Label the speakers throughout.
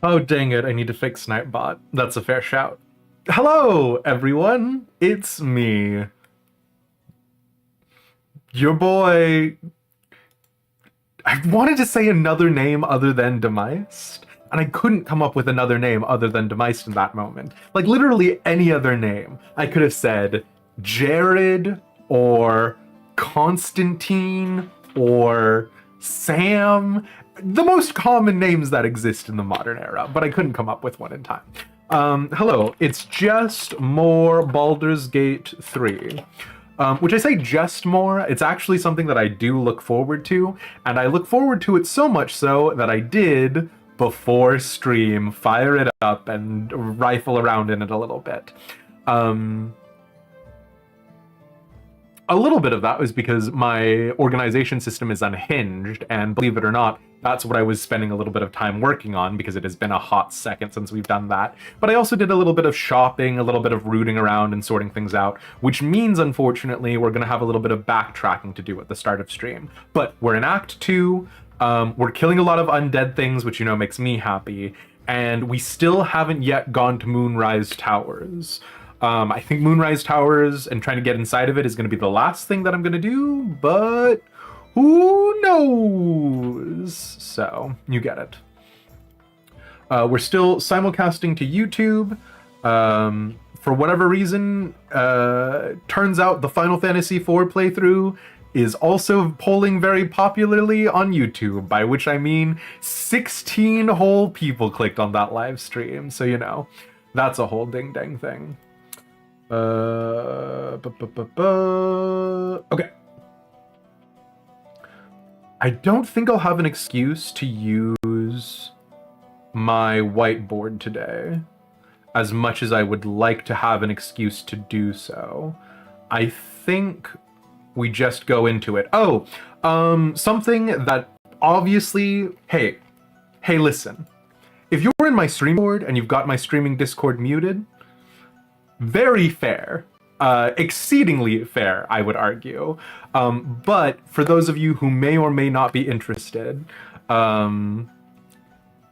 Speaker 1: Oh, dang it, I need to fix Snipebot. That's a fair shout. Hello, everyone. It's me. Your boy. I wanted to say another name other than Demeist, and I couldn't come up with another name other than Demeist in that moment. Like, literally any other name. I could have said Jared, or Constantine, or Sam. The most common names that exist in the modern era, but I couldn't come up with one in time. Hello, it's just more Baldur's Gate 3. Which I say just more, it's actually something that I do look forward to, and I look forward to it so much so that I did, before stream, fire it up and rifle around in it a little bit. A little bit of that was because my organization system is unhinged, and believe it or not, that's what I was spending a little bit of time working on, because it has been a hot second since we've done that. But I also did a little bit of shopping, a little bit of rooting around and sorting things out, which means, unfortunately, we're going to have a little bit of backtracking to do at the start of stream. But we're in Act 2, we're killing a lot of undead things, which, you know, makes me happy, and we still haven't yet gone to Moonrise Towers. I think Moonrise Towers and trying to get inside of it is going to be the last thing that I'm going to do, but who knows? So, you get it. We're still simulcasting to YouTube. For whatever reason, turns out the Final Fantasy IV playthrough is also polling very popularly on YouTube, by which I mean 16 whole people clicked on that live stream, so you know, that's a whole ding-dang thing. Okay. I don't think I'll have an excuse to use my whiteboard today, as much as I would like to have an excuse to do so. I think we just go into it. Oh, something that obviously, hey, listen. If you're in my stream board and you've got my streaming Discord muted, very fair. Exceedingly fair, I would argue. But for those of you who may or may not be interested, in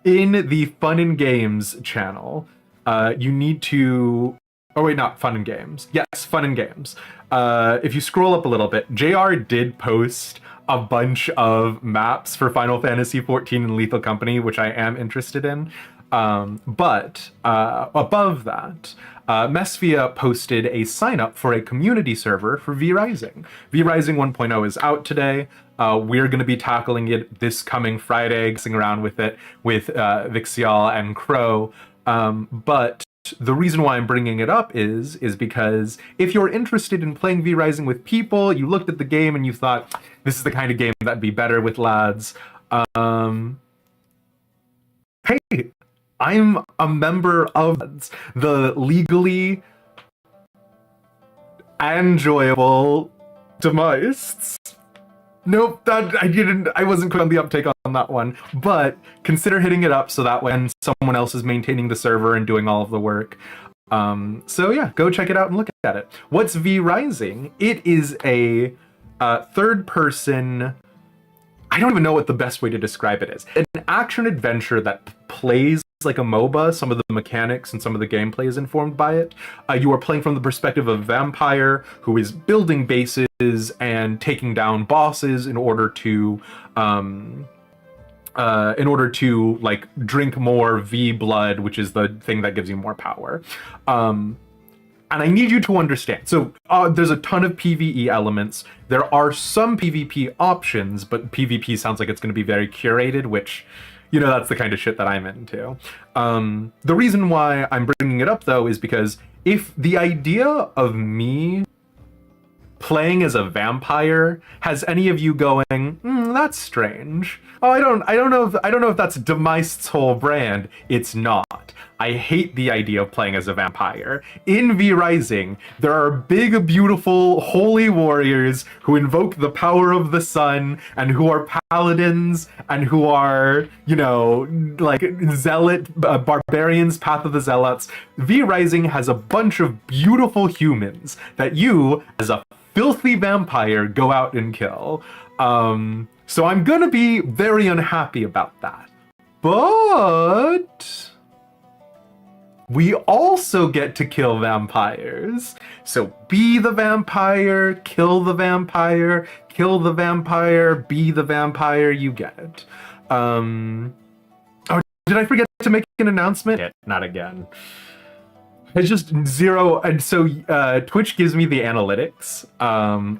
Speaker 1: the Fun and Games channel, you need to... Oh wait, not Fun and Games. Yes, Fun and Games. If you scroll up a little bit, JR did post a bunch of maps for Final Fantasy XIV and Lethal Company, which I am interested in. But above that, Mesvia posted a sign-up for a community server for V-Rising. V-Rising 1.0 is out today. We're going to be tackling it this coming Friday, messing around with it with Vixial and Crow. But the reason why I'm bringing it up is because if you're interested in playing V-Rising with people, you looked at the game and you thought, this is the kind of game that'd be better with lads. Hey, I'm a member of the legally enjoyable Demeists. Nope, I wasn't quick on the uptake on that one, but consider hitting it up so that when someone else is maintaining the server and doing all of the work. So yeah, go check it out and look at it. What's V-Rising? It is a third-person... I don't even know what the best way to describe it is. An action-adventure that plays like a MOBA. Some of the mechanics and some of the gameplay is informed by it. You are playing from the perspective of a vampire who is building bases and taking down bosses in order to like drink more V blood, which is the thing that gives you more power. And I need you to understand. So there's a ton of PvE elements. There are some PvP options, but PvP sounds like it's going to be very curated, which, you know, that's the kind of shit that I'm into. The reason why I'm bringing it up, though, is because if the idea of me playing as a vampire has any of you going, that's strange. Oh, I don't know if that's Demeist's whole brand. It's not. I hate the idea of playing as a vampire. In V-Rising, there are big, beautiful, holy warriors who invoke the power of the sun and who are paladins and who are, you know, like zealot, barbarians, Path of the Zealots. V-Rising has a bunch of beautiful humans that you, as a filthy vampire, go out and kill. So I'm gonna be very unhappy about that. But we also get to kill vampires. So be the vampire, kill the vampire, kill the vampire, be the vampire, you get it. Oh, did I forget to make an announcement? Not again. It's just zero, and so Twitch gives me the analytics.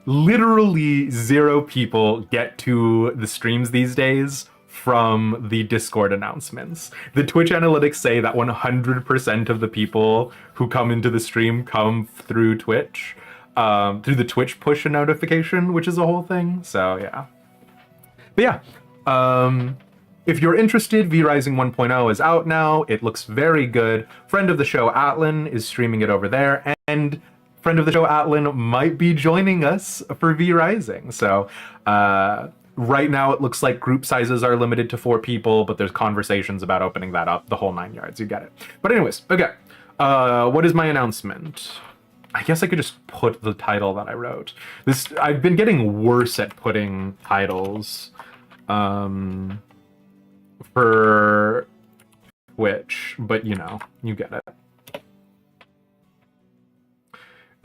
Speaker 1: Literally 0 people get to the streams these days from the Discord announcements. The Twitch analytics say that 100% of the people who come into the stream come through Twitch, through the Twitch push notification, which is a whole thing. So yeah. But yeah, if you're interested, V-Rising 1.0 is out now. It looks very good. Friend of the show, Atlan, is streaming it over there, and friend of the show, Atlan, might be joining us for V-Rising. So right now it looks like group sizes are limited to 4 people, but there's conversations about opening that up, the whole 9 yards. You get it. But anyways, okay. What is my announcement? I guess I could just put the title that I wrote. I've been getting worse at putting titles. For Twitch, but you know, you get it.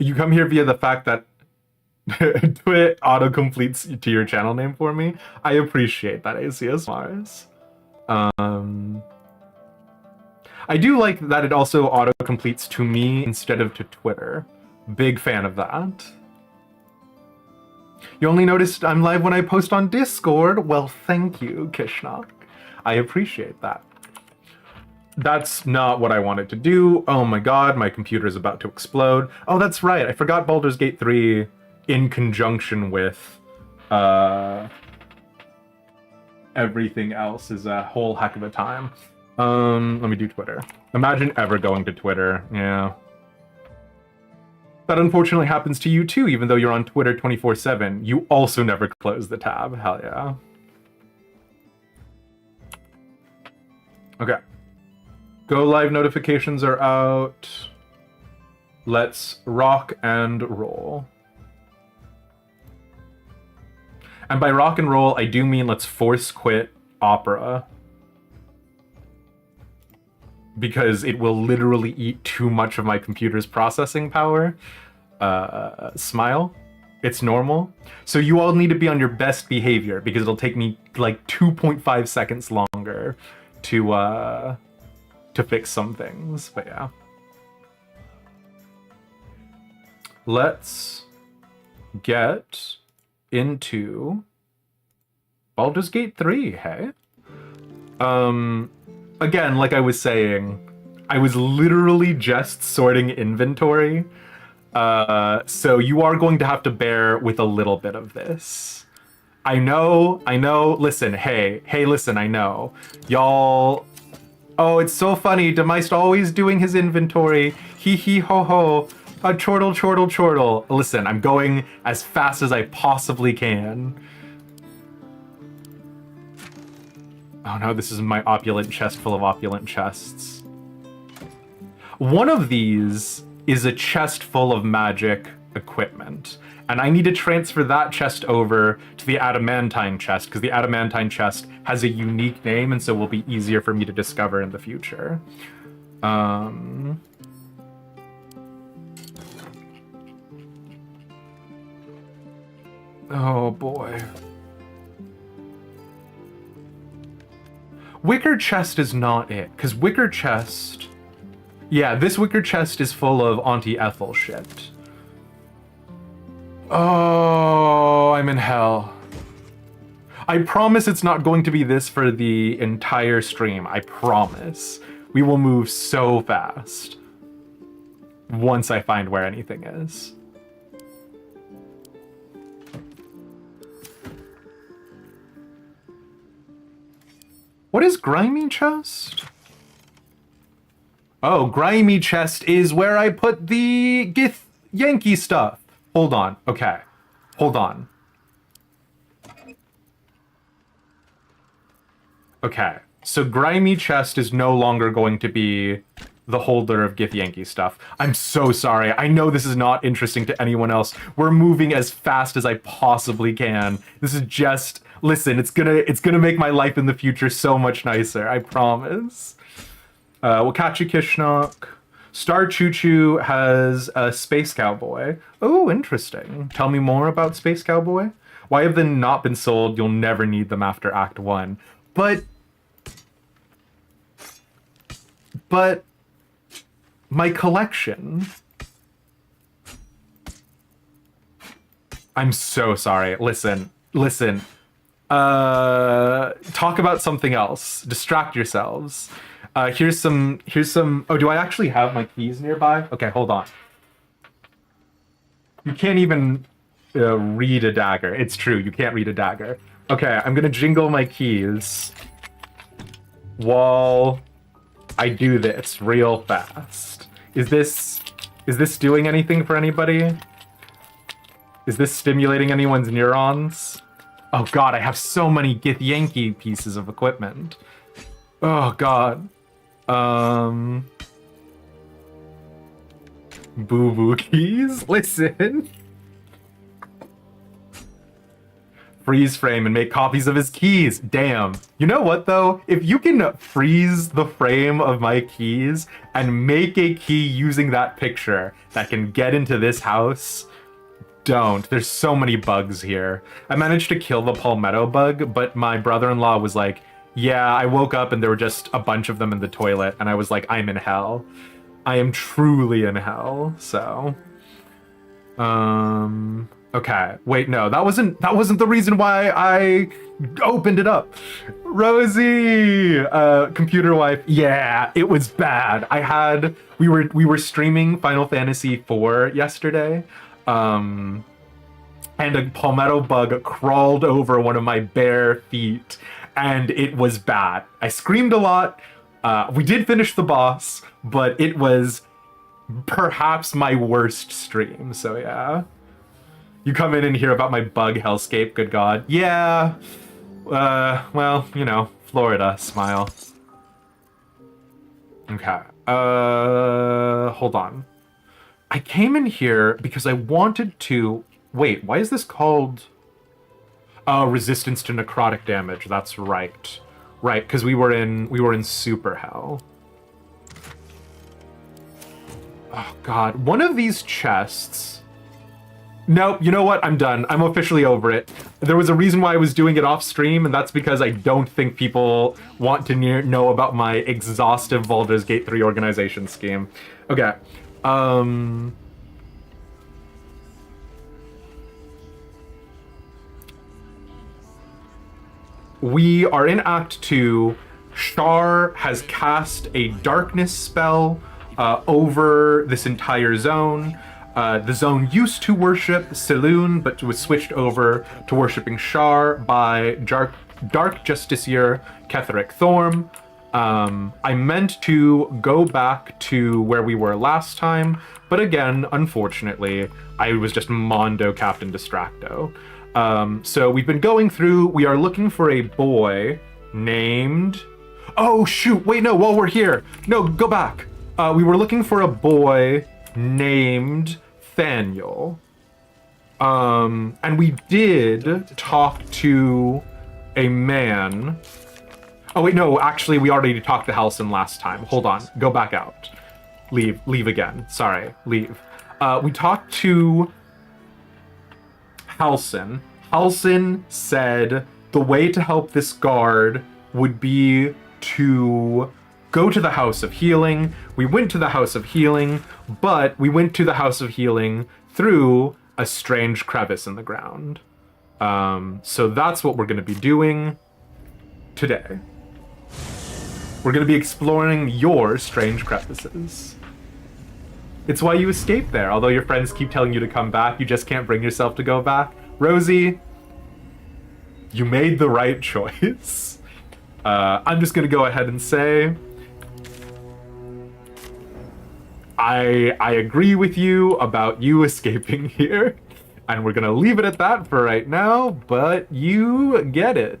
Speaker 1: You come here via the fact that Twitch auto-completes to your channel name for me. I appreciate that, ACS Mars. I do like that it also auto-completes to me instead of to Twitter. Big fan of that. You only noticed I'm live when I post on Discord? Well, thank you, Kishnak. I appreciate that. That's not what I wanted to do. Oh my god, my computer is about to explode. Oh, that's right. I forgot Baldur's Gate 3 in conjunction with everything else is a whole heck of a time. Let me do Twitter. Imagine ever going to Twitter. Yeah. That unfortunately happens to you too, even though you're on Twitter 24/7. You also never close the tab. Hell yeah. Okay. Go live notifications are out. Let's rock and roll. And by rock and roll, I do mean let's force quit Opera. Because it will literally eat too much of my computer's processing power. Smile. It's normal. So you all need to be on your best behavior because it'll take me like 2.5 seconds longer to fix some things, but yeah. Let's get into Baldur's Gate 3, hey? Again, like I was saying, I was literally just sorting inventory, so you are going to have to bear with a little bit of this. I know, listen, hey, listen, I know. Y'all, oh, it's so funny, Demeist always doing his inventory, hee ho ho, a chortle. Listen, I'm going as fast as I possibly can. Oh no, this is my opulent chest full of opulent chests. One of these is a chest full of magic equipment. And I need to transfer that chest over to the adamantine chest, because the adamantine chest has a unique name, and so will be easier for me to discover in the future. Oh boy. Wicker chest is not it, because wicker chest... Yeah, this wicker chest is full of Auntie Ethel shit. Oh, I'm in hell. I promise it's not going to be this for the entire stream. I promise. We will move so fast once I find where anything is. What is grimy chest? Oh, grimy chest is where I put the Yankee stuff. Hold on. Okay. Hold on. Okay. So grimy chest is no longer going to be the holder of Githyanki stuff. I'm so sorry. I know this is not interesting to anyone else. We're moving as fast as I possibly can. This is just Listen, it's gonna make my life in the future so much nicer. I promise. Wakachi Kishnok. Star Choo Choo has a Space Cowboy. Oh, interesting. Tell me more about Space Cowboy. Why have they not been sold? You'll never need them after Act 1. But my collection. I'm so sorry. Listen. Talk about something else. Distract yourselves. Here's some. Oh, do I actually have my keys nearby? Okay, hold on. You can't even read a dagger. It's true. You can't read a dagger. Okay, I'm gonna jingle my keys while I do this real fast. Is this doing anything for anybody? Is this stimulating anyone's neurons? Oh god, I have so many Githyanki pieces of equipment. Oh god. Boo-boo keys? Listen. Freeze frame and make copies of his keys. Damn. You know what though? If you can freeze the frame of my keys and make a key using that picture that can get into this house, don't. There's so many bugs here. I managed to kill the palmetto bug, but my brother-in-law was like, yeah, I woke up and there were just a bunch of them in the toilet, and I was like, I'm in hell. I am truly in hell, so. Okay, wait, no, that wasn't the reason why I opened it up. Rosie, computer wife, yeah, it was bad. We were streaming Final Fantasy IV yesterday, and a palmetto bug crawled over one of my bare feet, and it was bad. I screamed a lot. We did finish the boss, but it was perhaps my worst stream, so yeah. You come in and hear about my bug hellscape, good god. Yeah, well, you know, Florida, smile. Okay, hold on. I came in here because I wanted to... Wait, why is this called... resistance to necrotic damage, that's right. Right, because we were in super hell. Oh god, one of these chests... Nope, you know what? I'm done. I'm officially over it. There was a reason why I was doing it off stream, and that's because I don't think people want to know about my exhaustive Baldur's Gate 3 organization scheme. Okay. We are in Act 2. Shar has cast a darkness spell over this entire zone. The zone used to worship Saloon, but was switched over to worshipping Shar by Dark Justiciar Ketheric Thorm. I meant to go back to where we were last time, but again, unfortunately, I was just Mondo Captain Distracto. So we've been going through, we are looking for a boy named... Oh shoot, wait, no, while we're here. No, go back. We were looking for a boy named Thaniel. And we did talk to a man. Oh wait, no, actually we already talked to Halson last time. Hold on, go back out. Leave again, sorry, leave. We talked to Halson. Halson said the way to help this guard would be to go to the House of Healing. We went to the House of Healing, but we went to the House of Healing through a strange crevice in the ground. So that's what we're going to be doing today. We're going to be exploring your strange crevices. It's why you escaped there, although your friends keep telling you to come back, you just can't bring yourself to go back. Rosie, you made the right choice. I'm just gonna go ahead and say, I agree with you about you escaping here, and we're gonna leave it at that for right now, but you get it.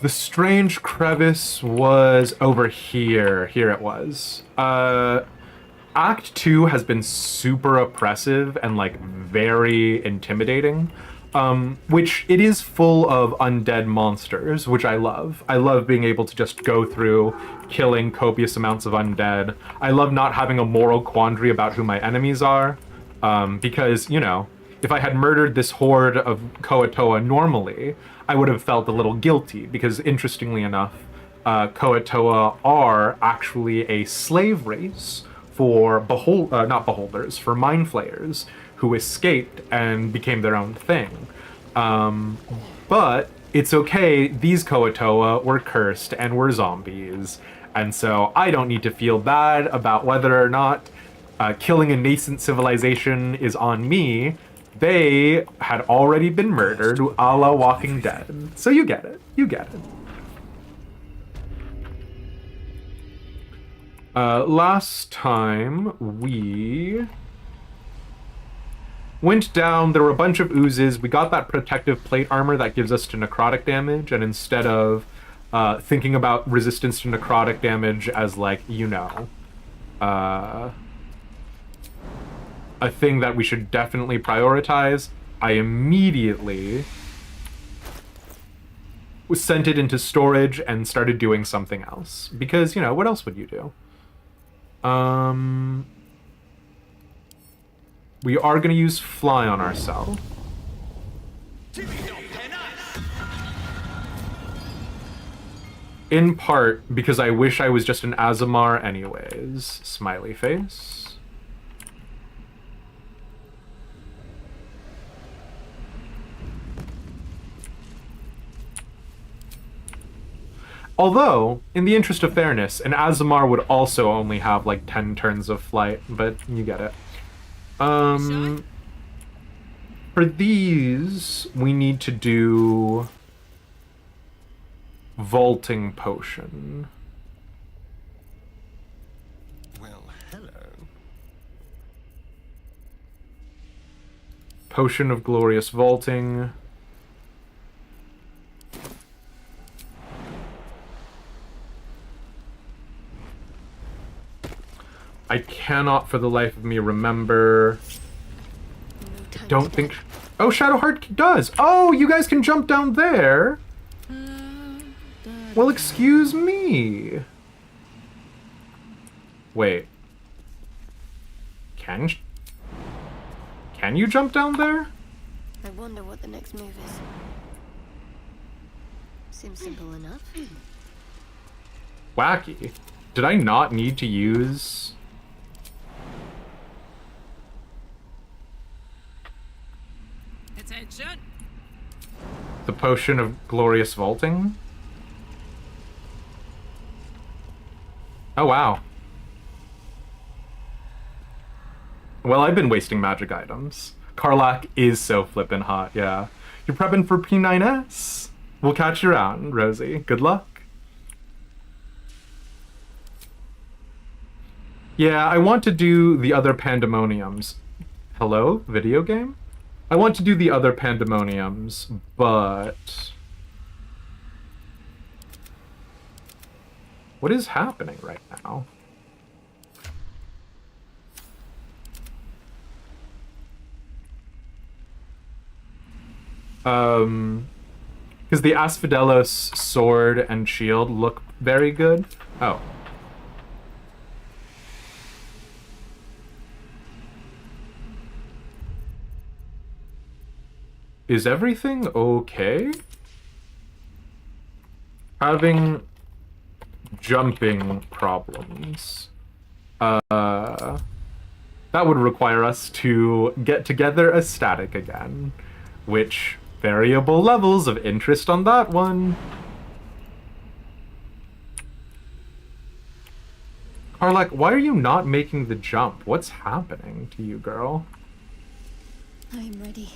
Speaker 1: The strange crevice was over here. Here it was. Act 2 has been super oppressive and, like, very intimidating. Which it is full of undead monsters, which I love. I love being able to just go through killing copious amounts of undead. I love not having a moral quandary about who my enemies are, because, you know, if I had murdered this horde of Koatoa normally, I would have felt a little guilty, because interestingly enough, Koatoa are actually a slave race for not beholders, for mind flayers, who escaped and became their own thing. But it's okay, these Koatoa were cursed and were zombies, and so I don't need to feel bad about whether or not killing a nascent civilization is on me. They had already been murdered, a la Walking Dead. So you get it. You get it. Last time we went down, there were a bunch of oozes. We got that protective plate armor that gives us to necrotic damage, and instead of thinking about resistance to necrotic damage as, like, you know, a thing that we should definitely prioritize, I immediately sent it into storage and started doing something else. Because, you know, what else would you do? We are going to use fly on ourselves. In part because I wish I was just an Azamar anyways. Smiley face. Although, in the interest of fairness, an Azamar would also only have like 10 turns of flight, but you get it. For these, we need to do vaulting potion.
Speaker 2: Well, hello.
Speaker 1: Potion of glorious vaulting. I cannot for the life of me remember. Don't think. Oh, Shadowheart does. Oh, you guys can jump down there. Well, excuse me. Wait. Can you jump down there?
Speaker 3: I wonder what the next move is. Seems simple enough.
Speaker 1: Wacky. Did I not need to use...
Speaker 4: Attention.
Speaker 1: the potion of glorious vaulting? Oh, wow. Well, I've been wasting magic items. Karlach is so flippin' hot, yeah. You're prepping for P9S? We'll catch you around, Rosie. Good luck. Yeah, I want to do the other pandemoniums. Hello, video game? I want to do the other pandemoniums, but... what is happening right now? Because the Asphodelos sword and shield look very good. Oh. Is everything okay? Having jumping problems. That would require us to get together a static again, which variable levels of interest on that one. Karlach, why are you not making the jump? What's happening to you, girl?
Speaker 3: I am ready.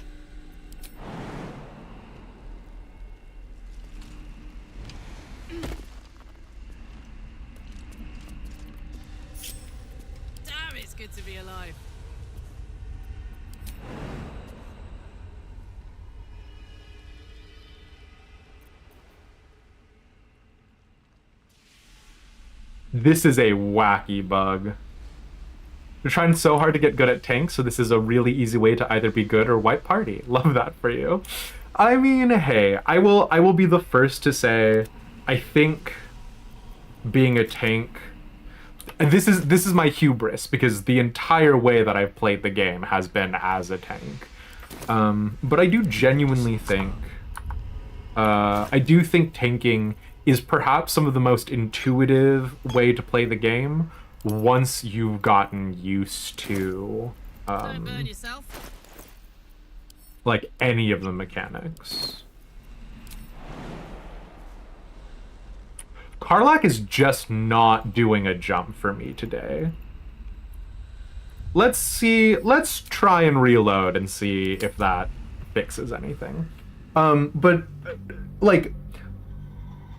Speaker 4: Damn, it's good to be alive.
Speaker 1: This is a wacky bug. You're trying so hard to get good at tanks, so this is a really easy way to either be good or wipe party. Love that for you. I mean, hey, I will be the first to say, I think being a tank, and this is my hubris, because the entire way that I've played the game has been as a tank. But I do genuinely think, tanking is perhaps some of the most intuitive way to play the game once you've gotten used to
Speaker 4: Don't burn yourself.
Speaker 1: like any of the mechanics. Karlak is just not doing a jump for me today. Let's try and reload and see if that fixes anything. But like,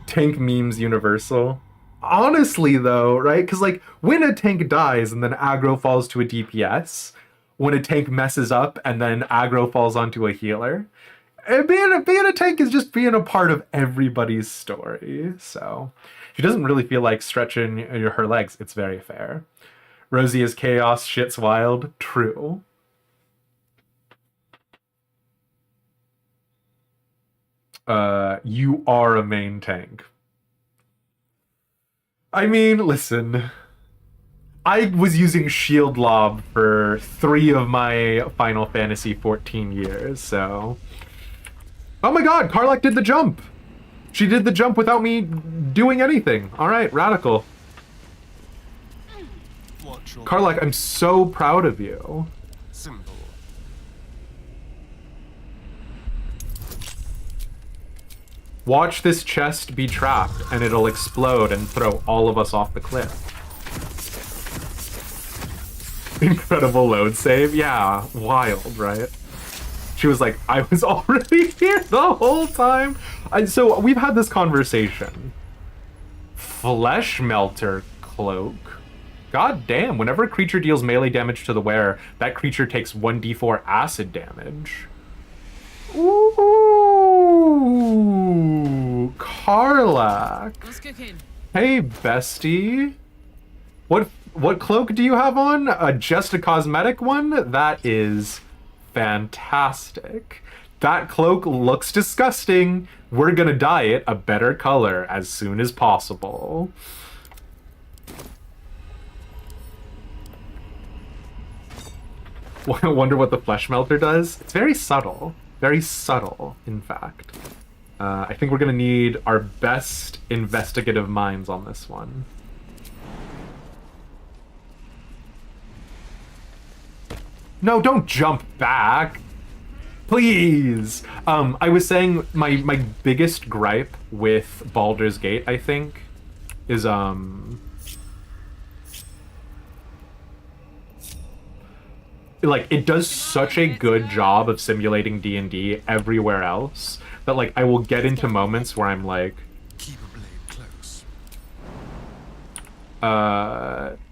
Speaker 1: tank memes universal. Honestly though, right? Because like, when a tank dies and then aggro falls to a DPS, when a tank messes up and then aggro falls onto a healer, being a tank is just being a part of everybody's story. So she doesn't really feel like stretching her legs. It's very fair. Rosie is chaos, shit's wild. True. You are a main tank. I mean, listen. I was using Shield Lob for 3 of my Final Fantasy 14 years, so... Oh my god, Karlak did the jump! She did the jump without me doing anything. Alright, radical. Karlak, I'm so proud of you.
Speaker 2: Simple.
Speaker 1: Watch this chest be trapped, and it'll explode and throw all of us off the cliff. Incredible load save? Yeah, wild, right? She was like, I was already here the whole time. And so we've had this conversation. Flesh Melter Cloak. God damn, whenever a creature deals melee damage to the wearer, that creature takes 1d4 acid damage. Ooh, Karlak.
Speaker 4: What's cooking?
Speaker 1: Hey, bestie. What cloak do you have on? Just a cosmetic one? That is fantastic. That cloak looks disgusting. We're gonna dye it a better color as soon as possible. I wonder what the flesh melter does. It's very subtle. Very subtle, in fact. I think we're gonna need our best investigative minds on this one. No, don't jump back. Please. I was saying my biggest gripe with Baldur's Gate, I think, is like, it does such a good job of simulating D&D everywhere else that like I will get into moments where I'm like,
Speaker 2: Keep a blade close.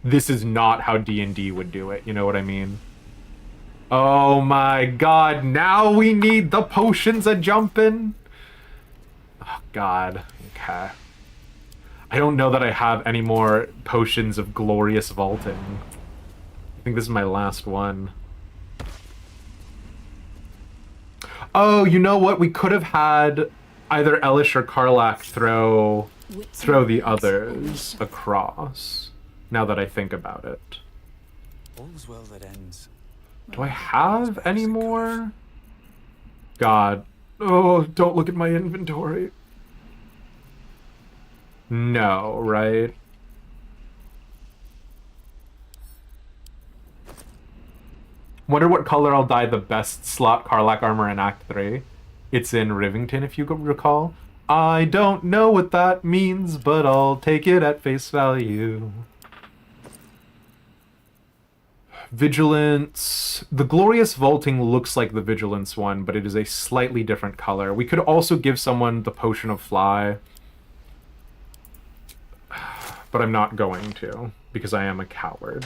Speaker 1: this is not how D&D would do it, you know what I mean? Oh my god, now we need the potions a jumpin'. Oh god, okay. I don't know that I have any more potions of glorious vaulting. I think this is my last one. Oh, you know what? We could have had either Elish or Karlak throw the others across, now that I think about it.
Speaker 5: All's well that ends.
Speaker 1: Do I have any more? God. Oh, don't look at my inventory. No, right? Wonder what color I'll dye the best slot Karlak armor in Act 3. It's in Rivington, if you recall. I don't know what that means, but I'll take it at face value. Vigilance. The Glorious Vaulting looks like the Vigilance one, but it is a slightly different color. We could also give someone the Potion of Fly. But I'm not going to, because I am a coward.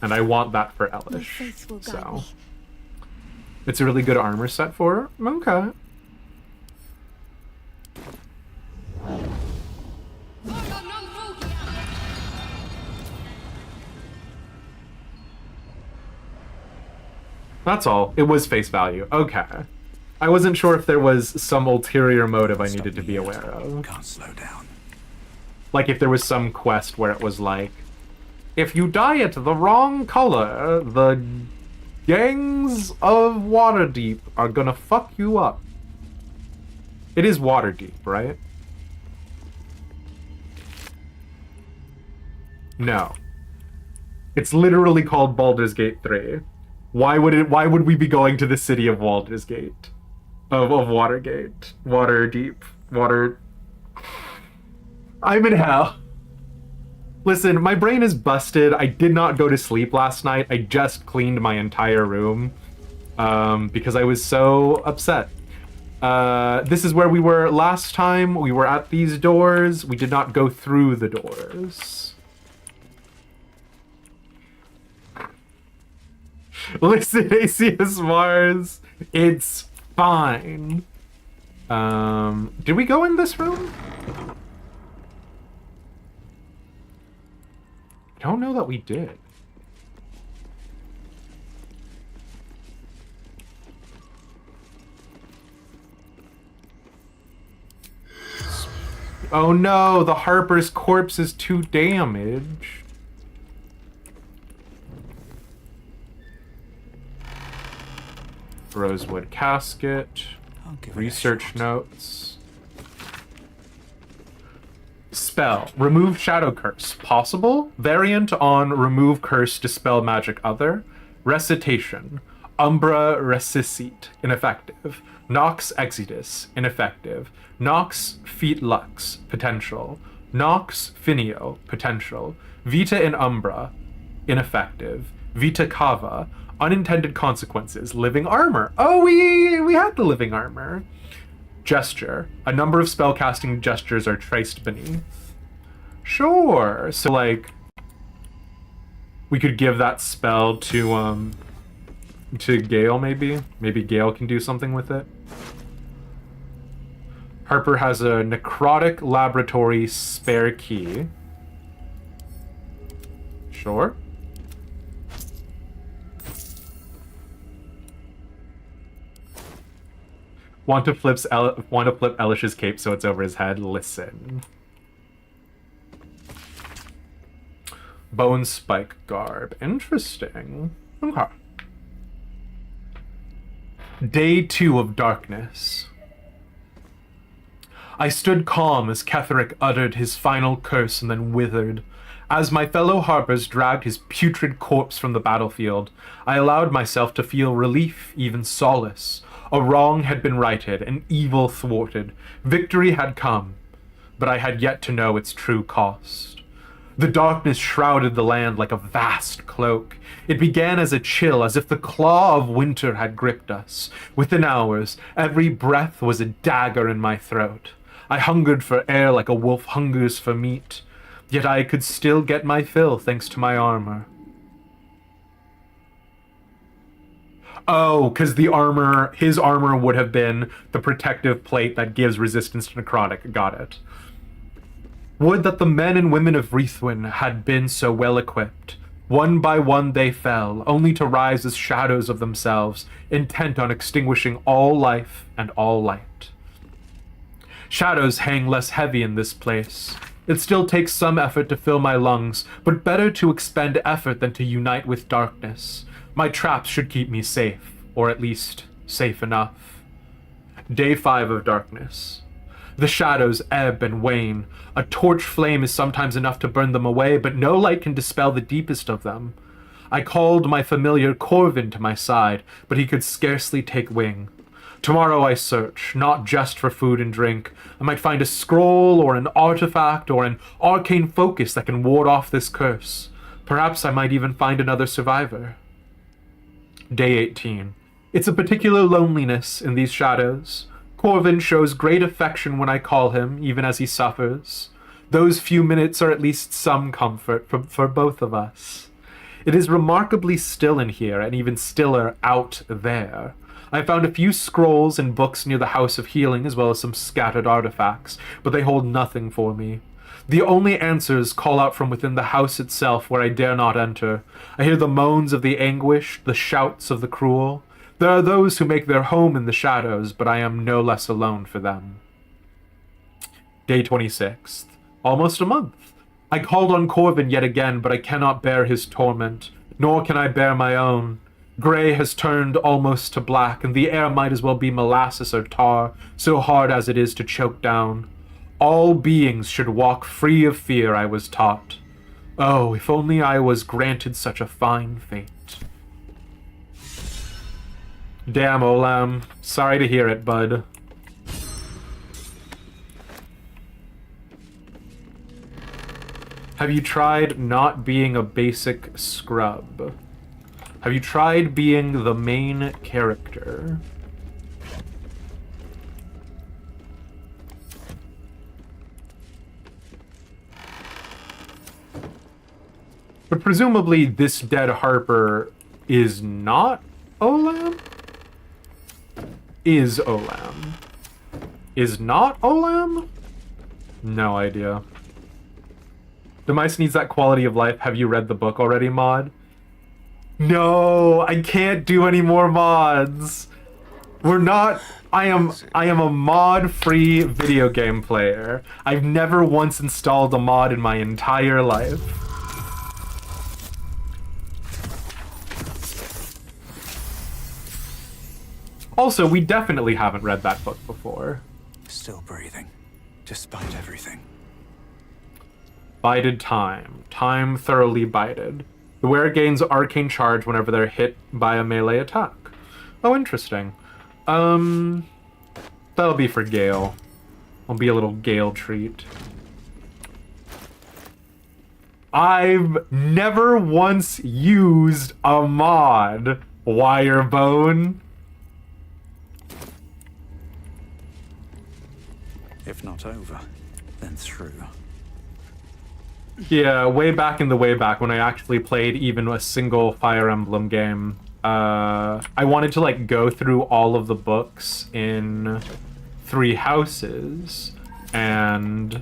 Speaker 1: And I want that for Elish, so... It's a really good armor set for her? Okay. That's all. It was face value. Okay. I wasn't sure if there was some ulterior motive I needed to be aware of.
Speaker 5: Can't slow down.
Speaker 1: Like if there was some quest where it was like, if you dye it the wrong color, the gangs of Waterdeep are gonna fuck you up. It is Waterdeep, right? No. It's literally called Baldur's Gate 3. Why would we be going to the city of Baldur's Gate? Of Watergate. Waterdeep. I'm in hell. Listen, my brain is busted. I did not go to sleep last night. I just cleaned my entire room because I was so upset. This is where we were last time. We were at these doors. We did not go through the doors. Listen, ACS Mars, it's fine. Did we go in this room? I don't know that we did. Oh no, the Harper's corpse is too damaged. Rosewood casket.
Speaker 5: I'll give it a
Speaker 1: Research
Speaker 5: shot.
Speaker 1: notes. Spell. Remove shadow curse. Possible. Variant on remove curse, dispel magic other. Recitation. Umbra recicite. Ineffective. Nox exodus. Ineffective. Nox feet lux. Potential. Nox finio. Potential. Vita in umbra. Ineffective. Vita cava. Unintended consequences. Living armor. Oh, we had the living armor. Gesture. A number of spellcasting gestures are traced beneath. Sure. So, like, we could give that spell to Gale, maybe? Maybe Gale can do something with it. Harper has a necrotic laboratory spare key. Sure. Want to flip Elish's cape so it's over his head? Listen. Bone spike garb. Interesting. Okay. Day 2 of darkness. I stood calm as Ketherick uttered his final curse and then withered. As my fellow Harpers dragged his putrid corpse from the battlefield, I allowed myself to feel relief, even solace. A wrong had been righted, an evil thwarted. Victory had come, but I had yet to know its true cost. The darkness shrouded the land like a vast cloak. It began as a chill, as if the claw of winter had gripped us. Within hours, every breath was a dagger in my throat. I hungered for air like a wolf hungers for meat, yet I could still get my fill thanks to my armor. Oh, because the armor, his armor would have been the protective plate that gives resistance to necrotic. Got it. Would that the men and women of Reithwin had been so well equipped. One by one they fell, only to rise as shadows of themselves, intent on extinguishing all life and all light. Shadows hang less heavy in this place. It still takes some effort to fill my lungs, but better to expend effort than to unite with darkness. My traps should keep me safe, or at least safe enough. Day 5 of darkness. The shadows ebb and wane. A torch flame is sometimes enough to burn them away, but no light can dispel the deepest of them. I called my familiar Corvin to my side, but he could scarcely take wing. Tomorrow I search, not just for food and drink. I might find a scroll, or an artifact, or an arcane focus that can ward off this curse. Perhaps I might even find another survivor. Day 18. It's a particular loneliness in these shadows. Corvin shows great affection when I call him, even as he suffers. Those few minutes are at least some comfort for both of us. It is remarkably still in here, and even stiller out there. I found a few scrolls and books near the House of Healing, as well as some scattered artifacts, but they hold nothing for me. The only answers call out from within the house itself, where I dare not enter. I hear the moans of the anguished, the shouts of the cruel. There are those who make their home in the shadows, but I am no less alone for them. Day 26th. Almost a month. I called on Corvin yet again, but I cannot bear his torment, nor can I bear my own. Gray has turned almost to black, and the air might as well be molasses or tar, so hard as it is to choke down. All beings should walk free of fear, I was taught. Oh, if only I was granted such a fine fate. Damn, Olam. Sorry to hear it, bud. Have you tried not being a basic scrub? Have you tried being the main character? But presumably this dead Harper is not Olam? Is Olam. Is not Olam? No idea. Demise needs that quality of life. Have you read the book already, mod? No, I can't do any more mods. We're not... I am a mod-free video game player. I've never once installed a mod in my entire life. Also, we definitely haven't read that book before.
Speaker 5: Still breathing, despite everything.
Speaker 1: Bided time. Time thoroughly bided. The wearer gains arcane charge whenever they're hit by a melee attack. Oh, interesting. That'll be for Gale. I'll be a little Gale treat. I've never once used a mod, Wirebone.
Speaker 5: If not over, then through.
Speaker 1: Yeah, way back in the way back when I actually played even a single Fire Emblem game, I wanted to like go through all of the books in Three Houses and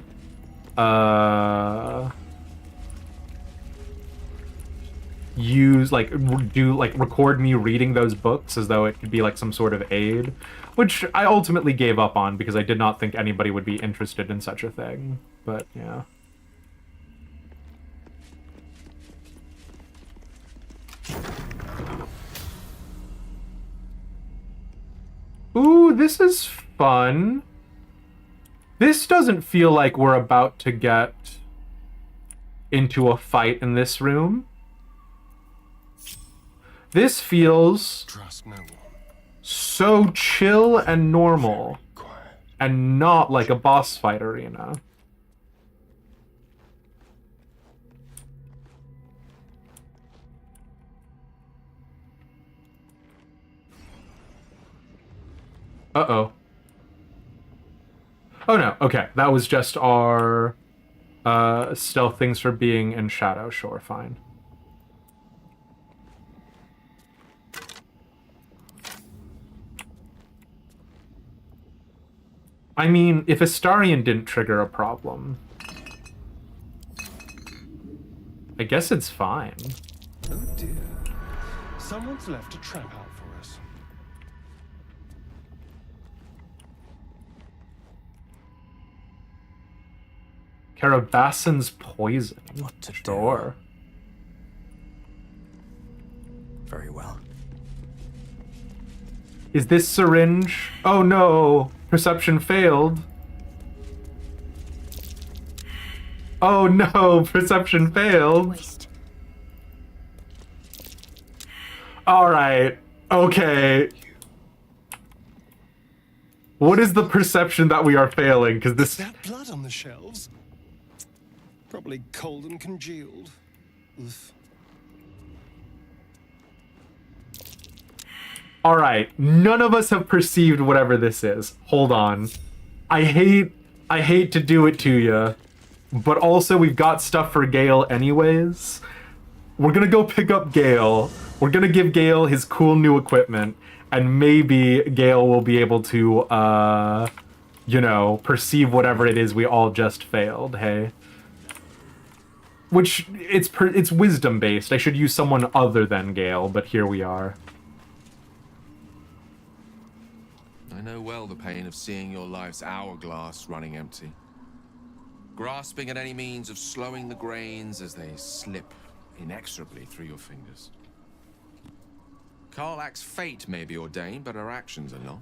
Speaker 1: use record me reading those books as though it could be like some sort of aid, which I ultimately gave up on because I did not think anybody would be interested in such a thing. But yeah. Ooh, this is fun. This doesn't feel like we're about to get into a fight in this room. This feels
Speaker 2: Trust no one.
Speaker 1: so chill and normal,
Speaker 2: Quiet.
Speaker 1: and not like a boss fight arena. Uh-oh. Oh no, okay. That was just our stealth things for being in shadow. Sure, fine. I mean, if Astarion didn't trigger a problem, I guess it's fine.
Speaker 2: Oh dear. Someone's left a trap out for us.
Speaker 1: Carabasan's poison.
Speaker 5: What to do?
Speaker 1: Sure.
Speaker 5: Very well.
Speaker 1: Is this syringe? Oh no! Perception failed. Oh no! Perception failed.
Speaker 3: Waste.
Speaker 1: Alright. Okay. What is the perception that we are failing? Because this...
Speaker 2: That blood on the shelves? Probably cold and congealed. Oof.
Speaker 1: Alright, none of us have perceived whatever this is. Hold on. I hate to do it to you, but also we've got stuff for Gale anyways. We're gonna go pick up Gale. We're gonna give Gale his cool new equipment, and maybe Gale will be able to, you know, perceive whatever it is we all just failed, hey? Which, it's wisdom based. I should use someone other than Gale, but here we are.
Speaker 6: I know well the pain of seeing your life's hourglass running empty. Grasping at any means of slowing the grains as they slip inexorably through your fingers. Karlach's fate may be ordained, but her actions are not.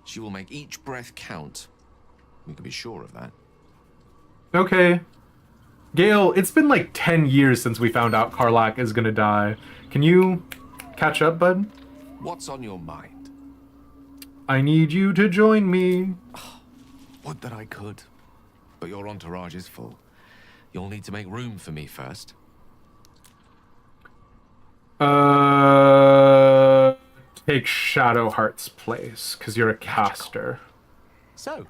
Speaker 6: She will make each breath count. We can be sure of that.
Speaker 1: Okay. Gale, it's been like 10 years since we found out Karlach is gonna die. Can you catch up, bud?
Speaker 6: What's on your mind?
Speaker 1: I need you to join me.
Speaker 6: Would that I could. But your entourage is full. You'll need to make room for me first.
Speaker 1: Take Shadowheart's place, because you're a caster.
Speaker 6: So,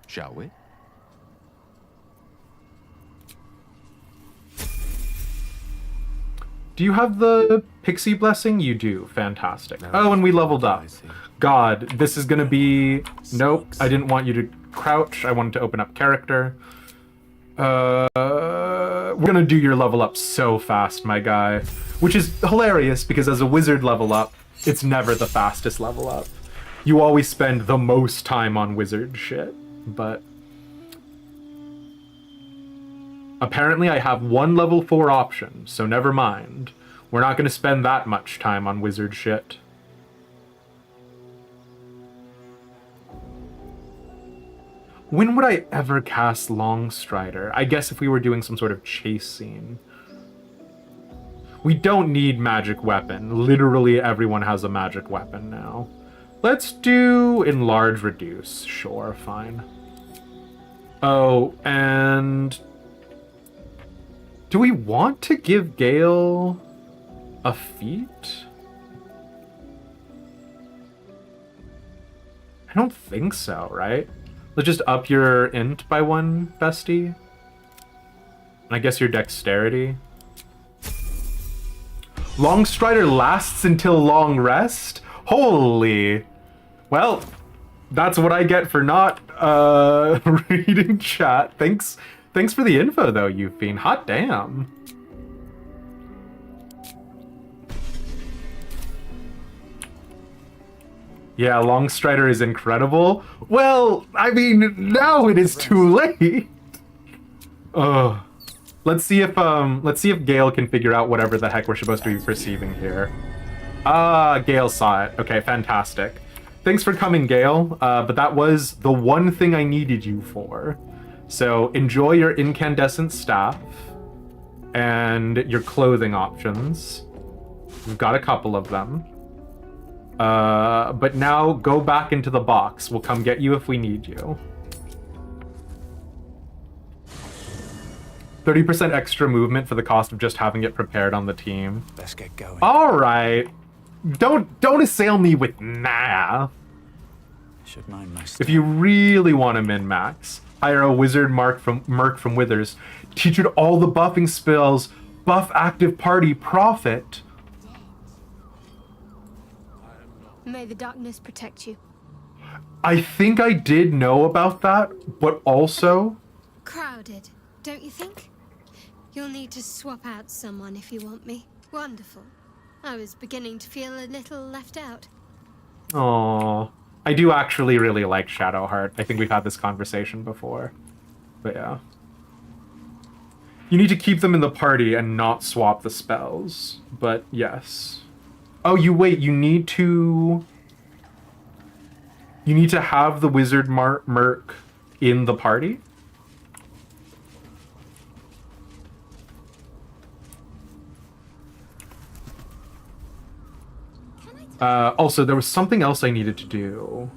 Speaker 6: shall we?
Speaker 1: Do you have the Pixie Blessing? You do. Fantastic. Oh, and we leveled up. God, this is gonna be... Nope, I didn't want you to crouch. I wanted to open up character. We're gonna do your level up so fast, my guy. Which is hilarious, because as a wizard level up, it's never the fastest level up. You always spend the most time on wizard shit, but... Apparently I have one level 4 option, so never mind. We're not gonna spend that much time on wizard shit. When would I ever cast Longstrider? I guess if we were doing some sort of chase scene. We don't need magic weapon. Literally everyone has a magic weapon now. Let's do enlarge reduce. Sure, fine. Oh, and... do we want to give Gale a feat? I don't think so, right? Let's just up your int by 1, bestie. And I guess your dexterity. Longstrider lasts until long rest? Holy. Well, that's what I get for not reading chat. Thanks for the info though, Euphine. Hot damn. Yeah, Longstrider is incredible. Well, I mean, now it is too late. Ugh. Let's see if Gale can figure out whatever the heck we're supposed to be perceiving here. Ah, Gale saw it. Okay, fantastic. Thanks for coming, Gale. But that was the one thing I needed you for. So enjoy your incandescent staff and your clothing options. We've got a couple of them. But now go back into the box. We'll come get you if we need you. 30% extra movement for the cost of just having it prepared on the team.
Speaker 5: Let's get going.
Speaker 1: All right. Don't assail me with nah.
Speaker 5: Should mind my
Speaker 1: If you really want to min-max, hire a wizard Merc from Withers. Teach it all the buffing spells. Buff active party profit.
Speaker 3: May the darkness protect you.
Speaker 1: I think I did know about that, but also...
Speaker 3: Crowded, don't you think? You'll need to swap out someone if you want me. Wonderful. I was beginning to feel a little left out.
Speaker 1: Aww. I do actually really like Shadowheart. I think we've had this conversation before. But yeah. You need to keep them in the party and not swap the spells. But yes. Oh, you need to have the wizard Merc in the party? Also, there was something else I needed to do.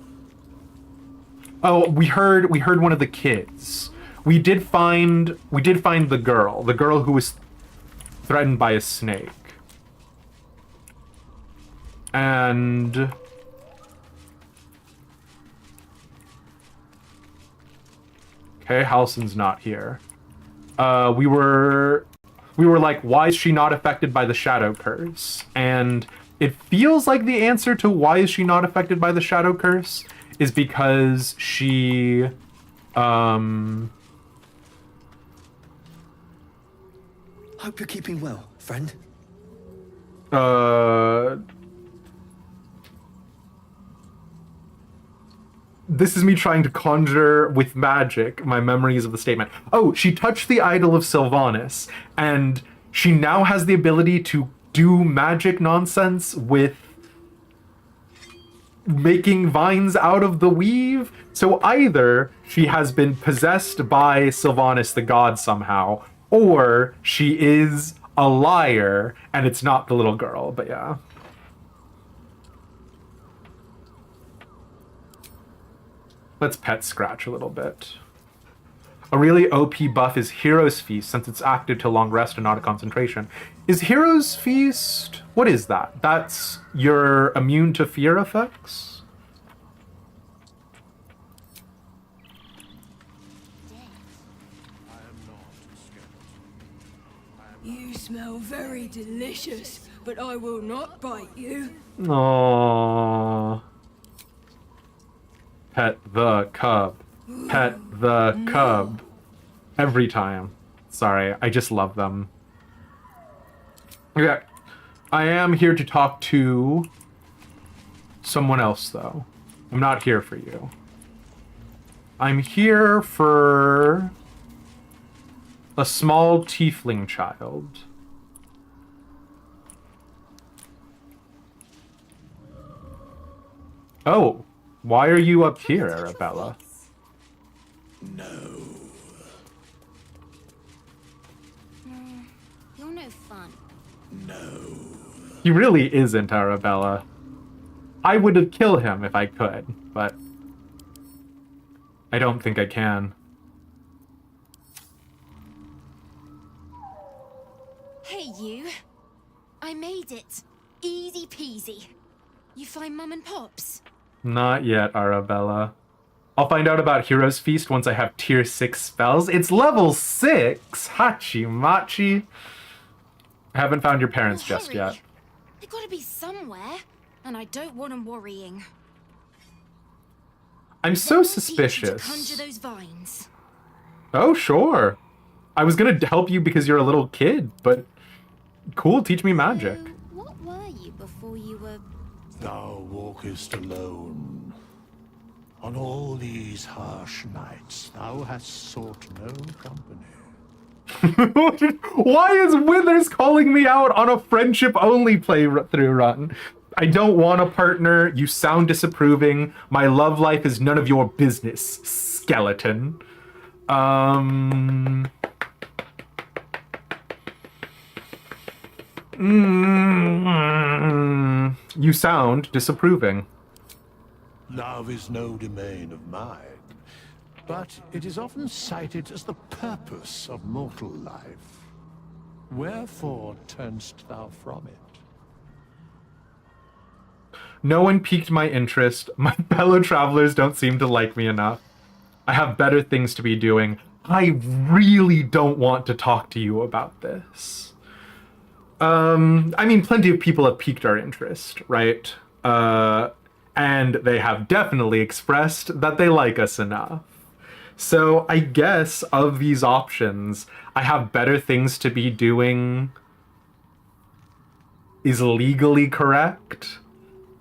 Speaker 1: Oh, we heard one of the kids. We did find the girl who was threatened by a snake. And okay, Halsin's not here. We were like, why is she not affected by the shadow curse? And it feels like the answer to why is she not affected by the shadow curse is because she
Speaker 7: Hope you're keeping well, friend.
Speaker 1: This is me trying to conjure with magic my memories of the statement. Oh, she touched the idol of Sylvanas, and she now has the ability to do magic nonsense with making vines out of the weave. So either she has been possessed by Sylvanas the god somehow, or she is a liar and it's not the little girl, but yeah. Let's pet Scratch a little bit. A really OP buff is Hero's Feast, since it's active till long rest and not a concentration. Is Hero's Feast... what is that? That's... you're immune to fear effects?
Speaker 8: You smell very delicious, but I will not bite you.
Speaker 1: Aww. Pet the cub. Pet the cub. Every time. Sorry, I just love them. Okay. I am here to talk to someone else, though. I'm not here for you. I'm here for a small tiefling child. Oh, why are you up here, Arabella?
Speaker 7: No.
Speaker 3: You're no fun.
Speaker 7: No.
Speaker 1: He really isn't, Arabella. I would kill him if I could, but I don't think I can.
Speaker 3: Hey, you. I made it. Easy peasy. You find Mum and Pops?
Speaker 1: Not yet, Arabella. I'll find out about Hero's Feast once I have tier 6 spells. It's level 6! Hachi machi. I haven't found your parents just yet.
Speaker 3: They gotta be somewhere, and I don't want them worrying.
Speaker 1: I'm so
Speaker 3: Then I'll teach you to
Speaker 1: suspicious.
Speaker 3: conjure those vines.
Speaker 1: Oh, sure. I was gonna help you because you're a little kid, but cool, teach me magic.
Speaker 3: So, what were you before you were...
Speaker 7: Thou walkest alone. On all these harsh nights, thou hast sought no company.
Speaker 1: Why is Withers calling me out on a friendship-only playthrough run? I don't want a partner. You sound disapproving. My love life is none of your business, skeleton. You sound disapproving.
Speaker 7: Love is no domain of mine, but it is often cited as the purpose of mortal life. Wherefore turnst thou from it?
Speaker 1: No one piqued my interest. My fellow travelers don't seem to like me enough. I have better things to be doing. I really don't want to talk to you about this. I mean, plenty of people have piqued our interest, right? And they have definitely expressed that they like us enough. So I guess of these options, I have better things to be doing is legally correct,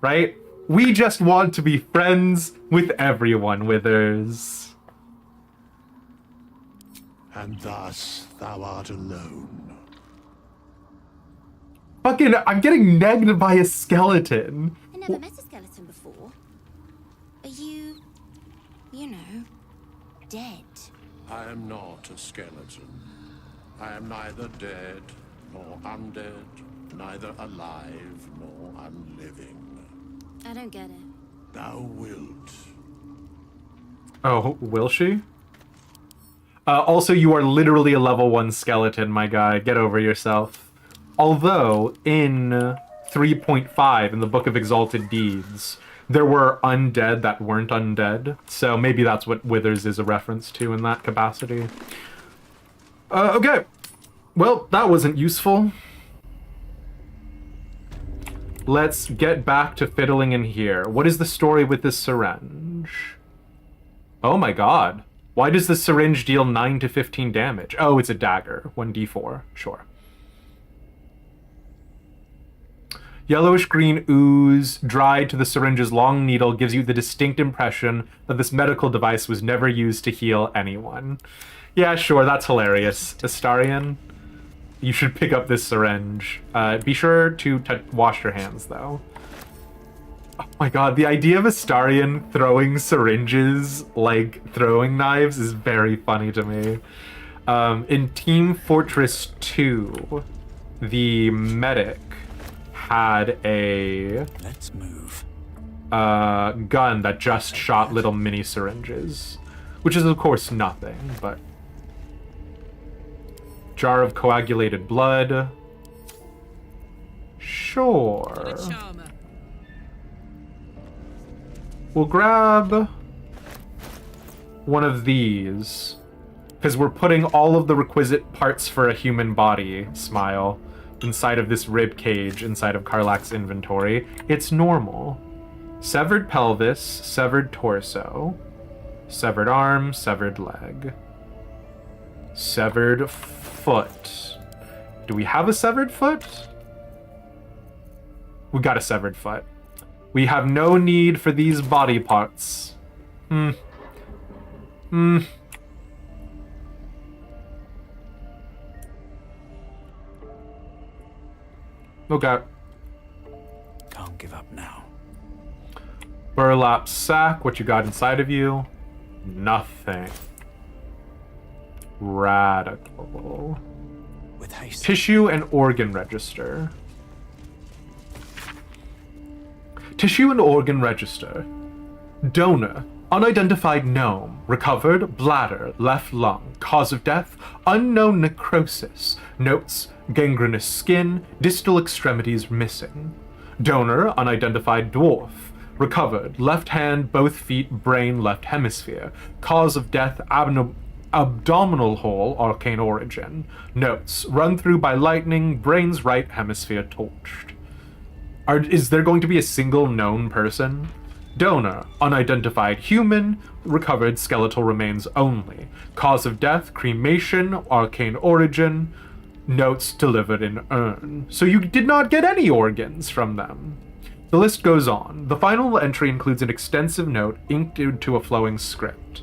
Speaker 1: right? We just want to be friends with everyone, Withers.
Speaker 7: And thus thou art alone.
Speaker 1: Fucking, I'm getting negged by a skeleton.
Speaker 3: I never met a skeleton before. Are you... you know, dead?
Speaker 7: I am not a skeleton. I am neither dead nor undead, neither alive nor unliving.
Speaker 3: I don't get it.
Speaker 7: Thou wilt.
Speaker 1: Oh, will she? Also, you are literally a level 1 skeleton, my guy. Get over yourself. Although, in 3.5, in the Book of Exalted Deeds, there were undead that weren't undead. So maybe that's what Withers is a reference to in that capacity. Okay. Well, that wasn't useful. Let's get back to fiddling in here. What is the story with this syringe? Oh my god. Why does the syringe deal 9 to 15 damage? Oh, it's a dagger. 1d4. Sure. Yellowish-green ooze dried to the syringe's long needle gives you the distinct impression that this medical device was never used to heal anyone. Yeah, sure, that's hilarious. Astarion, you should pick up this syringe. Be sure to wash your hands, though. Oh my god, the idea of Astarion throwing syringes like throwing knives is very funny to me. In Team Fortress 2, the medic had a
Speaker 5: Let's move.
Speaker 1: gun that just shot little mini syringes, which is of course nothing, but jar of coagulated blood. Sure.
Speaker 4: Charmer.
Speaker 1: We'll grab one of these because we're putting all of the requisite parts for a human body, Smile, inside of this rib cage inside of Karlach's inventory. It's normal. Severed pelvis, severed torso, severed arm, severed leg, severed foot. Do we have a severed foot? We got a severed foot. We have no need for these body parts. Okay.
Speaker 5: Can't give up now.
Speaker 1: Burlap sack, what you got inside of you? Nothing. Radical.
Speaker 5: With haste.
Speaker 1: Tissue and organ register. Tissue and organ register. Donor, unidentified gnome, recovered, bladder, left lung, cause of death, unknown necrosis, notes, gangrenous skin, distal extremities missing. Donor, unidentified dwarf, recovered, left hand, both feet, brain, left hemisphere, cause of death, abdominal hole, arcane origin. Notes, run through by lightning, brain's right hemisphere torched. Is there going to be a single known person? Donor, unidentified human, recovered skeletal remains only. Cause of death, cremation, arcane origin. Notes delivered in urn. So you did not get any organs from them. The list goes on. The final entry includes an extensive note inked into a flowing script.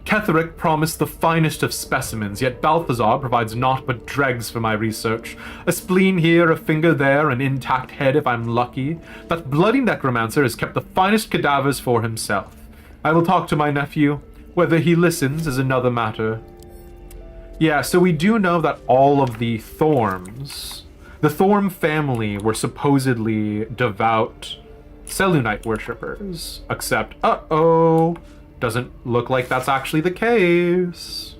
Speaker 1: Ketheric promised the finest of specimens, yet Balthazar provides naught but dregs for my research. A spleen here, a finger there, an intact head if I'm lucky. That bloody necromancer has kept the finest cadavers for himself. I will talk to my nephew. Whether he listens is another matter. Yeah, so we do know that all of the Thorms, the Thorm family, were supposedly devout Selûnite worshippers, except, uh-oh, doesn't look like that's actually the case.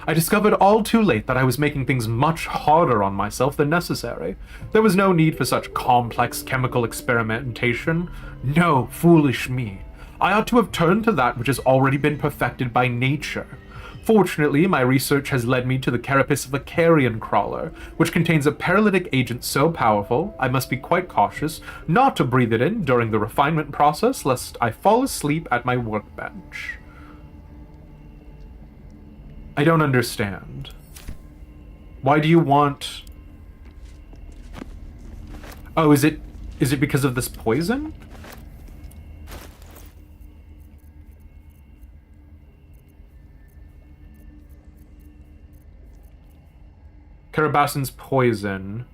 Speaker 1: I discovered all too late that I was making things much harder on myself than necessary. There was no need for such complex chemical experimentation. No, foolish me. I ought to have turned to that which has already been perfected by nature. Fortunately, my research has led me to the carapace of a carrion crawler, which contains a paralytic agent so powerful, I must be quite cautious not to breathe it in during the refinement process, lest I fall asleep at my workbench. I don't understand. Why do you want... Oh, is it because of this poison? Karabasan's poison.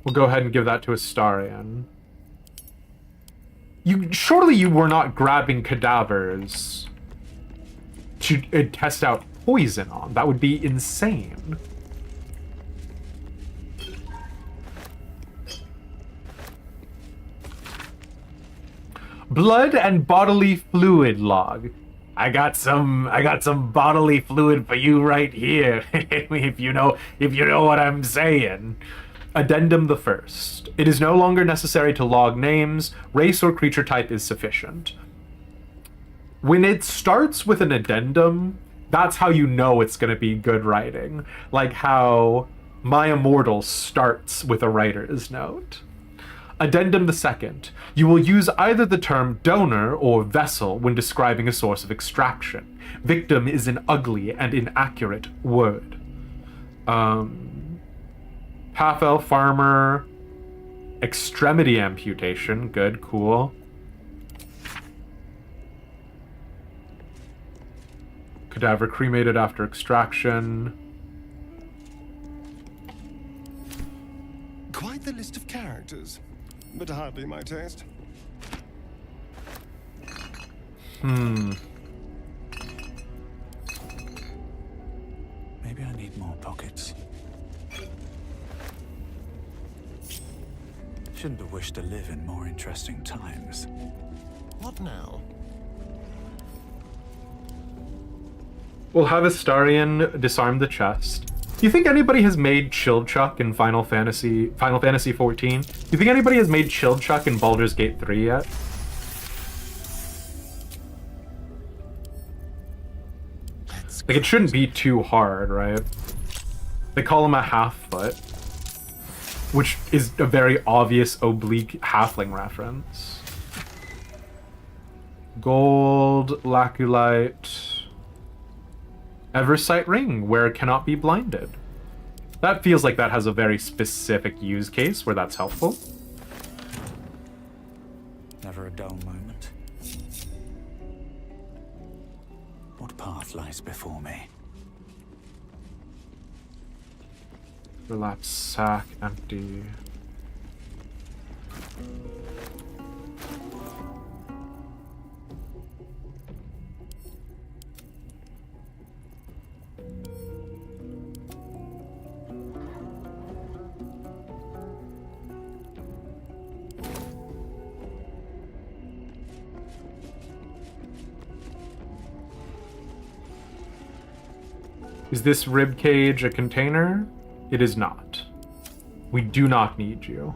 Speaker 1: We'll go ahead and give that to Astarion. Surely you were not grabbing cadavers to test out poison on. That would be insane. Blood and bodily fluid log. I got some bodily fluid for you right here. if you know what I'm saying. Addendum the first. It is no longer necessary to log names. Race or creature type is sufficient. When it starts with an addendum, that's how you know it's going to be good writing. Like how My Immortal starts with a writer's note. Addendum the second. You will use either the term donor or vessel when describing a source of extraction. Victim is an ugly and inaccurate word. Half-elf farmer. Extremity amputation. Good, cool. Cadaver cremated after extraction.
Speaker 2: Quite the list of characters, but hardly my taste.
Speaker 5: Maybe I need more pockets. Shouldn't have wished to live in more interesting times.
Speaker 2: What now?
Speaker 1: We'll have Astarion disarm the chest. Do you think anybody has made Childchuck in Final Fantasy 14? Do you think anybody has made Childchuck in Baldur's Gate 3 yet? Like, it shouldn't be too hard, right? They call him a half-foot, which is a very obvious oblique halfling reference. Gold, Laculite... Eversight ring, where it cannot be blinded. That feels like that has a very specific use case where that's helpful.
Speaker 5: Never a dull moment. What path lies before me?
Speaker 1: Relapse sack, empty. Is this ribcage a container? It is not. We do not need you.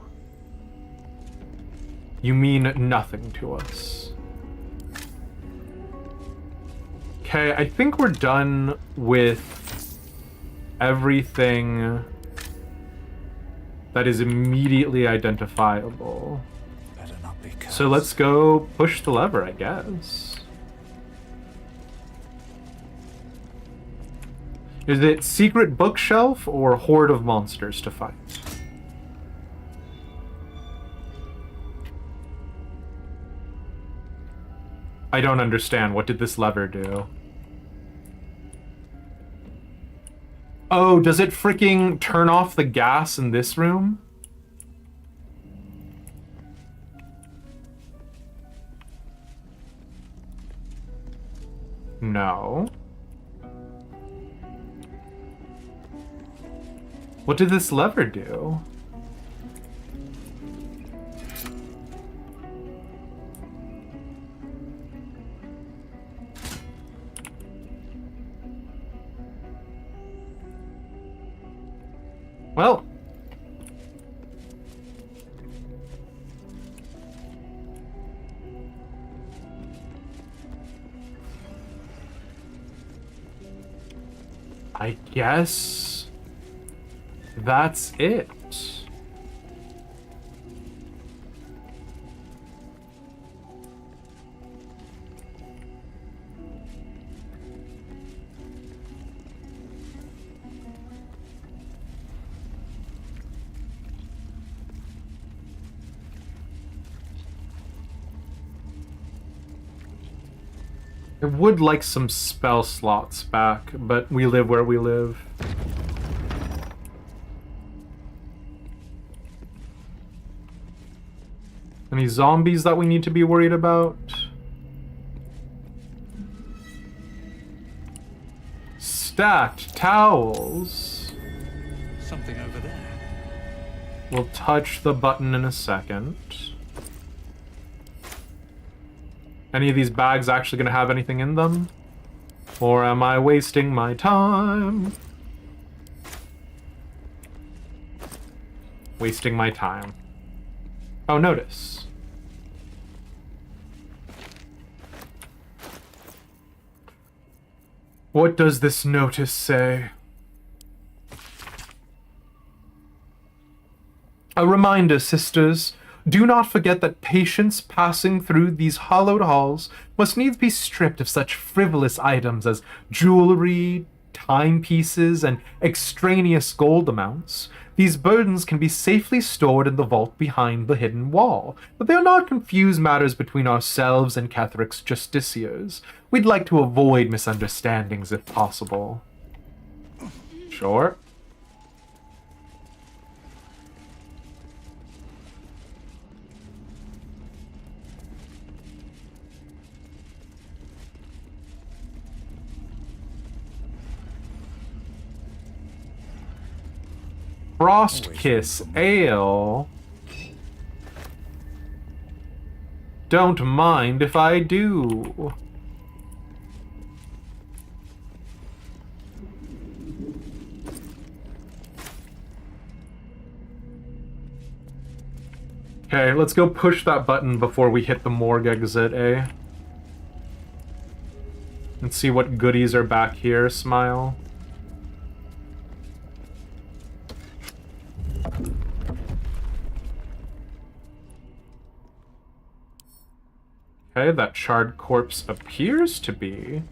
Speaker 1: You mean nothing to us. Okay, I think we're done with everything that is immediately identifiable.
Speaker 5: Better not be cursed.
Speaker 1: So let's go push the lever, I guess. Is it secret bookshelf or horde of monsters to fight? I don't understand. What did this lever do? Oh, does it freaking turn off the gas in this room? No. What did this lever do? Well. I guess that's it. I would like some spell slots back, but we live where we live. Any zombies that we need to be worried about? Stacked towels.
Speaker 5: Something over there.
Speaker 1: We'll touch the button in a second. Any of these bags actually gonna have anything in them? Or am I wasting my time? Wasting my time. Oh, notice. What does this notice say? A reminder, sisters. Do not forget that patients passing through these hallowed halls must needs be stripped of such frivolous items as jewelry, timepieces, and extraneous gold amounts. These burdens can be safely stored in the vault behind the hidden wall, but they'll not confuse matters between ourselves and Ketheric's justiciars. We'd like to avoid misunderstandings if possible. Sure. Frost Kiss Ale. Don't mind if I do. Okay, let's go push that button before we hit the morgue exit, eh? And see what goodies are back here, Smile. Okay, that charred corpse appears to be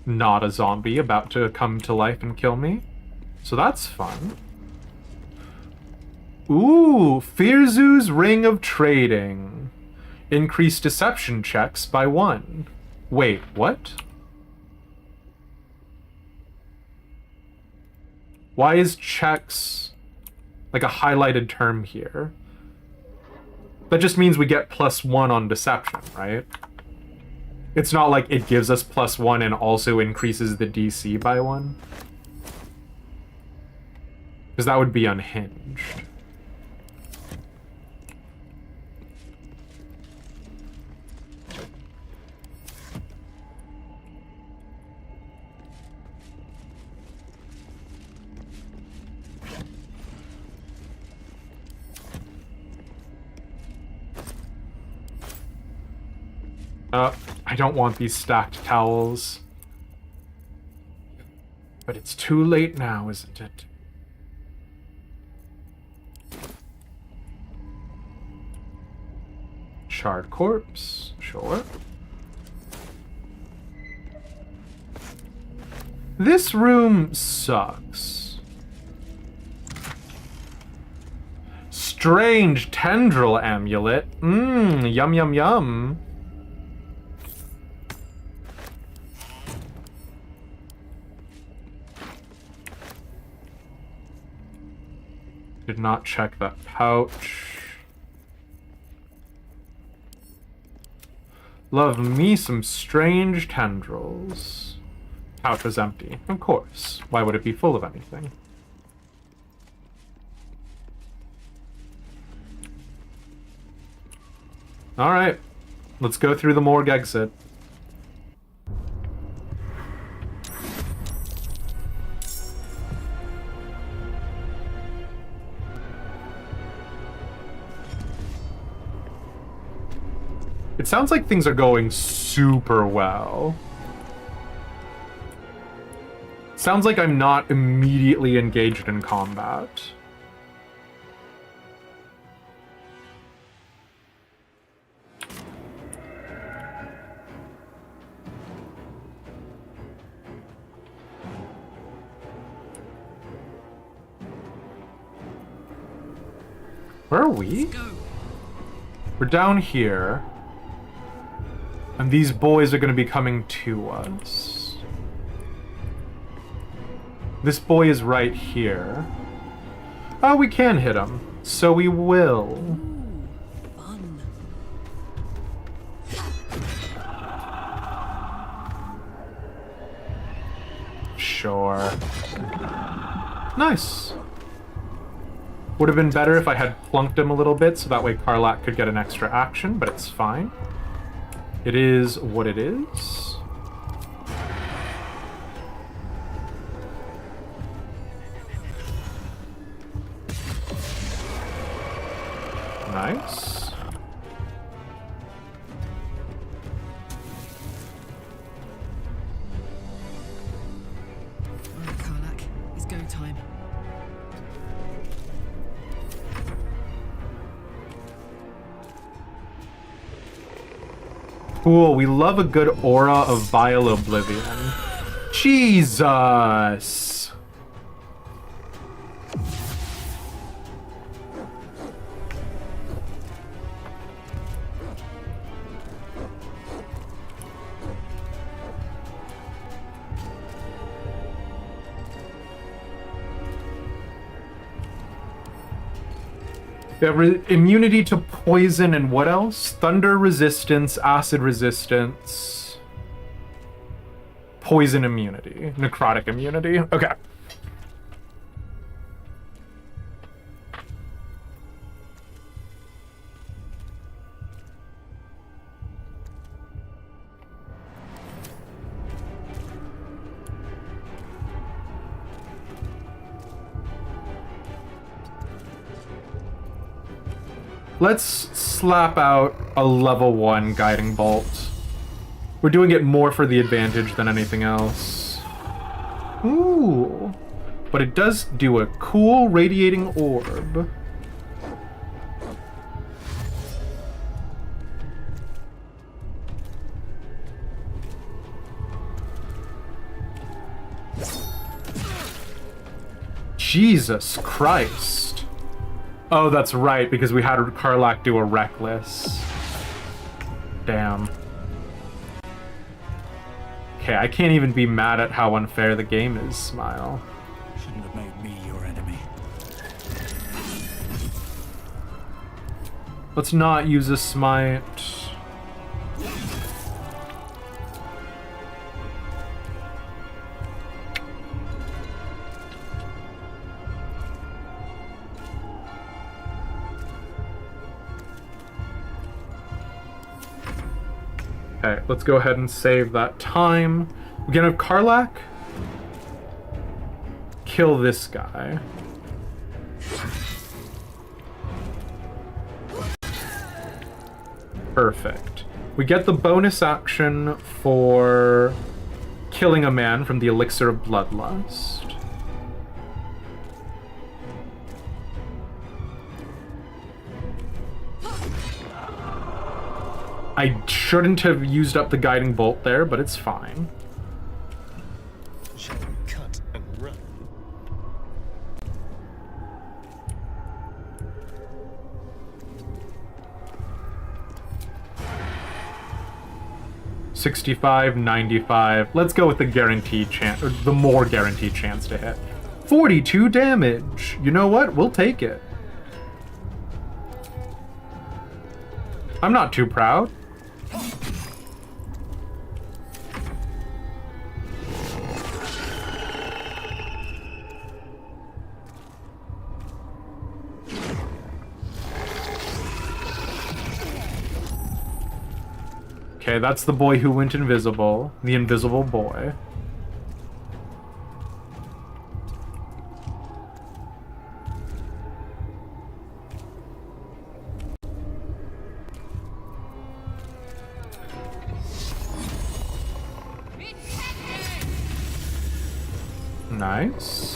Speaker 1: not a zombie about to come to life and kill me. So that's fun. Ooh, Firzu's Ring of Trading. Increase deception checks by 1. Wait, what? Why is checks like a highlighted term here? That just means we get +1 on deception, right? It's not like it gives us +1 and also increases the DC by 1. Because that would be unhinged. I don't want these stacked towels. But it's too late now, isn't it? Charred corpse, sure. This room sucks. Strange tendril amulet. Yum yum yum. Did not check that pouch. Love me some strange tendrils. Pouch was empty. Of course. Why would it be full of anything? Alright. Let's go through the morgue exit. It sounds like things are going super well. Sounds like I'm not immediately engaged in combat. Where are we? We're down here. And these boys are going to be coming to us. This boy is right here. Oh, we can hit him. So we will.
Speaker 8: Fun.
Speaker 1: Sure. Nice. Would have been better if I had plunked him a little bit so that way Karlak could get an extra action, but it's fine. It is what it is. Nice.
Speaker 4: Alright, Karlak, it's go time.
Speaker 1: Cool, we love a good aura of vile oblivion. Jesus! We have immunity to poison and what else? Thunder resistance, acid resistance, poison immunity, necrotic immunity. Okay. Let's slap out a level 1 guiding bolt. We're doing it more for the advantage than anything else. Ooh. But it does do a cool radiating orb. Jesus Christ. Oh, that's right, because we had Karlach do a reckless. Damn. Okay, I can't even be mad at how unfair the game is, Smile.
Speaker 5: Shouldn't have made me your enemy.
Speaker 1: Let's not use a smite. Okay, let's go ahead and save that time. We're gonna have Karlach kill this guy. Perfect. We get the bonus action for killing a man from the Elixir of Bloodlust. I shouldn't have used up the guiding bolt there, but it's fine.
Speaker 2: Shall we cut and run?
Speaker 1: $65, $95. Let's go with the guaranteed chance, or the more guaranteed chance to hit. 42 damage. You know what? We'll take it. I'm not too proud. Okay, that's the boy who went invisible. The invisible boy. Nice.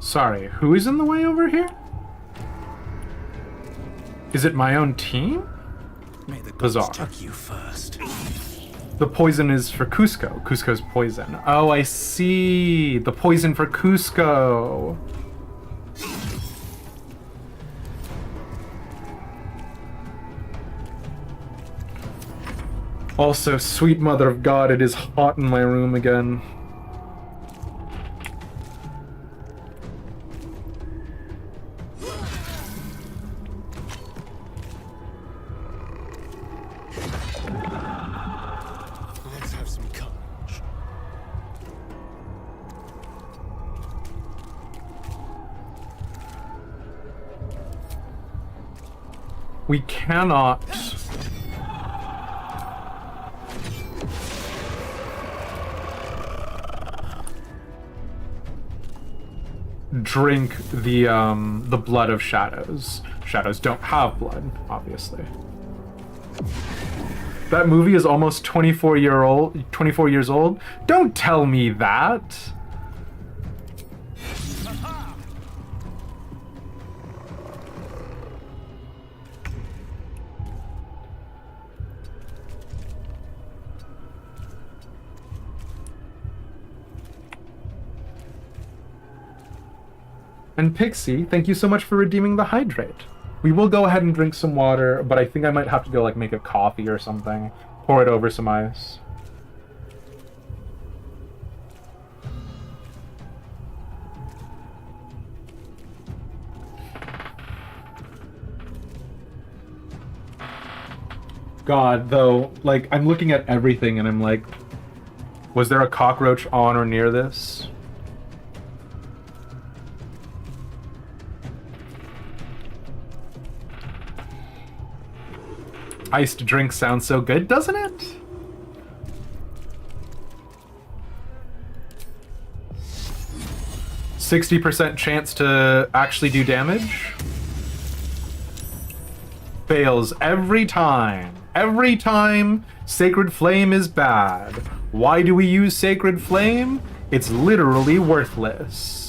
Speaker 1: Sorry, who is in the way over here? Is it my own team?
Speaker 5: May the
Speaker 1: Bizarre.
Speaker 5: gods take you first.
Speaker 1: The poison is for Cusco. Cusco's poison. Oh, I see. The poison for Cusco. Also, sweet mother of God, it is hot in my room again.
Speaker 2: Let's have some courage.
Speaker 1: We cannot... drink the blood of shadows. Shadows don't have blood, obviously. That movie is almost 24 years old. Don't tell me that. And Pixie, thank you so much for redeeming the hydrate. We will go ahead and drink some water, but I think I might have to go like make a coffee or something. Pour it over some ice. God, though, like, I'm looking at everything and I'm like, was there a cockroach on or near this? Iced drink sounds so good, doesn't it? %60 chance to actually do damage. Fails every time. Every time Sacred Flame is bad. Why do we use Sacred Flame? It's literally worthless.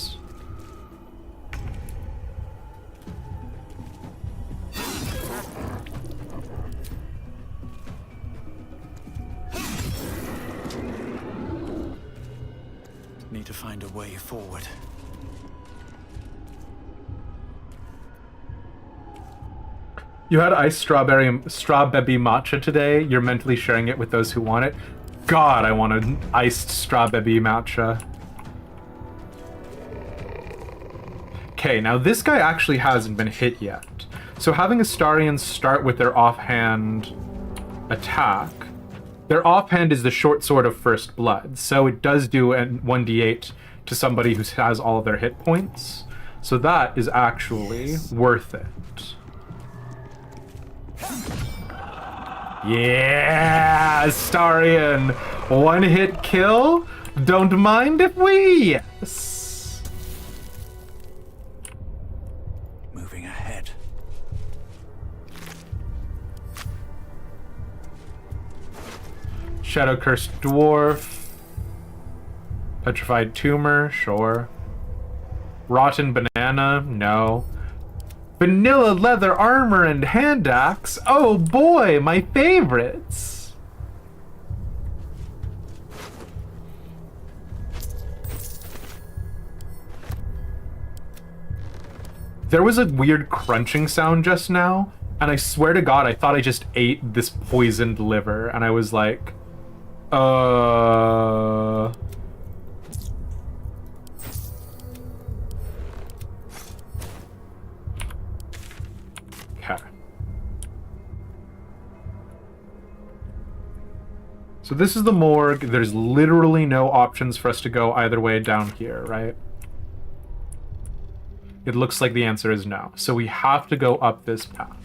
Speaker 5: Need to find a way forward.
Speaker 1: You had iced strawberry matcha today. You're mentally sharing it with those who want it. God, I want an iced strawberry matcha. Okay, now this guy actually hasn't been hit yet. So having Astarians start with their offhand attack. Their offhand is the short sword of first blood, so it does do a 1d8 to somebody who has all of their hit points. So that is actually worth it. Yeah, Astarian! One hit kill? Don't mind if we... Yes!
Speaker 5: Moving ahead.
Speaker 1: Shadow Cursed Dwarf. Petrified Tumor, sure. Rotten Banana, no. Vanilla Leather Armor and Hand Axe, oh boy, my favorites! There was a weird crunching sound just now, and I swear to God, I thought I just ate this poisoned liver, and I was like, Okay. So this is the morgue. There's literally no options for us to go either way down here, right? It looks like the answer is no. So we have to go up this path.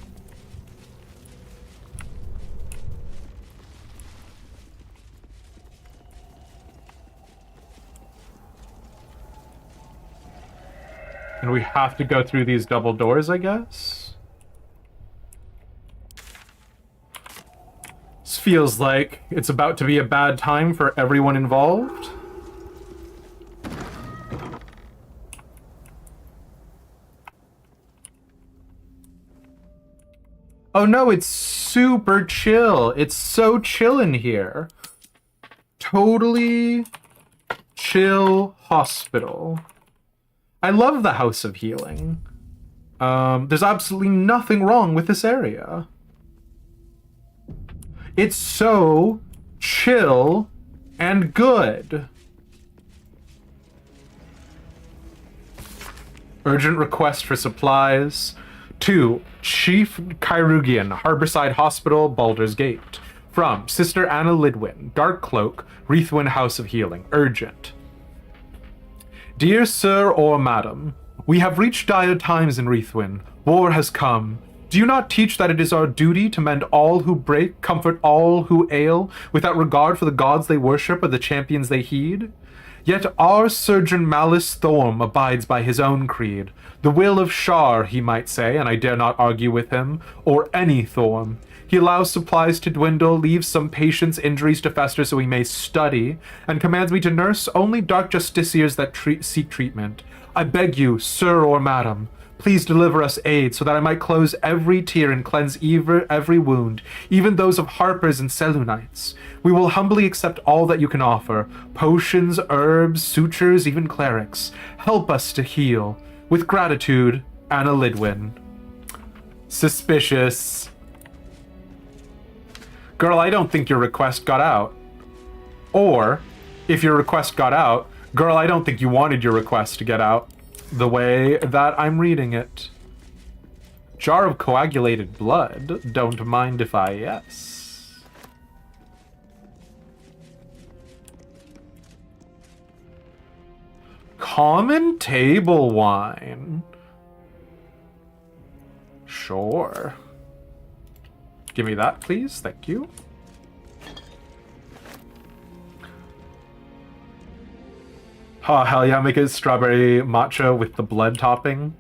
Speaker 1: And we have to go through these double doors, I guess? This feels like it's about to be a bad time for everyone involved. Oh no, it's super chill. It's so chill in here. Totally chill hospital. I love the House of Healing. There's absolutely nothing wrong with this area. It's so chill and good. Urgent request for supplies. To Chief Chirurgian, Harborside Hospital, Baldur's Gate. From Sister Anna Lidwin, Dark Cloak, Wreathwin House of Healing. Urgent. Dear Sir or Madam, we have reached dire times in Wreathwin. War has come. Do you not teach that it is our duty to mend all who break, comfort all who ail, without regard for the gods they worship or the champions they heed? Yet our surgeon Malus Thorm abides by his own creed. The will of Shar, he might say, and I dare not argue with him, or any Thorm. He allows supplies to dwindle, leaves some patients' injuries to fester so he may study, and commands me to nurse only dark justiciars that seek treatment. I beg you, sir or madam, please deliver us aid so that I might close every tear and cleanse every wound, even those of harpers and Selunites. We will humbly accept all that you can offer, potions, herbs, sutures, even clerics. Help us to heal. With gratitude, Anna Lidwin. Suspicious. Girl, I don't think your request got out. Or, if your request got out, girl, I don't think you wanted your request to get out the way that I'm reading it. Jar of coagulated blood. Don't mind if I yes. Common table wine. Sure. Give me that, please. Thank you. Oh, hell yeah, make it strawberry matcha with the blood topping.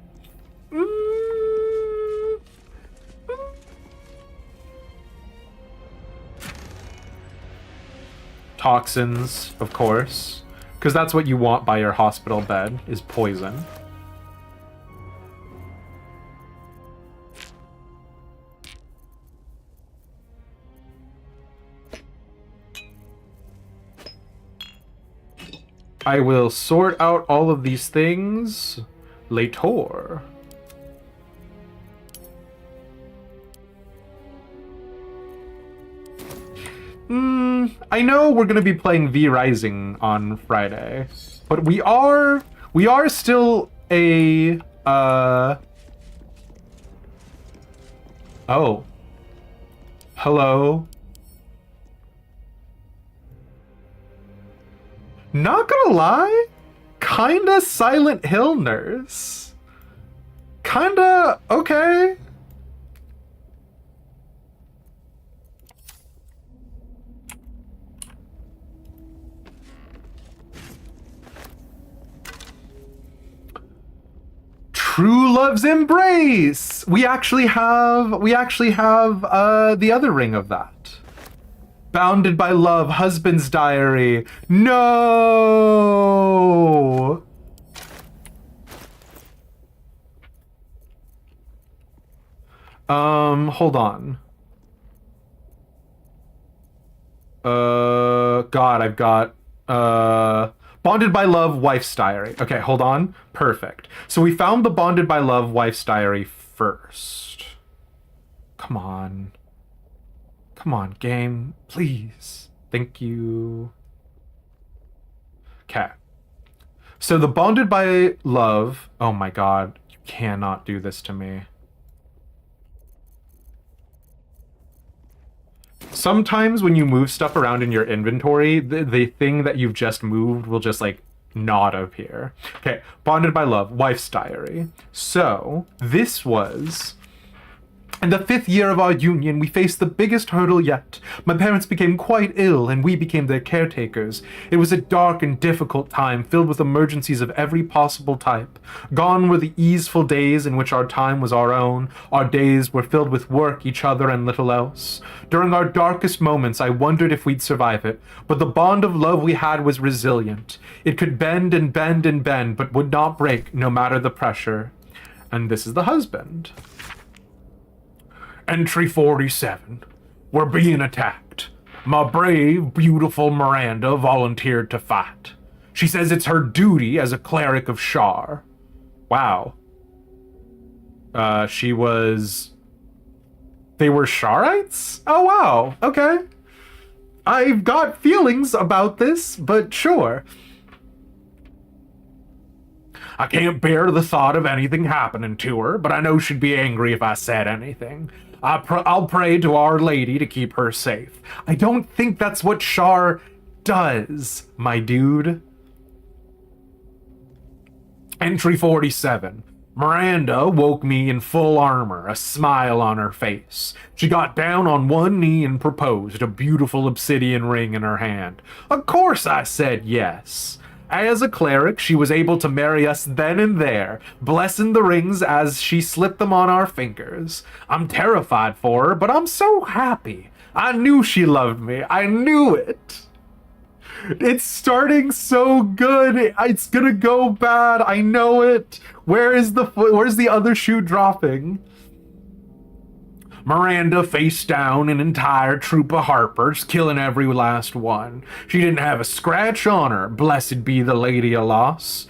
Speaker 1: Toxins, of course. Because that's what you want by your hospital bed, is poison. I will sort out all of these things later. I know we're gonna be playing V Rising on Friday, but we are still a oh. Hello. Not gonna lie, kinda Silent Hill nurse. Kinda okay. True Love's Embrace. We actually have the other ring of that. Bounded by Love, Husband's Diary. No! Hold on. God, I've got, Bonded by Love, Wife's Diary. Okay, hold on. Perfect. So we found the Bonded by Love, Wife's Diary first. Come on. Come on, game. Please. Thank you. Okay. So the Bonded by Love... Oh my god. You cannot do this to me. Sometimes when you move stuff around in your inventory, the thing that you've just moved will just, like, not appear. Okay. Bonded by Love, Wife's Diary. So, this was... In the 5th year of our union, we faced the biggest hurdle yet. My parents became quite ill, and we became their caretakers. It was a dark and difficult time, filled with emergencies of every possible type. Gone were the easeful days in which our time was our own. Our days were filled with work, each other, and little else. During our darkest moments, I wondered if we'd survive it, but the bond of love we had was resilient. It could bend and bend and bend, but would not break, no matter the pressure. And this is the husband. Entry 47. We're being attacked. My brave, beautiful Miranda volunteered to fight. She says it's her duty as a cleric of Shar. Wow. She was... They were Sharites? Oh, wow. Okay. I've got feelings about this, but sure. I can't bear the thought of anything happening to her, but I know she'd be angry if I said anything. I'll pray to Our Lady to keep her safe. I don't think that's what Shar does, my dude. Entry 47. Miranda woke me in full armor, a smile on her face. She got down on one knee and proposed, a beautiful obsidian ring in her hand. Of course I said yes. As a cleric, she was able to marry us then and there, blessing the rings as she slipped them on our fingers. I'm terrified for her, but I'm so happy. I knew she loved me. I knew it. It's starting so good. It's gonna go bad. I know it. Where's the other shoe dropping? Miranda faced down an entire troop of harpers, killing every last one. She didn't have a scratch on her, blessed be the Lady of Loss.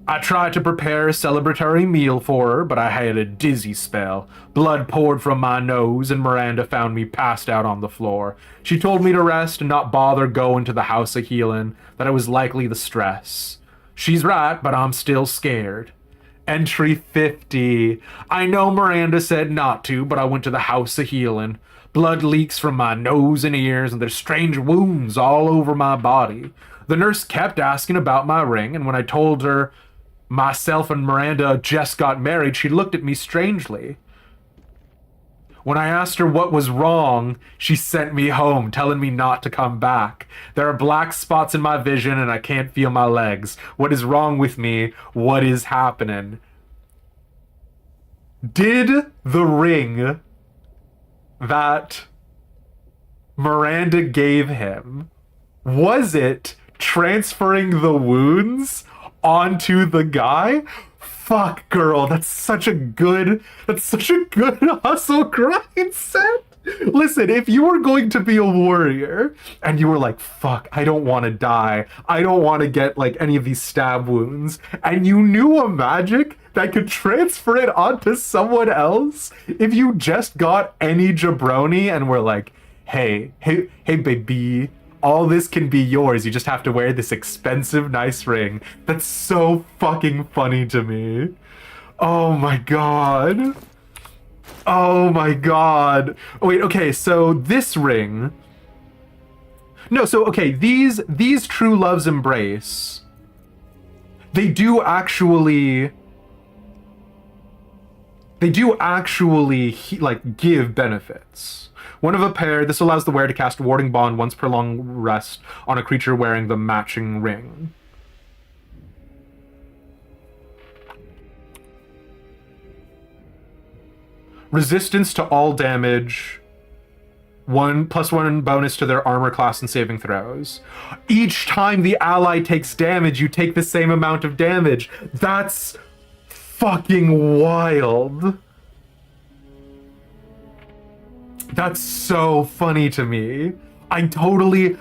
Speaker 1: I tried to prepare a celebratory meal for her, but I had a dizzy spell. Blood poured from my nose, and Miranda found me passed out on the floor. She told me to rest and not bother going to the House of Healing, that it was likely the stress. She's right, but I'm still scared. Entry 50. I know Miranda said not to, but I went to the House of Healing. Blood leaks from my nose and ears, and there's strange wounds all over my body. The nurse kept asking about my ring, and when I told her myself and Miranda just got married, she looked at me strangely. When I asked her what was wrong, she sent me home, telling me not to come back. There are black spots in my vision and I can't feel my legs. What is wrong with me? What is happening? Did the ring that Miranda gave him, was it transferring the wounds onto the guy? Fuck, girl, that's such a good hustle grind set. Listen, if you were going to be a warrior and you were like, fuck, I don't want to die, I don't want to get like any of these stab wounds, and you knew a magic that could transfer it onto someone else, if you just got any jabroni and were like, hey baby, all this can be yours, you just have to wear this expensive nice ring. That's so fucking funny to me. Oh my god. Oh my god. Wait, okay, so this ring... No, so, okay, these True Love's Embrace, they do actually, like, give benefits. One of a pair, this allows the wearer to cast Warding Bond once per long rest on a creature wearing the matching ring. Resistance to all damage. +1 bonus to their armor class and saving throws. Each time the ally takes damage, you take the same amount of damage. That's fucking wild. That's so funny to me. I totally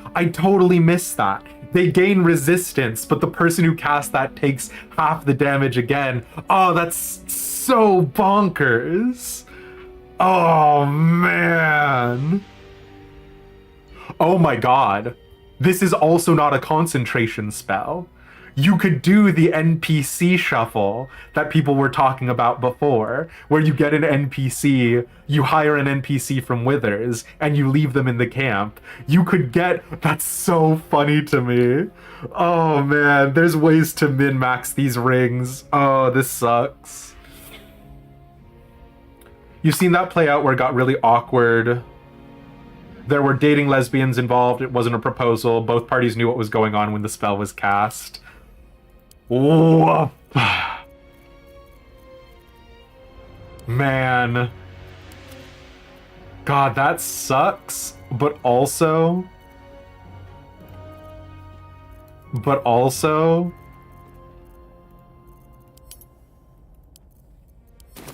Speaker 1: missed that. They gain resistance, but the person who casts that takes half the damage again. Oh, that's so bonkers. Oh, man. Oh my god. This is also not a concentration spell. You could do the NPC shuffle that people were talking about before, where you get an NPC, you hire an NPC from Withers, and you leave them in the camp. You could get... That's so funny to me. Oh man, there's ways to min-max these rings. Oh, this sucks. You've seen that play out where it got really awkward. There were dating lesbians involved, it wasn't a proposal, both parties knew what was going on when the spell was cast. Whoa. Man. God, that sucks, but also...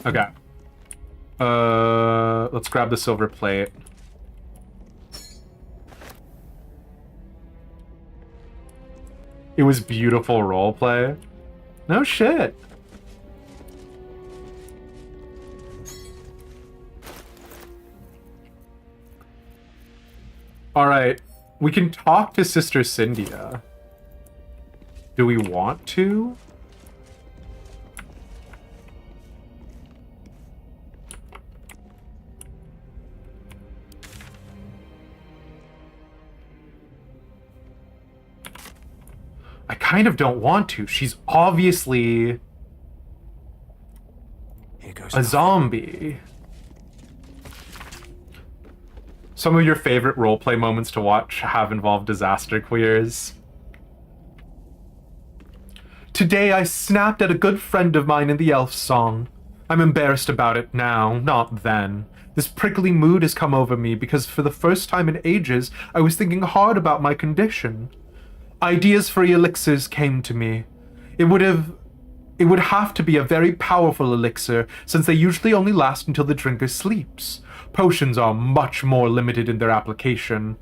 Speaker 1: Okay. Let's grab the silver plate. It was beautiful roleplay. No shit. Alright, we can talk to Sister Cyndia. Do we want to? I kind of don't want to. She's obviously a zombie. Some of your favorite roleplay moments to watch have involved disaster queers. Today I snapped at a good friend of mine in the elf song. I'm embarrassed about it now, not then. This prickly mood has come over me because for the first time in ages, I was thinking hard about my condition. Ideas for elixirs came to me. It would have to be a very powerful elixir, since they usually only last until the drinker sleeps. Potions are much more limited in their application,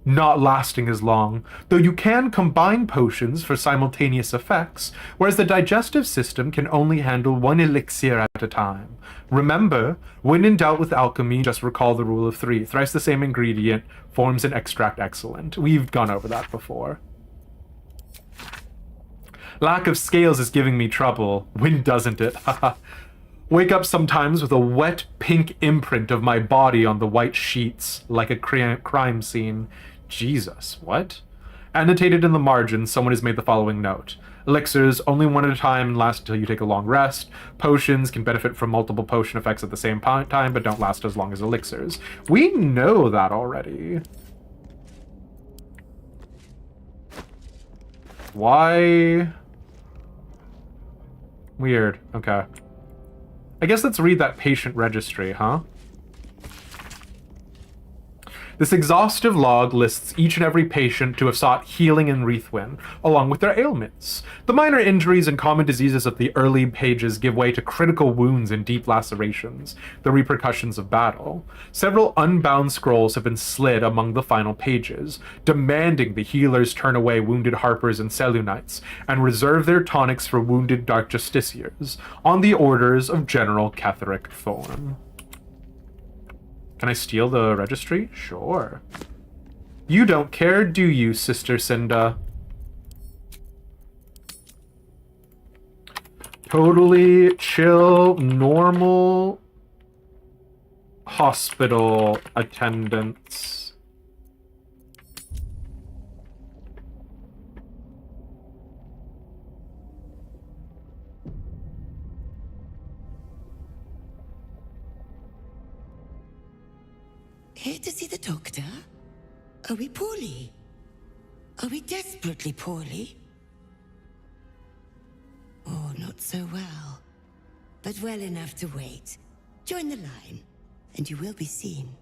Speaker 1: not lasting as long, though you can combine potions for simultaneous effects, whereas the digestive system can only handle one elixir at a time. Remember, when in doubt with alchemy, just recall the rule of three. Thrice the same ingredient forms an extract excellent. We've gone over that before. Lack of scales is giving me trouble. When doesn't it? Haha. Wake up sometimes with a wet pink imprint of my body on the white sheets, like a crime scene. Jesus, what? Annotated in the margin, someone has made the following note. Elixirs, only one at a time and last until you take a long rest. Potions can benefit from multiple potion effects at the same time, but don't last as long as elixirs. We know that already. Why? Weird. Okay. I guess let's read that patient registry, huh? This exhaustive log lists each and every patient to have sought healing in Reithwin, along with their ailments. The minor injuries and common diseases of the early pages give way to critical wounds and deep lacerations, the repercussions of battle. Several unbound scrolls have been slid among the final pages, demanding the healers turn away wounded Harpers and Selunites, and reserve their tonics for wounded Dark Justiciars, on the orders of General Ketheric Thorn. Can I steal the registry? Sure. You don't care, do you, Sister Cinda? Totally chill, normal hospital attendants.
Speaker 9: Here to see the doctor? Are we poorly? Are we desperately poorly? Oh, not so well. But well enough to wait. Join the line, and you will be seen.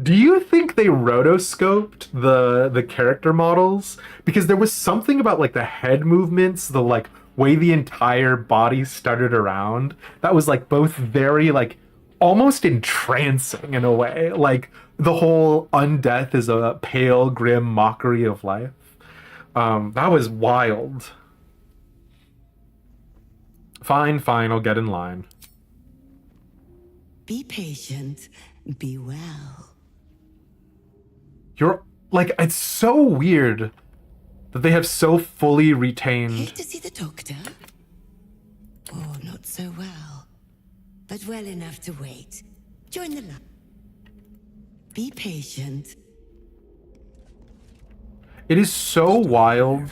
Speaker 1: Do you think they rotoscoped the character models? Because there was something about like the head movements, the like way the entire body stuttered around, that was like both very like almost entrancing in a way. Like the whole undeath is a pale, grim mockery of life. That was wild. Fine, I'll get in line.
Speaker 9: Be patient, be well.
Speaker 1: You're like, it's so weird that they have so fully retained.
Speaker 9: Here to see the doctor? Oh, not so well. But well enough to wait. Join the line. Be patient.
Speaker 1: It is so wild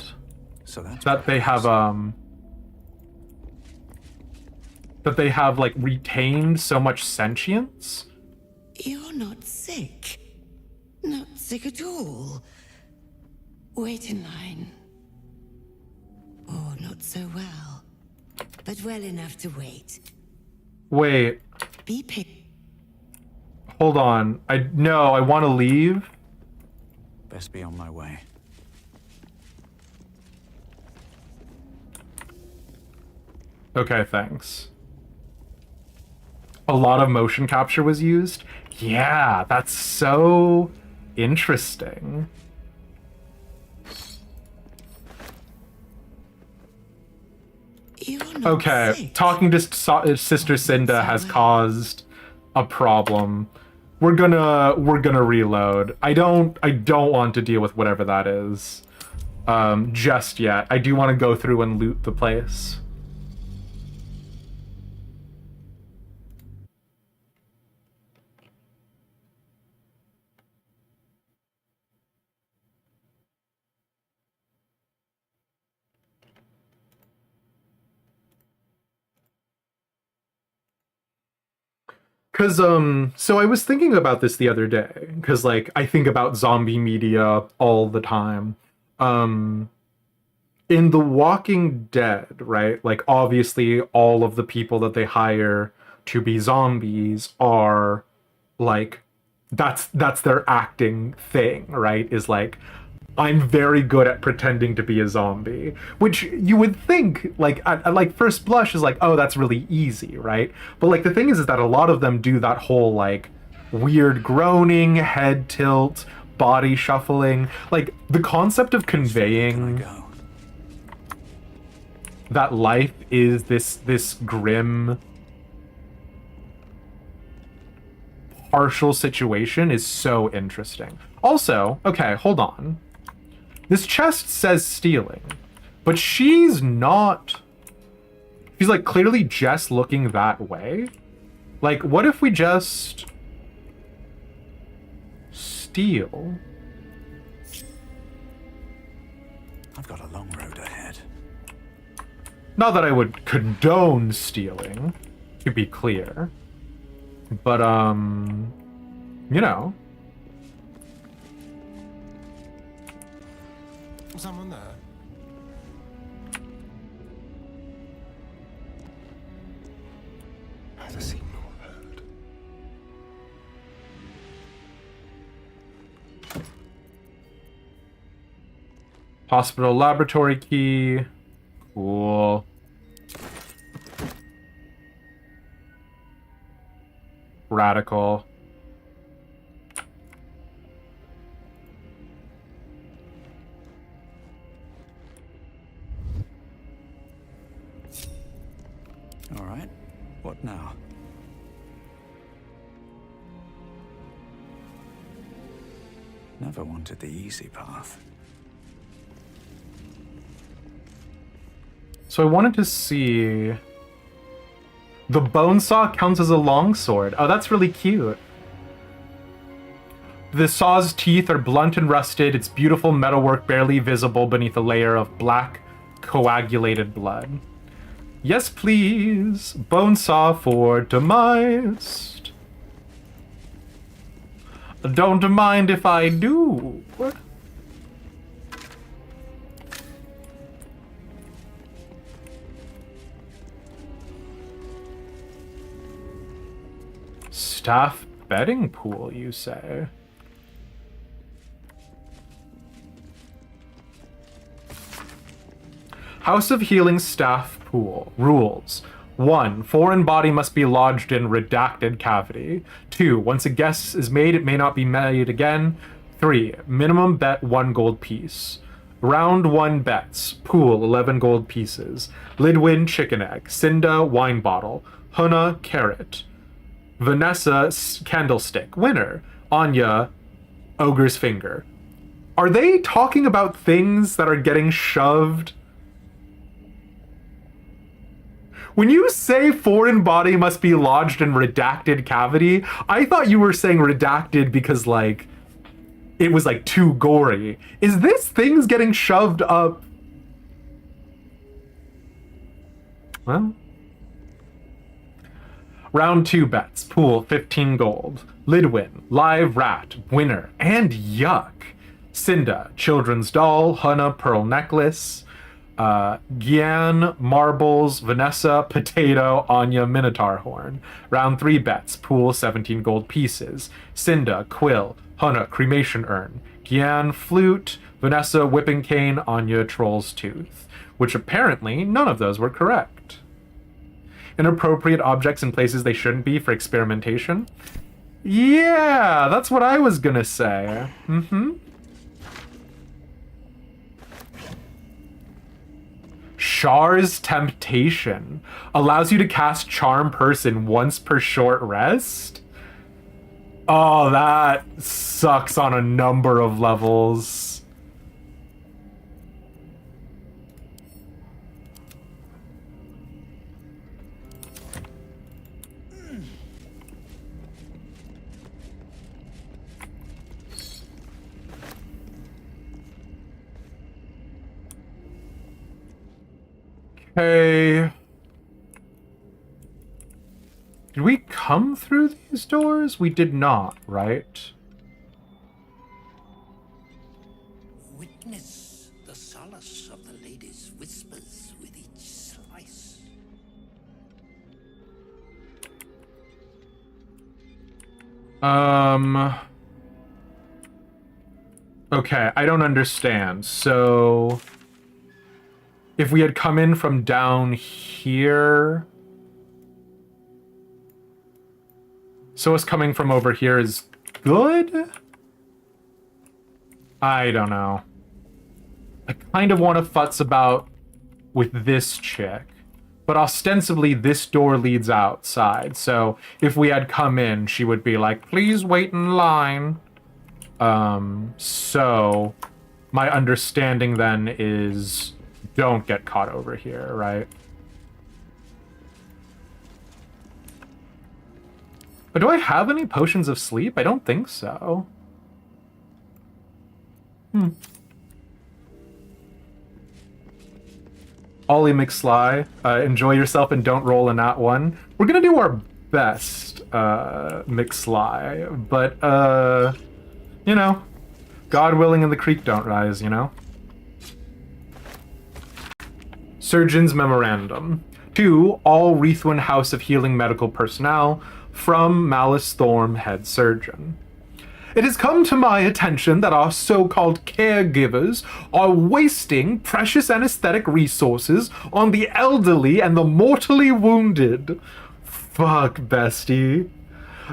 Speaker 5: So that's
Speaker 1: that they have like retained so much sentience.
Speaker 9: You're not sick. Not sick at all. Wait in line. Oh, not so well. But well enough to wait.
Speaker 1: Wait,
Speaker 9: Be patient.
Speaker 1: hold on. I want to leave.
Speaker 5: best be on my way.
Speaker 1: Okay, thanks. A lot of motion capture was used. Yeah, that's so interesting.
Speaker 9: You're not
Speaker 1: Okay,
Speaker 9: sick.
Speaker 1: talking to Sister Cinda has caused a problem. We're gonna reload. I don't want to deal with whatever that is just yet. I do want to go through and loot the place. Cause so I was thinking about this the other day, because like I think about zombie media all the time. Um in The Walking Dead, right? Like obviously all of the people that they hire to be zombies are like that's their acting thing, right? Is like I'm very good at pretending to be a zombie, which you would think, like, at like first blush, is like, oh, that's really easy, right? But like the thing is that a lot of them do that whole like weird groaning, head tilt, body shuffling, like the concept of conveying
Speaker 5: Go.
Speaker 1: that life is this grim, partial situation is so interesting. Also, okay, hold on. This chest says stealing, but she's not... She's, like, clearly just looking that way. Like, what if we just... steal?
Speaker 5: I've got a long road ahead.
Speaker 1: Not that I would condone stealing, to be clear. But, you know...
Speaker 2: Someone there? Neither seen nor heard.
Speaker 1: Hospital laboratory key. Cool. Radical.
Speaker 5: All right. What now? Never wanted the easy path.
Speaker 1: So I wanted to see... The bone saw counts as a longsword. Oh, that's really cute. The saw's teeth are blunt and rusted, its beautiful metalwork barely visible beneath a layer of black, coagulated blood. Yes, please. Bone saw for demised. Don't mind if I do. Staff betting pool, you say? House of Healing staff pool. Rules. 1. Foreign body must be lodged in redacted cavity. 2. Once a guess is made, it may not be made again. 3. Minimum bet 1 gold piece. Round 1 bets. Pool 11 gold pieces. Lidwin chicken egg. Cinda wine bottle. Huna carrot. Vanessa candlestick. Winner. Anya ogre's finger. Are they talking about things that are getting shoved? When you say foreign body must be lodged in redacted cavity, I thought you were saying redacted because, like, it was, like, too gory. Is this things getting shoved up? Well. Round 2 bets. Pool, 15 gold. Lidwin, live rat, winner, and yuck. Cinda, children's doll, Huna, pearl necklace. Gian, marbles, Vanessa, potato, Anya, minotaur horn. Round 3 bets. Pool, 17 gold pieces. Cinda, quill, Huna, cremation urn. Gian, flute, Vanessa, whipping cane, Anya, troll's tooth. Which apparently none of those were correct. Inappropriate objects in places they shouldn't be for experimentation. Yeah, that's what I was gonna say. Char's Temptation allows you to cast Charm Person once per short rest. Oh, that sucks on a number of levels. Okay. Did we come through these doors? We did not, right?
Speaker 10: Witness the solace of the lady's whispers with each slice.
Speaker 1: Okay, I don't understand. So, if we had come in from down here... So us coming from over here is good? I don't know. I kind of want to futz about with this chick. But ostensibly, this door leads outside. So, if we had come in, she would be like, please wait in line. So, my understanding then is don't get caught over here, right? But do I have any potions of sleep? I don't think so. Ollie McSly, enjoy yourself and don't roll a nat 1. We're gonna do our best, McSly, but, you know, God willing and the creek don't rise, you know? Surgeon's Memorandum. To all Reithwin House of Healing medical personnel, from Malice Thorm, head surgeon. It has come to my attention that our so-called caregivers are wasting precious anesthetic resources on the elderly and the mortally wounded. Fuck, bestie.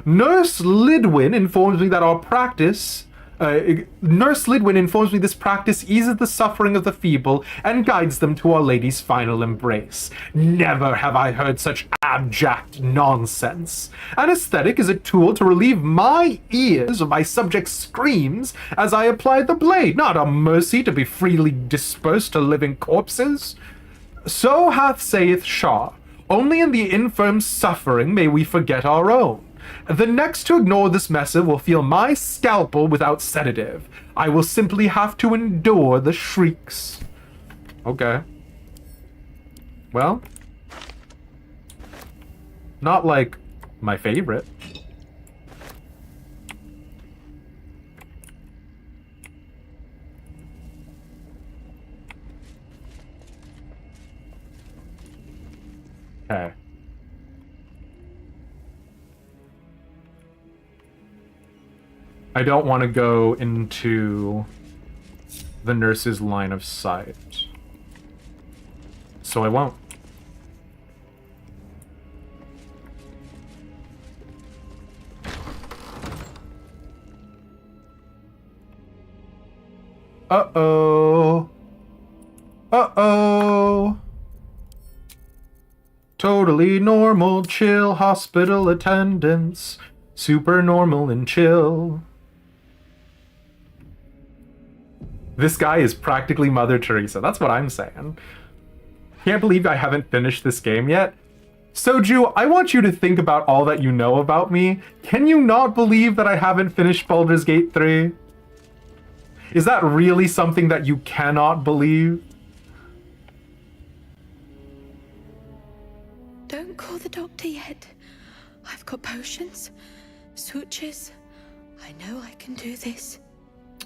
Speaker 1: Nurse Lidwin informs me that our practice... Nurse Lidwin informs me this practice eases the suffering of the feeble and guides them to Our Lady's final embrace. Never have I heard such abject nonsense. Anesthetic is a tool to relieve my ears of my subject's screams as I apply the blade, not a mercy to be freely dispersed to living corpses. So hath saith Shah, only in the infirm's suffering may we forget our own. The next to ignore this missive will feel my scalpel without sedative. I will simply have to endure the shrieks. Okay. Well. Not like my favorite. Okay. I don't want to go into the nurse's line of sight. So I won't. Uh-oh. Uh-oh. Totally normal, chill hospital attendants. Super normal and chill. This guy is practically Mother Teresa. That's what I'm saying. Can't believe I haven't finished this game yet. Soju, I want you to think about all that you know about me. Can you not believe that I haven't finished Baldur's Gate 3? Is that really something that you cannot believe?
Speaker 8: Don't call the doctor yet. I've got potions, sutures. I know I can do this.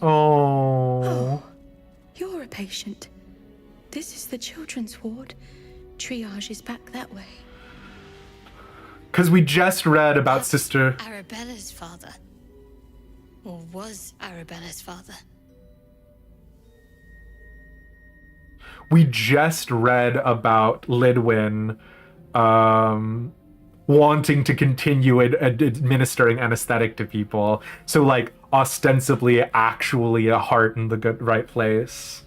Speaker 1: Oh.
Speaker 8: You're a patient. This is the children's ward. Triage is back that way.
Speaker 1: Because we just read about Sister...
Speaker 3: Arabella's father. Or was Arabella's father.
Speaker 1: We just read about Lidwin wanting to continue administering anesthetic to people. So, like, ostensibly, actually a heart in the good right place.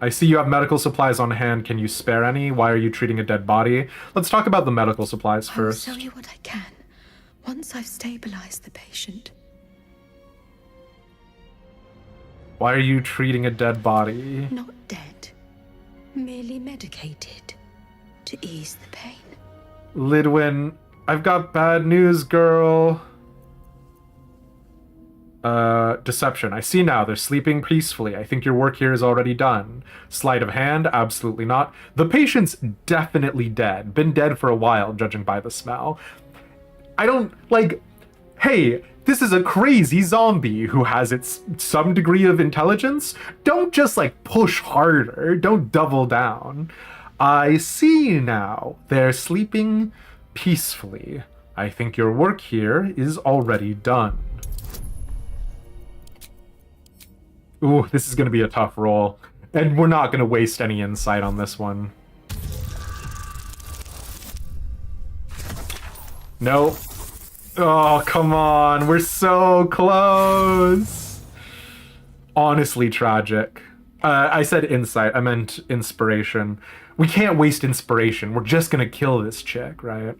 Speaker 1: I see you have medical supplies on hand. Can you spare any? Why are you treating a dead body? Let's talk about the medical supplies first.
Speaker 8: I'll sell you what I can, once I've stabilized the patient.
Speaker 1: Why are you treating a dead body?
Speaker 8: Not dead. Merely medicated. To ease the pain.
Speaker 1: Lidwin, I've got bad news, girl. Deception. I see now. They're sleeping peacefully. I think your work here is already done. Sleight of hand? Absolutely not. The patient's definitely dead. Been dead for a while, judging by the smell. I don't, like... Hey, this is a crazy zombie who has some degree of intelligence. Don't just, like, push harder. Don't double down. I see now. They're sleeping peacefully. I think your work here is already done. Ooh, this is going to be a tough roll. And we're not going to waste any insight on this one. Nope. Oh, come on. We're so close. Honestly tragic. I said insight. I meant inspiration. We can't waste inspiration. We're just going to kill this chick, right?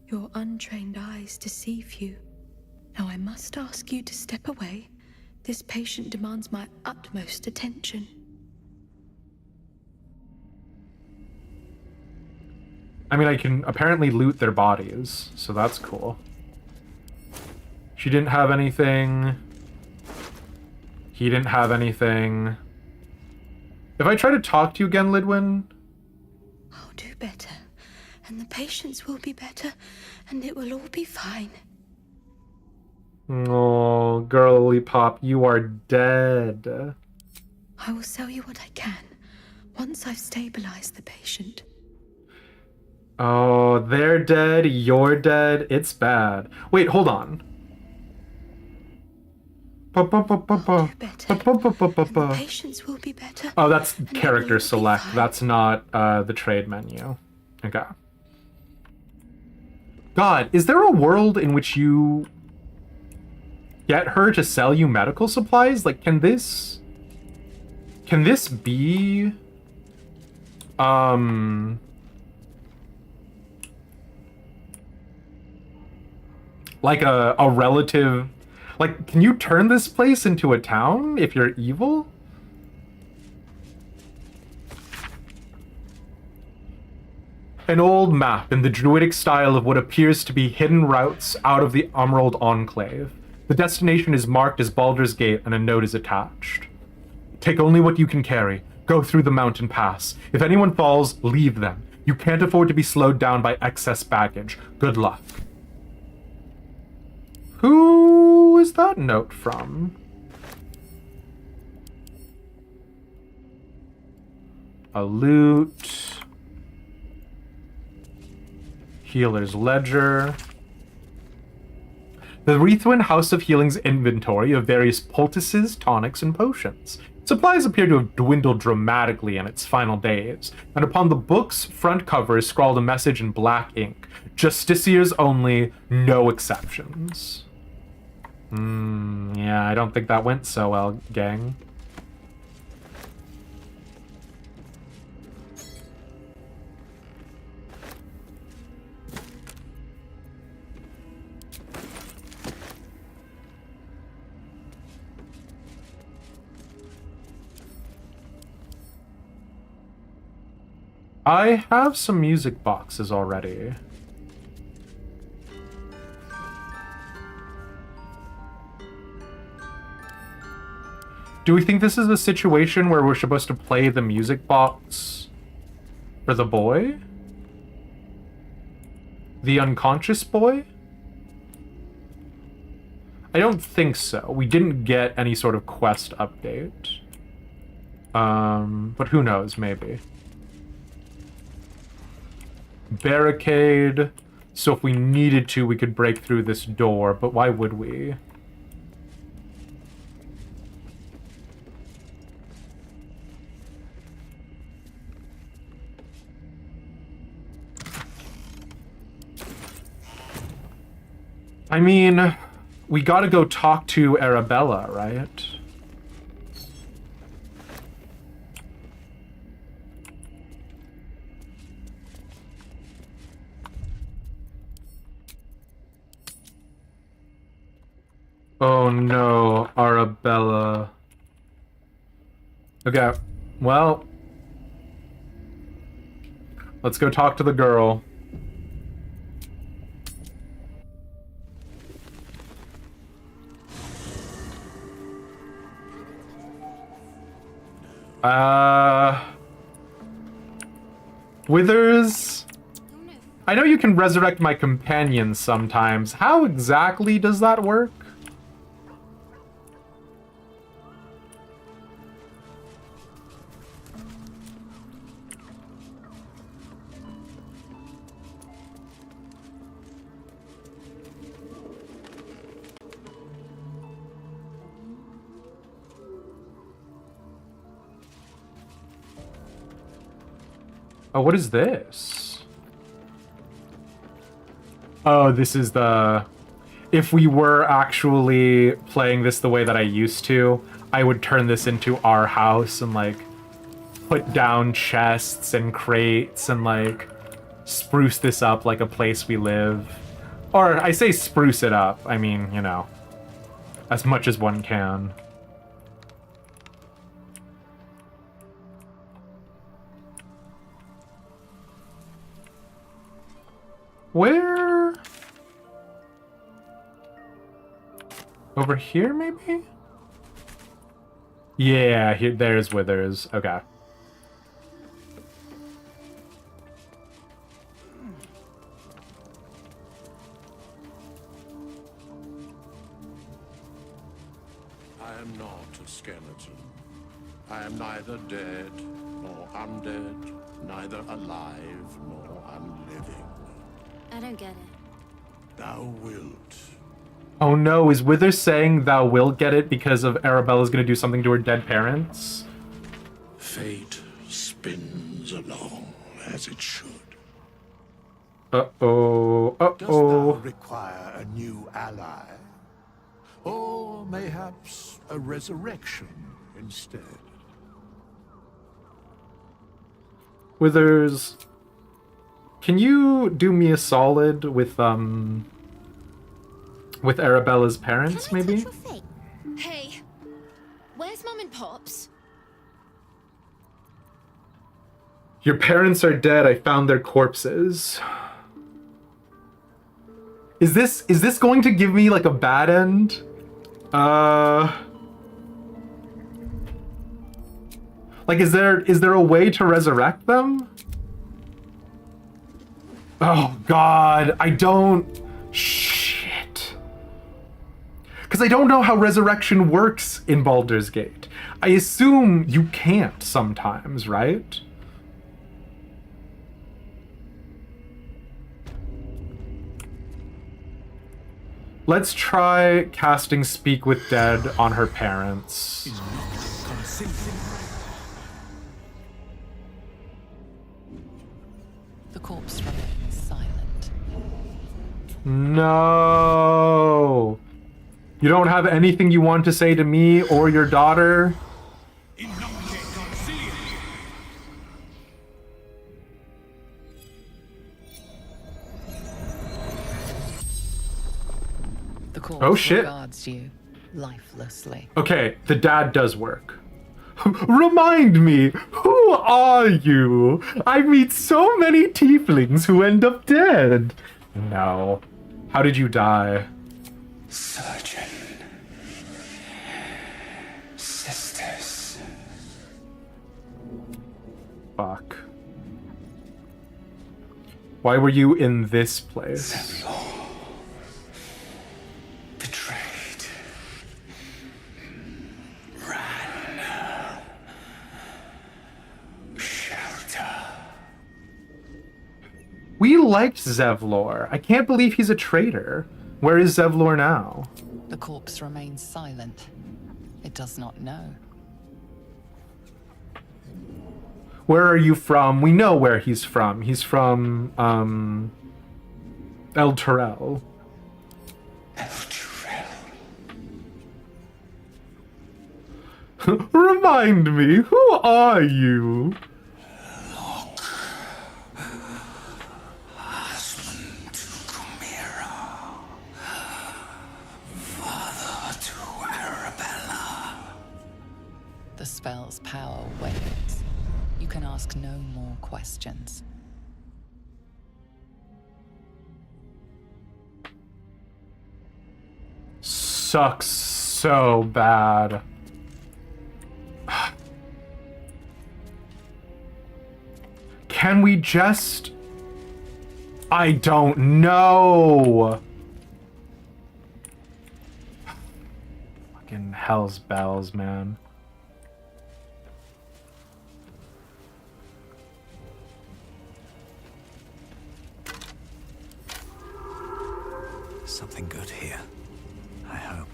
Speaker 8: Your untrained eyes deceive you. Now I must ask you to step away. This patient demands my utmost attention.
Speaker 1: I mean, I can apparently loot their bodies, so that's cool. She didn't have anything. He didn't have anything. If I try to talk to you again, Lidwin...
Speaker 8: I'll do better, and the patients will be better, and it will all be fine.
Speaker 1: Oh, girly pop, you are dead.
Speaker 8: I will sell you what I can, once I've stabilized the patient.
Speaker 1: Oh, they're dead, you're dead, it's bad. Wait, hold on.
Speaker 8: I'll do better, and the patients will be better.
Speaker 1: Oh, that's character select. That's not the trade menu. Okay. God, is there a world in which you get her to sell you medical supplies? Like, can this be like a relative, like, can you turn this place into a town if you're evil? An old map in the druidic style of what appears to be hidden routes out of the Emerald Enclave. The destination is marked as Baldur's Gate and a note is attached. Take only what you can carry. Go through the mountain pass. If anyone falls, leave them. You can't afford to be slowed down by excess baggage. Good luck. Who is that note from? A loot. Healer's Ledger. The Reithwin House of Healing's inventory of various poultices, tonics, and potions. Supplies appear to have dwindled dramatically in its final days, and upon the book's front cover is scrawled a message in black ink. Justiciars only, no exceptions. Yeah, I don't think that went so well, gang. I have some music boxes already. Do we think this is a situation where we're supposed to play the music box for the boy? The unconscious boy? I don't think so. We didn't get any sort of quest update. But who knows, maybe. Barricade. So if we needed to, we could break through this door, but why would we? I mean, we gotta go talk to Arabella, right? Oh no, Arabella. Okay, well, let's go talk to the girl. Withers, I know you can resurrect my companions sometimes. How exactly does that work? Oh, what is this? Oh, this is the... If we were actually playing this the way that I used to, I would turn this into our house and, like, put down chests and crates and, like, spruce this up like a place we live. Or, I say spruce it up, I mean, you know, as much as one can. Where? Over here, maybe? Yeah, here, there's Withers. Okay.
Speaker 7: I am not a skeleton. I am neither dead nor undead, neither alive nor unliving.
Speaker 11: I don't get it.
Speaker 7: Thou wilt.
Speaker 1: Oh no, is Withers saying thou will get it because of Arabella's gonna do something to her dead parents?
Speaker 7: Fate spins along as it should.
Speaker 1: Uh-oh.
Speaker 7: Dost thou
Speaker 1: Uh-oh.
Speaker 7: require a new ally? Or mayhaps a resurrection instead?
Speaker 1: Withers, can you do me a solid with Arabella's parents, maybe?
Speaker 11: Hey, where's Mum and Pops?
Speaker 1: Your parents are dead. I found their corpses. Is this going to give me like a bad end? Like, is there a way to resurrect them? Oh God, I don't. Shit. Because I don't know how resurrection works in Baldur's Gate. I assume you can't sometimes, right? Let's try casting Speak with Dead on her parents.
Speaker 12: The corpse remains silent.
Speaker 1: No. You don't have anything you want to say to me or your daughter?
Speaker 12: The corpse
Speaker 1: Oh, shit.
Speaker 12: regards you lifelessly.
Speaker 1: Okay, the dad does work. Remind me, who are you? I meet so many tieflings who end up dead. No. How did you die?
Speaker 10: Surgeon. Sisters.
Speaker 1: Fuck. Why were you in this place?
Speaker 10: Betrayed. Ran. Shelter.
Speaker 1: We liked Zevlor. I can't believe he's a traitor. Where is Zevlor now?
Speaker 12: The corpse remains silent. It does not know.
Speaker 1: Where are you from? We know where he's from. He's from, El Terrell. Remind me, who are you?
Speaker 10: Husband to Chimera. Father to Arabella.
Speaker 12: The spell's power wanes. You can ask no more questions.
Speaker 1: Sucks so bad. Can we just... I don't know. Fucking hell's bells, man.
Speaker 5: Something good here. I hope.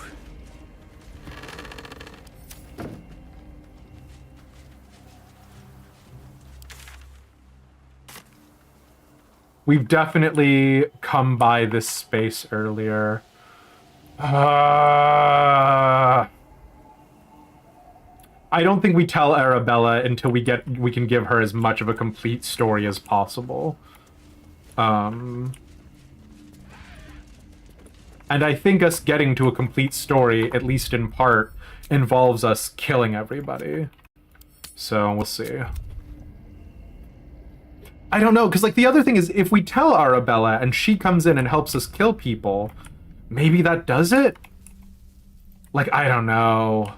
Speaker 1: We've definitely come by this space earlier. I don't think we tell Arabella until we can give her as much of a complete story as possible. And I think us getting to a complete story, at least in part, involves us killing everybody. So we'll see. I don't know, because like the other thing is, if we tell Arabella and she comes in and helps us kill people, maybe that does it? Like, I don't know.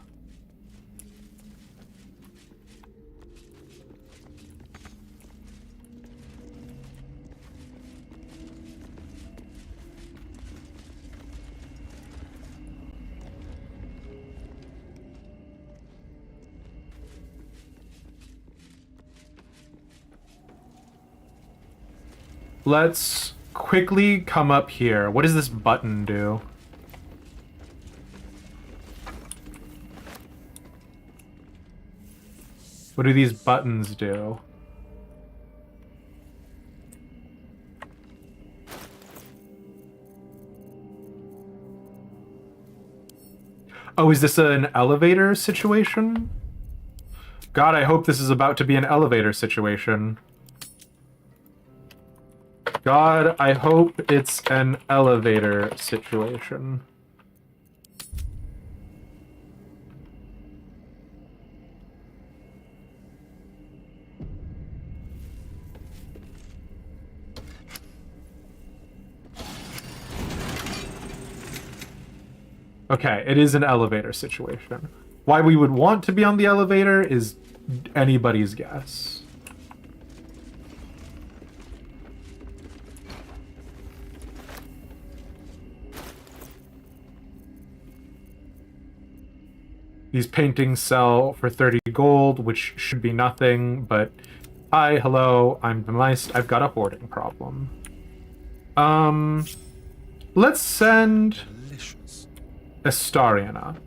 Speaker 1: Let's quickly come up here. What does this button do? What do these buttons do? Oh, is this an elevator situation? God, I hope this is about to be an elevator situation. God, I hope it's an elevator situation. Okay, it is an elevator situation. Why we would want to be on the elevator is anybody's guess. These paintings sell for 30 gold, which should be nothing, but hi, hello, I'm Bemeist. I've got a hoarding problem. Let's send Astarion up.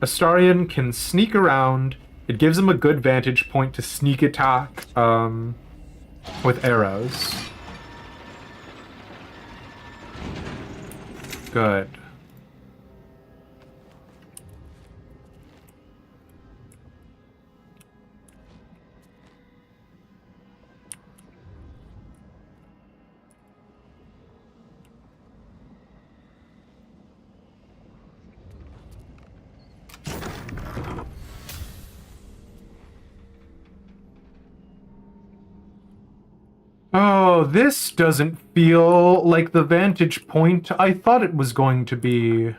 Speaker 1: Astarion can sneak around. It gives him a good vantage point to sneak attack with arrows. Good. Oh, this doesn't feel like the vantage point I thought it was going to be.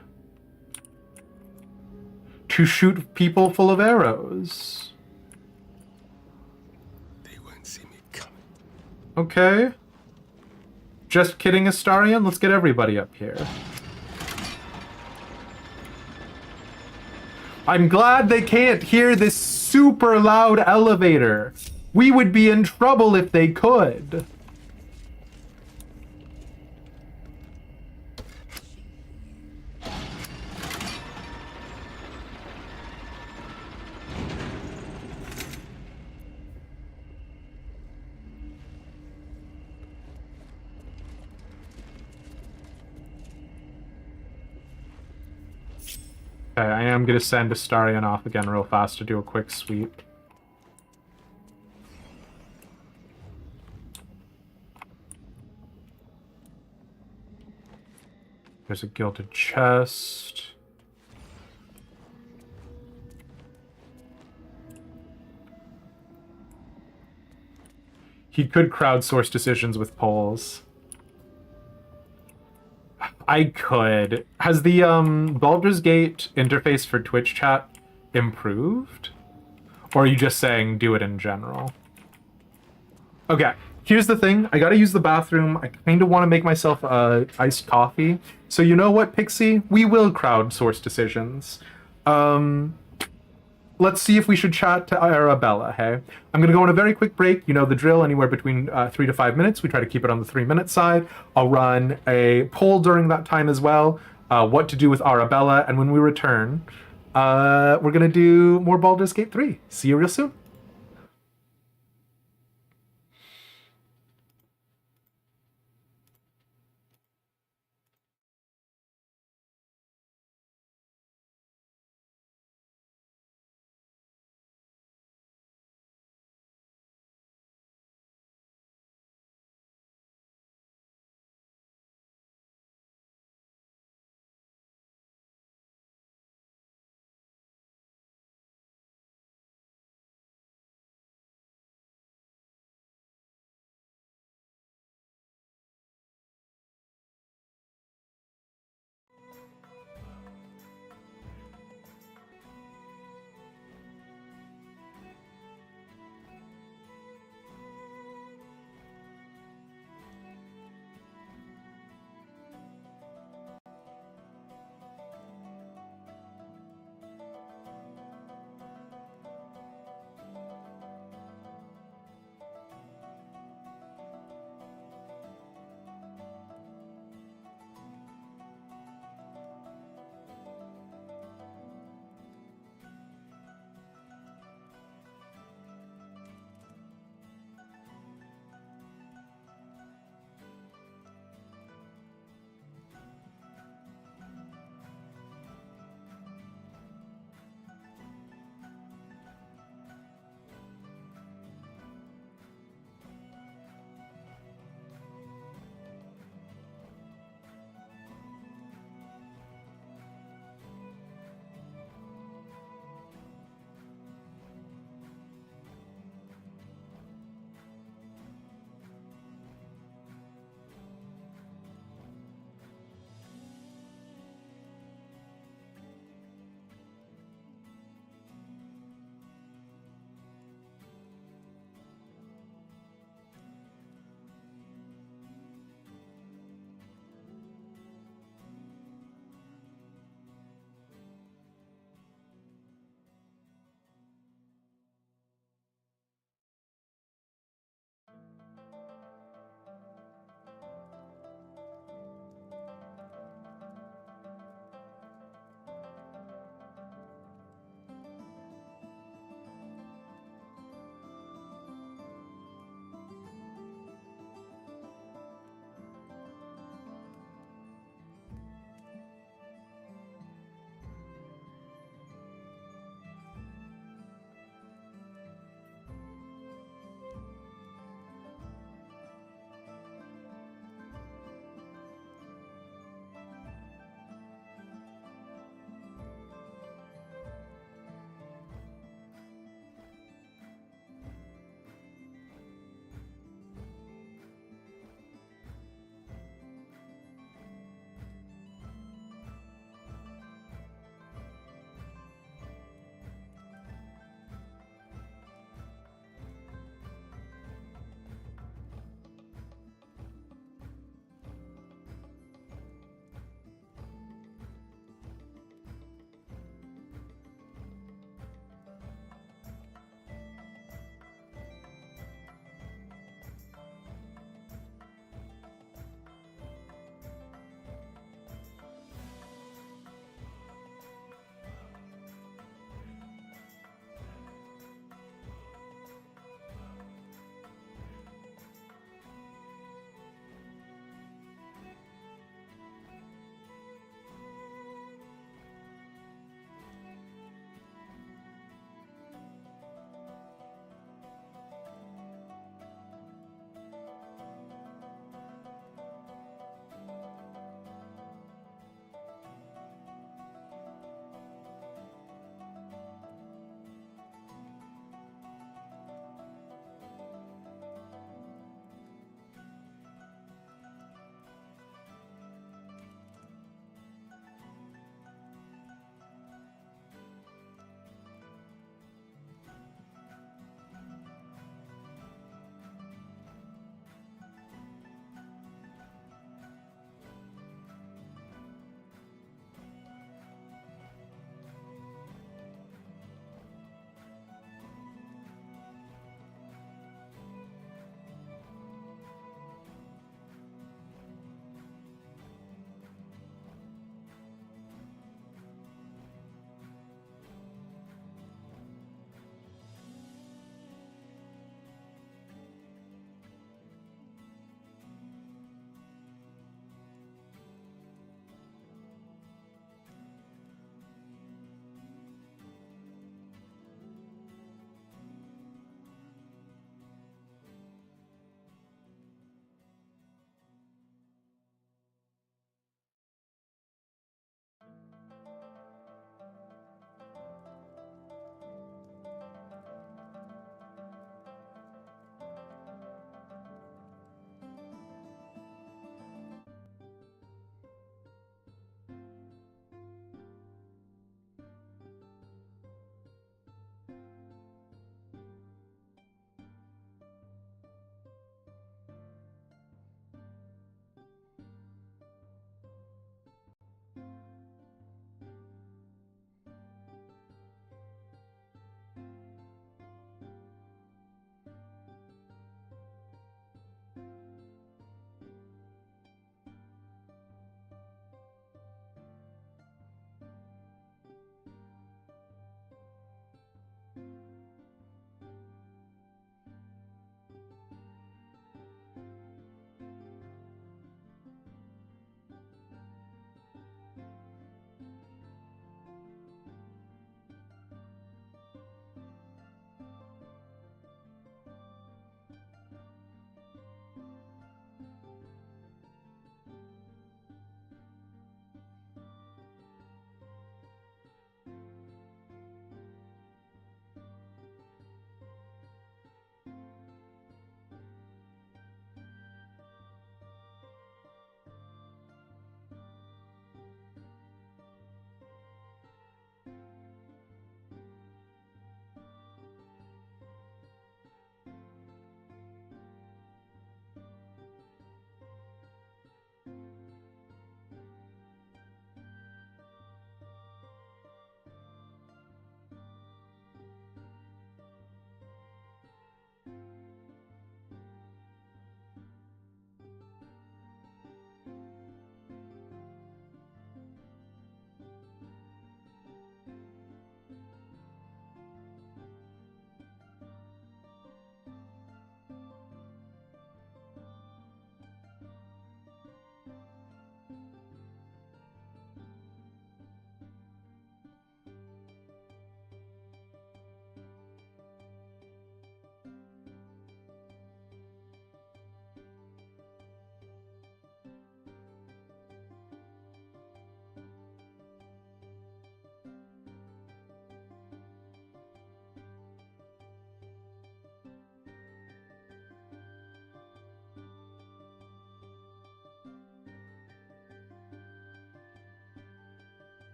Speaker 1: To shoot people full of arrows.
Speaker 2: They won't see me coming.
Speaker 1: Okay. Just kidding, Astarion. Let's get everybody up here. I'm glad they can't hear this super loud elevator. We would be in trouble if they could. Okay, I am going to send Astarion off again real fast to do a quick sweep. There's a gilded chest. He could crowdsource decisions with polls. I could. Has the Baldur's Gate interface for Twitch chat improved? Or are you just saying do it in general? Okay, here's the thing. I gotta use the bathroom. I kind of want to make myself iced coffee. So you know what, Pixie? We will crowdsource decisions. Let's see if we should chat to Arabella, hey? I'm gonna go on a very quick break. You know the drill, anywhere between 3 to 5 minutes. We try to keep it on the 3-minute side. I'll run a poll during that time as well, what to do with Arabella, and when we return, we're gonna do more Baldur's Gate 3. See you real soon.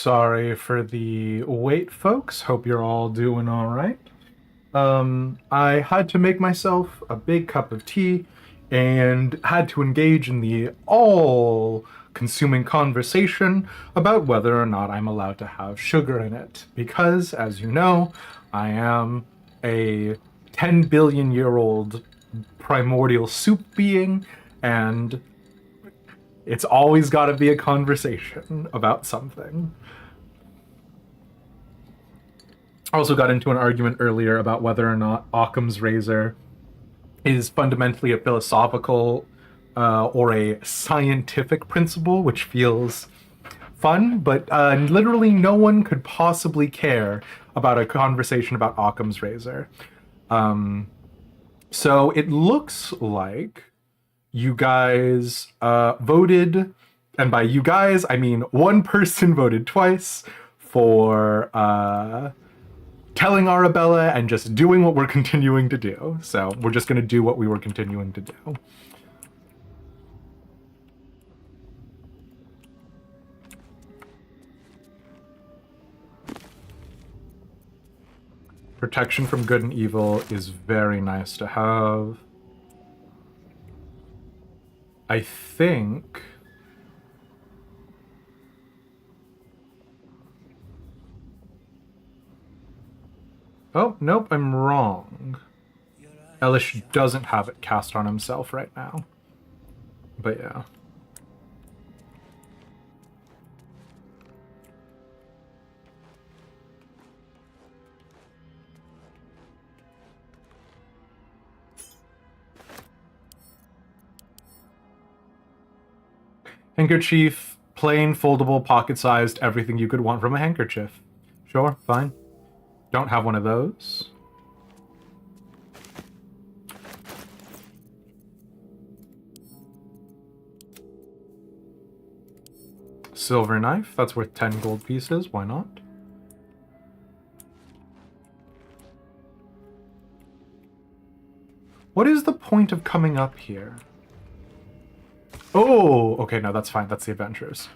Speaker 1: Sorry for the wait, folks. Hope you're all doing all right. I had to make myself a big cup of tea and had to engage in the all-consuming conversation about whether or not I'm allowed to have sugar in it. Because, as you know, I am a 10 billion year old primordial soup being, and it's always got to be a conversation about something. I also got into an argument earlier about whether or not Occam's razor is fundamentally a philosophical or a scientific principle, which feels fun, but literally no one could possibly care about a conversation about Occam's razor. So it looks like you guys voted, and by you guys, I mean one person voted twice for telling Arabella and just doing what we're continuing to do. So we're just going to do what we were continuing to do. Protection from good and evil is very nice to have. I think... Oh, nope, I'm wrong. Elish doesn't have it cast on himself right now. But yeah. Handkerchief, plain, foldable, pocket-sized, everything you could want from a handkerchief. Sure, fine. Don't have one of those. Silver knife, that's worth 10 gold pieces, why not? What is the point of coming up here? Oh, okay, no, that's fine, that's the adventurers.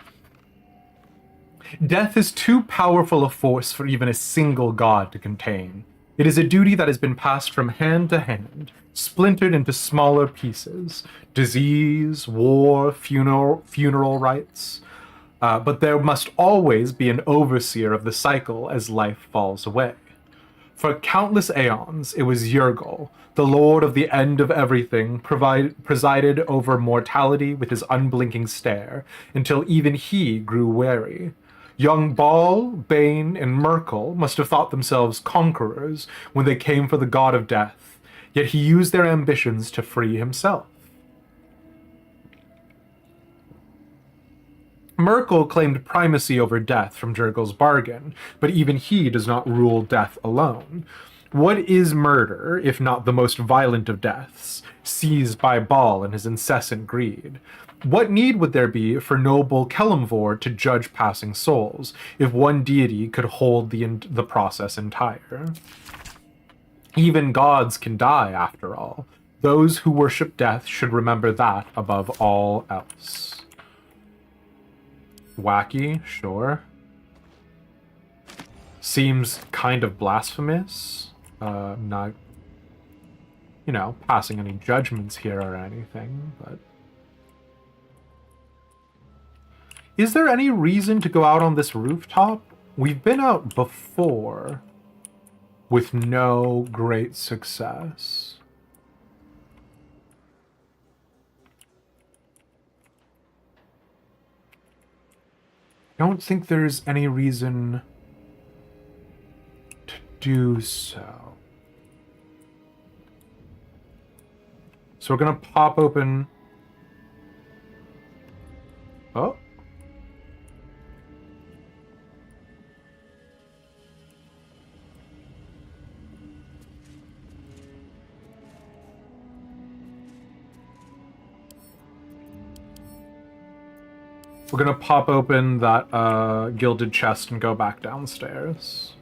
Speaker 1: Death is too powerful a force for even a single god to contain. It is a duty that has been passed from hand to hand, splintered into smaller pieces. Disease, war, funeral rites. But there must always be an overseer of the cycle as life falls away. For countless aeons, it was Yurgol, the lord of the end of everything, presided over mortality with his unblinking stare, until even he grew weary. Young Baal, Bane, and Merkel must have thought themselves conquerors when they came for the god of death, yet he used their ambitions to free himself. Merkel claimed primacy over death from Jurgol's bargain, but even he does not rule death alone. What is murder, if not the most violent of deaths, seized by Baal in his incessant greed? What need would there be for noble Kelemvor to judge passing souls, if one deity could hold the process entire? Even gods can die, after all. Those who worship death should remember that above all else. Wacky, sure. Seems kind of blasphemous. Not, you know, passing any judgments here or anything, but... Is there any reason to go out on this rooftop? We've been out before with no great success. I don't think there's any reason to do so. So we're gonna pop open... Oh. We're gonna pop open that gilded chest and go back downstairs.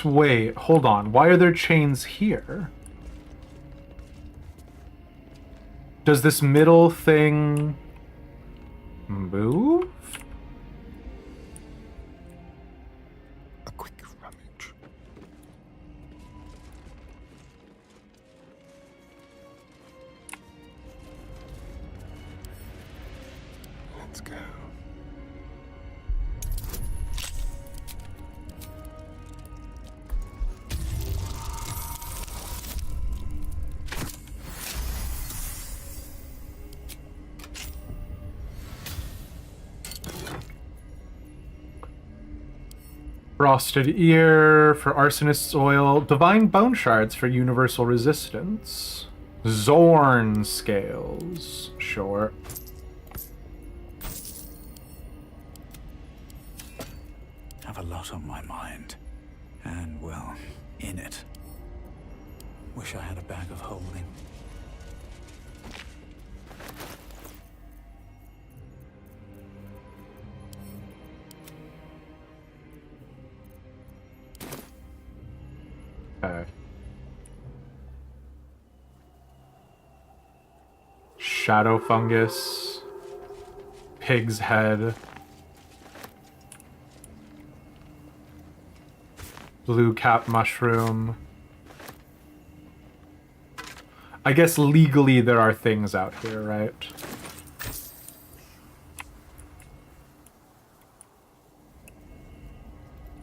Speaker 1: Wait, hold on. Why are there chains here? Does this middle thing move?
Speaker 2: A quick rummage. Let's go.
Speaker 1: Frosted ear for arsonist's oil. Divine bone shards for universal resistance. Zorn scales. Sure.
Speaker 5: Have a lot on my mind. And, well, in it. Wish I had a bag of holding.
Speaker 1: Okay. Shadow fungus. Pig's head. Blue cap mushroom. I guess legally there are things out here, right?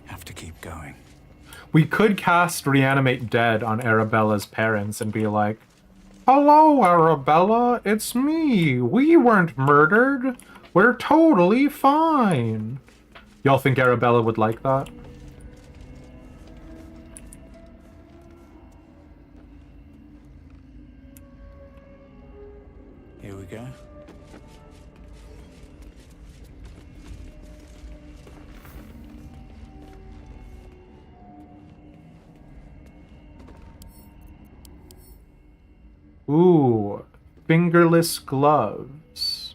Speaker 5: Have to keep going.
Speaker 1: We could cast Reanimate Dead on Arabella's parents and be like, "Hello, Arabella, it's me. We weren't murdered. We're totally fine." Y'all think Arabella would like that?
Speaker 5: Here we go.
Speaker 1: Ooh, fingerless gloves.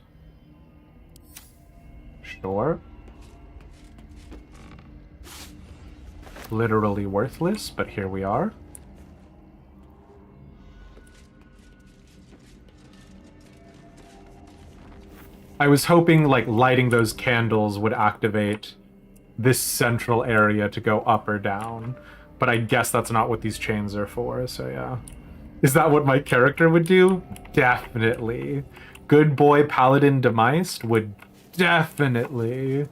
Speaker 1: Sure. Literally worthless, but here we are. I was hoping, like, lighting those candles would activate this central area to go up or down, but I guess that's not what these chains are for, so yeah. Is that what my character would do? Definitely. Good boy Paladin Demeist would definitely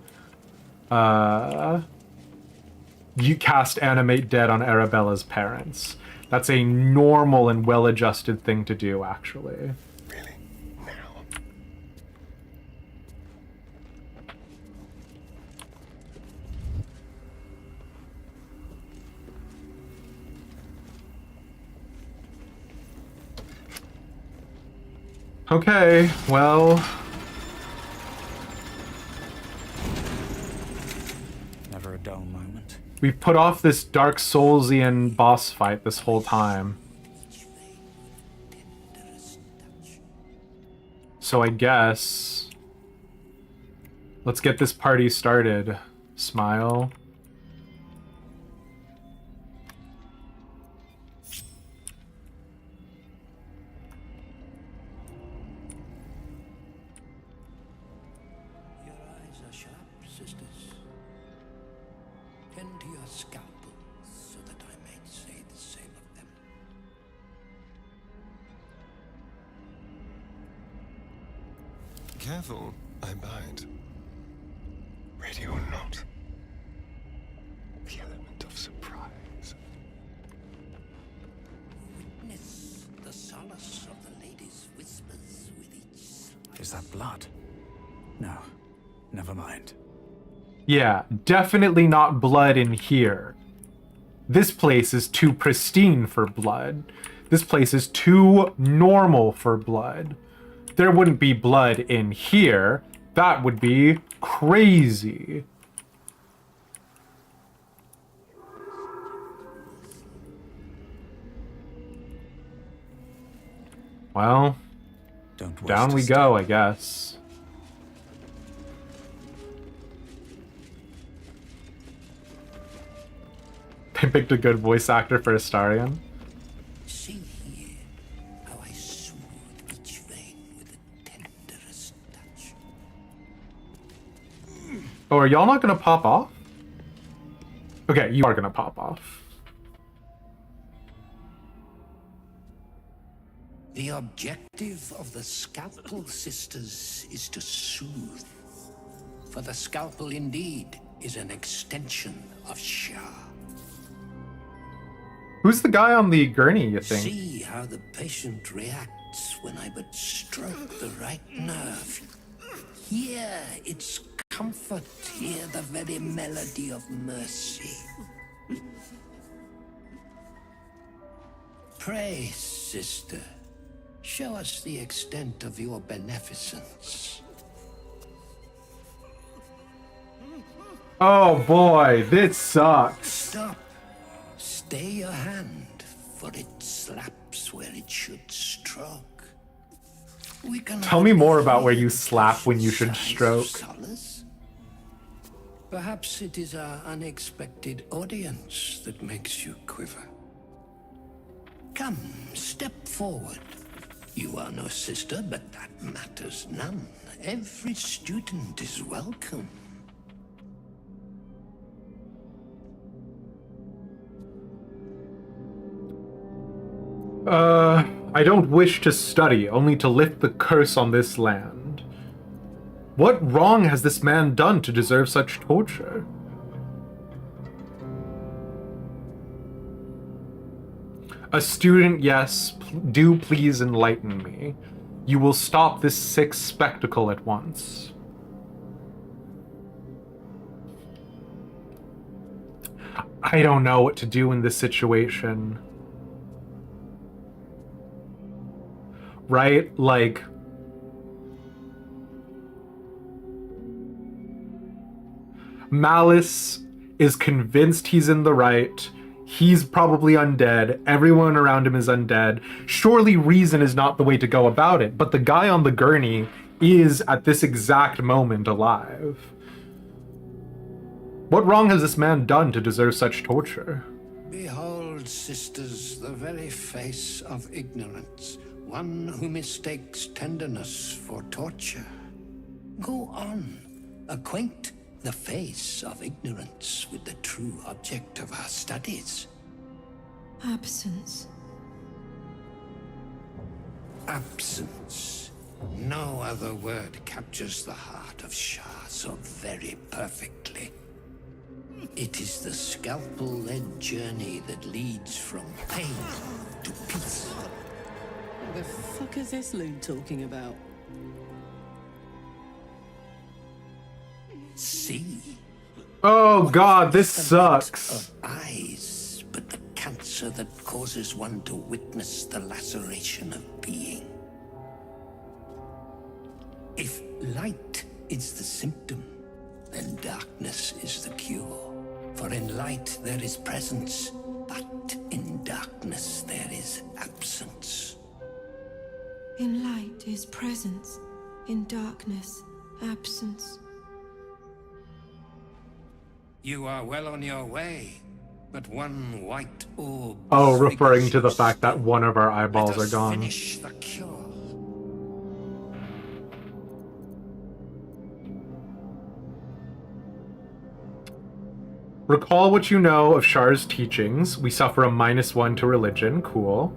Speaker 1: you cast Animate Dead on Arabella's parents. That's a normal and well-adjusted thing to do, actually.
Speaker 2: Really? Now?
Speaker 1: Okay, well...
Speaker 5: Never a dull moment.
Speaker 1: We've put off this Dark Soulsian boss fight this whole time. So I guess... let's get this party started. Smile.
Speaker 10: Your eyes are sharp, sisters. Tend to your scalpels so that I may say the same of them.
Speaker 2: Careful, I bite. Ready or not. The element of surprise.
Speaker 10: Witness the solace of the lady's whispers with each sigh.
Speaker 5: Is that blood? No. Never mind.
Speaker 1: Yeah, definitely not blood in here. This place is too pristine for blood. This place is too normal for blood. There wouldn't be blood in here. That would be crazy. Well,
Speaker 5: Don't
Speaker 1: down we go, I guess. I picked a good voice actor for Astarion.
Speaker 10: See here how I soothe each vein with the tenderest touch.
Speaker 1: Oh, are y'all not gonna pop off? Okay, you are gonna pop off.
Speaker 10: The objective of the Scalpel Sisters is to soothe. For the scalpel indeed is an extension of Shah.
Speaker 1: Who's the guy on the gurney, you think?
Speaker 10: See how the patient reacts when I but stroke the right nerve. Hear its comfort, hear the very melody of mercy. Pray, sister, show us the extent of your beneficence.
Speaker 1: Oh boy, this sucks.
Speaker 10: Stop. Stay your hand, for it slaps where it should stroke. We can
Speaker 1: Tell me more about where you slap when you should
Speaker 10: sighs of
Speaker 1: stroke.
Speaker 10: solace. Perhaps it is our unexpected audience that makes you quiver. Come, step forward. You are no sister, but that matters none. Every student is welcome.
Speaker 1: I don't wish to study, only to lift the curse on this land. What wrong has this man done to deserve such torture? A student, yes, do please enlighten me. You will stop this sick spectacle at once. I don't know what to do in this situation. Right? Like, Malice is convinced he's in the right. He's probably undead. Everyone around him is undead. Surely reason is not the way to go about it, but the guy on the gurney is at this exact moment alive. What wrong has this man done to deserve such torture?
Speaker 10: Behold, sisters, the very face of ignorance. One who mistakes tenderness for torture. Go on, acquaint the face of ignorance with the true object of our studies.
Speaker 8: Absence.
Speaker 10: Absence. No other word captures the heart of Shah so very perfectly. It is the scalpel-led journey that leads from pain to peace.
Speaker 13: What the fuck is this loon talking about?
Speaker 10: See?
Speaker 1: Oh god, this sucks.
Speaker 10: Of eyes, but the cancer that causes one to witness the laceration of being. If light is the symptom, then darkness is the cure. For in light there is presence, but in darkness there is absence.
Speaker 8: In light is presence, in darkness, absence.
Speaker 10: You are well on your way, but one white orb...
Speaker 1: Oh, referring to the fact that one of our eyeballs are gone.
Speaker 10: Finish the cure.
Speaker 1: Recall what you know of Shar's teachings. We suffer a -1 to religion. Cool.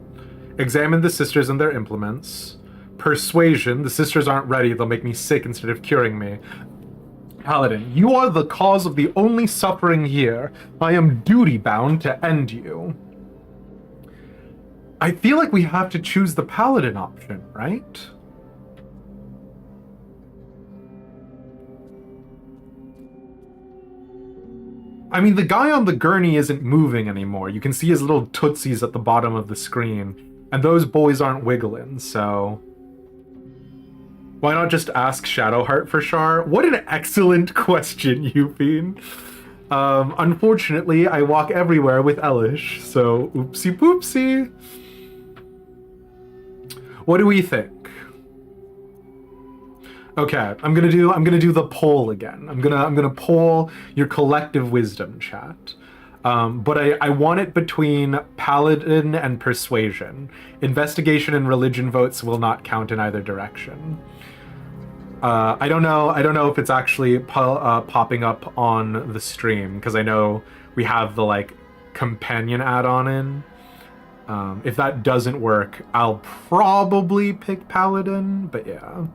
Speaker 1: Examine the sisters and their implements. Persuasion. The sisters aren't ready. They'll make me sick instead of curing me. Paladin, you are the cause of the only suffering here. I am duty-bound to end you. I feel like we have to choose the Paladin option, right? I mean, the guy on the gurney isn't moving anymore. You can see his little tootsies at the bottom of the screen. And those boys aren't wiggling, so... Why not just ask Shadowheart for Shar? What an excellent question, Yupin. Unfortunately, I walk everywhere with Elish, so oopsie poopsie. What do we think? Okay, I'm gonna do the poll again. I'm gonna poll your collective wisdom, chat. But I want it between Paladin and Persuasion. Investigation and religion votes will not count in either direction. I don't know if it's actually popping up on the stream, because I know we have the like companion add-on in. If that doesn't work, I'll probably pick Paladin, but yeah.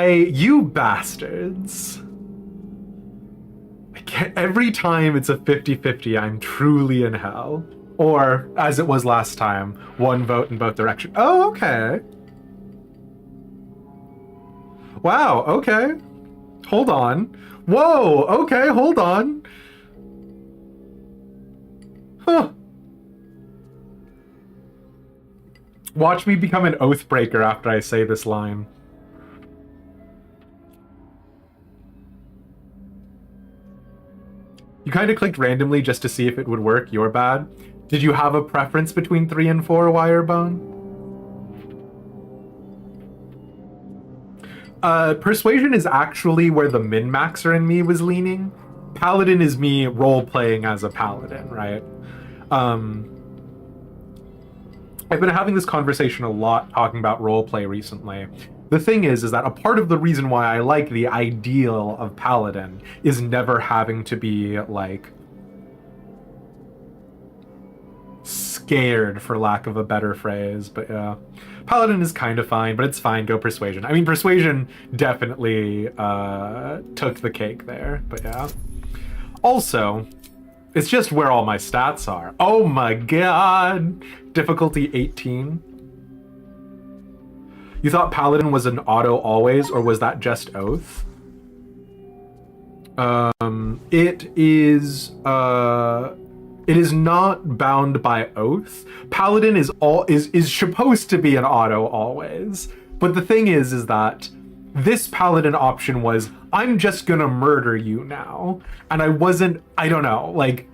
Speaker 1: You bastards. Every time it's a 50-50, I'm truly in hell. Or, as it was last time, one vote in both directions. Oh, okay. Wow, okay. Hold on. Whoa, okay, hold on. Huh. Watch me become an oathbreaker after I say this line. You kind of clicked randomly just to see if it would work. You're bad. Did you have a preference between 3 and 4, Wirebone? Persuasion is actually where the min-maxer in me was leaning. Paladin is me role-playing as a paladin, right? I've been having this conversation a lot talking about roleplay recently. The thing is that a part of the reason why I like the ideal of Paladin is never having to be, like, scared, for lack of a better phrase, but yeah. Paladin is kind of fine, but it's fine, go Persuasion. I mean, Persuasion definitely took the cake there, but yeah. Also, it's just where all my stats are. Oh my god! Difficulty 18. You thought Paladin was an auto always, or was that just Oath? It is not bound by Oath. Paladin is supposed to be an auto always. But the thing is that this Paladin option was, I'm just gonna murder you now. And I don't know, like,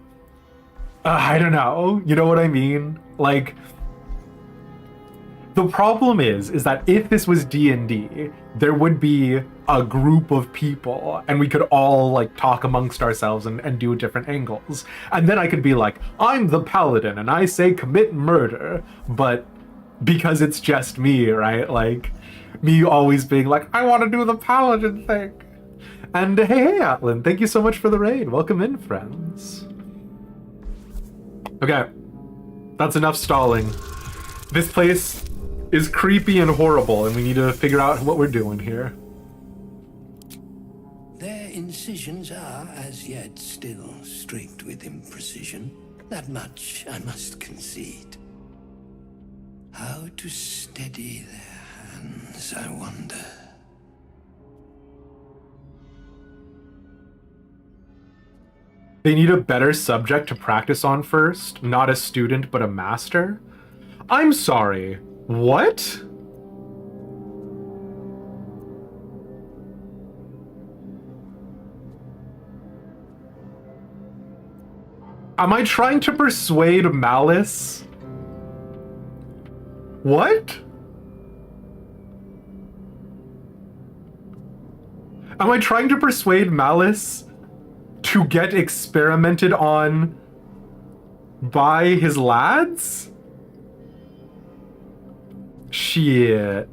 Speaker 1: I don't know, you know what I mean? Like, the problem is that if this was D&D, there would be a group of people and we could all like talk amongst ourselves and do different angles. And then I could be like, I'm the paladin and I say commit murder, but because it's just me, right? Like, me always being like, I want to do the paladin thing. And hey, Atlan, thank you so much for the raid. Welcome in, friends. Okay, that's enough stalling. This place is creepy and horrible, and we need to figure out what we're doing here.
Speaker 10: Their incisions are, as yet, still streaked with imprecision. That much I must concede. How to steady their hands, I wonder.
Speaker 1: They need a better subject to practice on first, not a student, but a master? I'm sorry. What? Am I trying to persuade Malice? What? Am I trying to persuade Malice to get experimented on by his lads? Shit.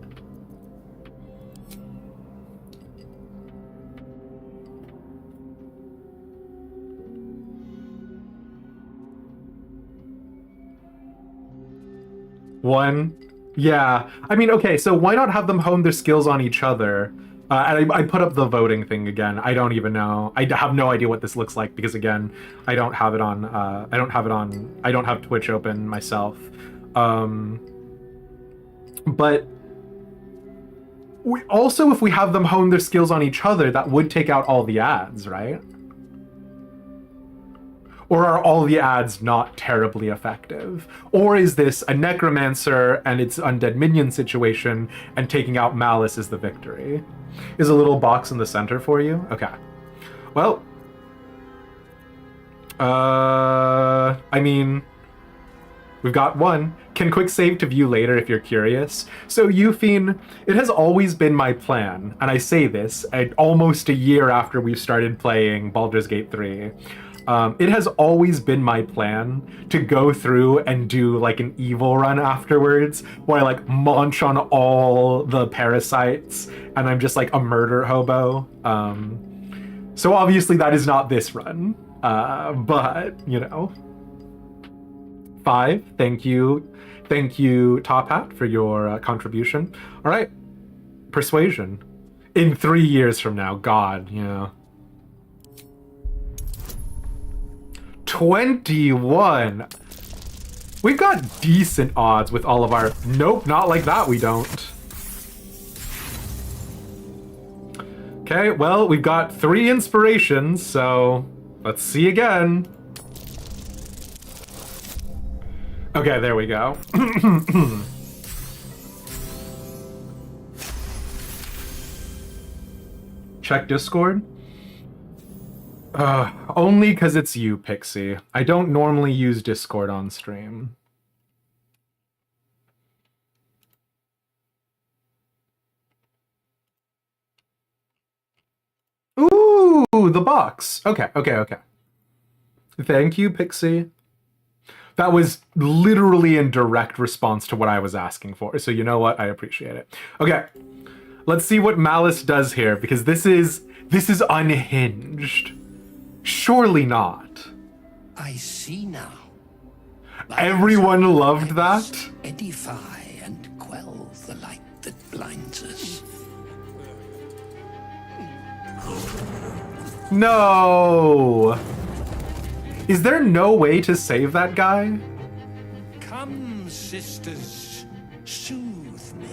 Speaker 1: One. Yeah. I mean, okay, so why not have them hone their skills on each other? And I put up the voting thing again. I don't even know. I have no idea what this looks like because, again, I don't have it on. I don't have Twitch open myself. But we also, if we have them hone their skills on each other, that would take out all the ads, right? Or are all the ads not terribly effective? Or is this a necromancer and it's undead minion situation and taking out Malice is the victory? Is a little box in the center for you? Okay. Well, I mean, We've got one. Can quick save to view later if you're curious. So Eufine, it has always been my plan, and I say this almost a year after we've started playing Baldur's Gate 3. It has always been my plan to go through and do like an evil run afterwards, where I like munch on all the parasites, and I'm just like a murder hobo. So obviously that is not this run, but you know. 5, thank you, Top Hat, for your contribution. All right, Persuasion. In 3 years from now, God, yeah. 21. We've got decent odds with all of our... Nope, not like that we don't. Okay, well, we've got 3 inspirations, so let's see again. Okay, there we go. Check Discord. Only because it's you, Pixie. I don't normally use Discord on stream. Ooh, the box. Okay. Thank you, Pixie. That was literally in direct response to what I was asking for. So you know what? I appreciate it. Okay. Let's see what Malice does here, because this is unhinged. Surely not.
Speaker 10: I see now.
Speaker 1: Everyone loved that.
Speaker 10: Edify and quell the light that blinds us.
Speaker 1: No. Is there no way to save that guy?
Speaker 10: Come, sisters, soothe me.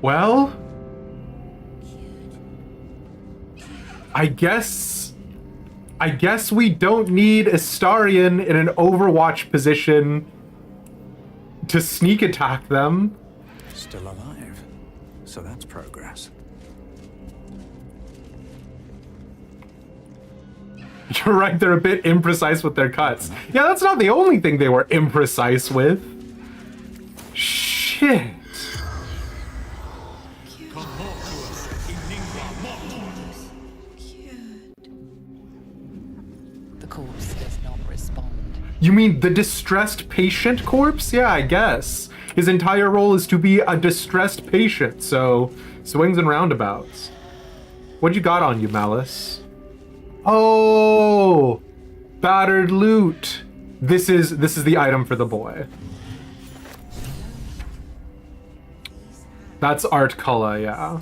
Speaker 1: Well, I guess we don't need Astarion in an Overwatch position to sneak attack them.
Speaker 5: Still alive, so that's progress.
Speaker 1: You're right, they're a bit imprecise with their cuts. Yeah, that's not the only thing they were imprecise with. Shit.
Speaker 12: The corpse does not respond.
Speaker 1: You mean the distressed patient corpse? Yeah, I guess. His entire role is to be a distressed patient, so swings and roundabouts. What you got on you, Malice? Oh, battered loot. This is the item for the boy. That's Art Culla, yeah.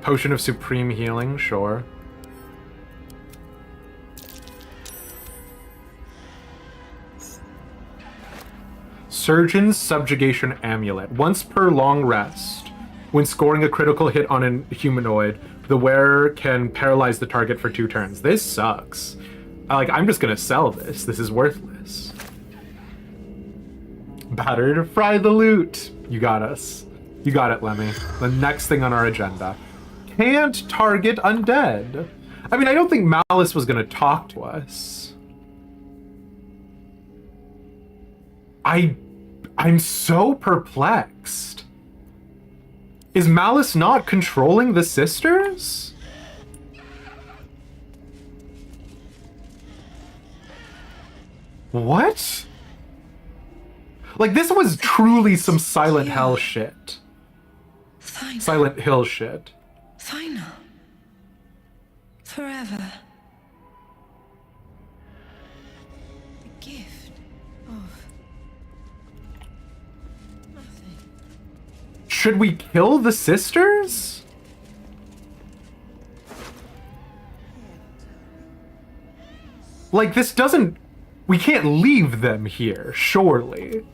Speaker 1: Potion of Supreme Healing, sure. Surgeon's Subjugation Amulet. Once per long rest, when scoring a critical hit on a humanoid, the wearer can paralyze the target for 2 turns. This sucks. I'm just gonna sell this. This is worthless. Battered, fry the loot. You got us. You got it, Lemmy. The next thing on our agenda. Can't target undead. I mean, I don't think Malice was gonna talk to us. I'm so perplexed. Is Malice not controlling the sisters? What? This was truly some Silent Hell shit. Silent Hill shit.
Speaker 8: Final. Forever. The gift of
Speaker 1: Should we kill the sisters? Like, this doesn't... We can't leave them here, surely.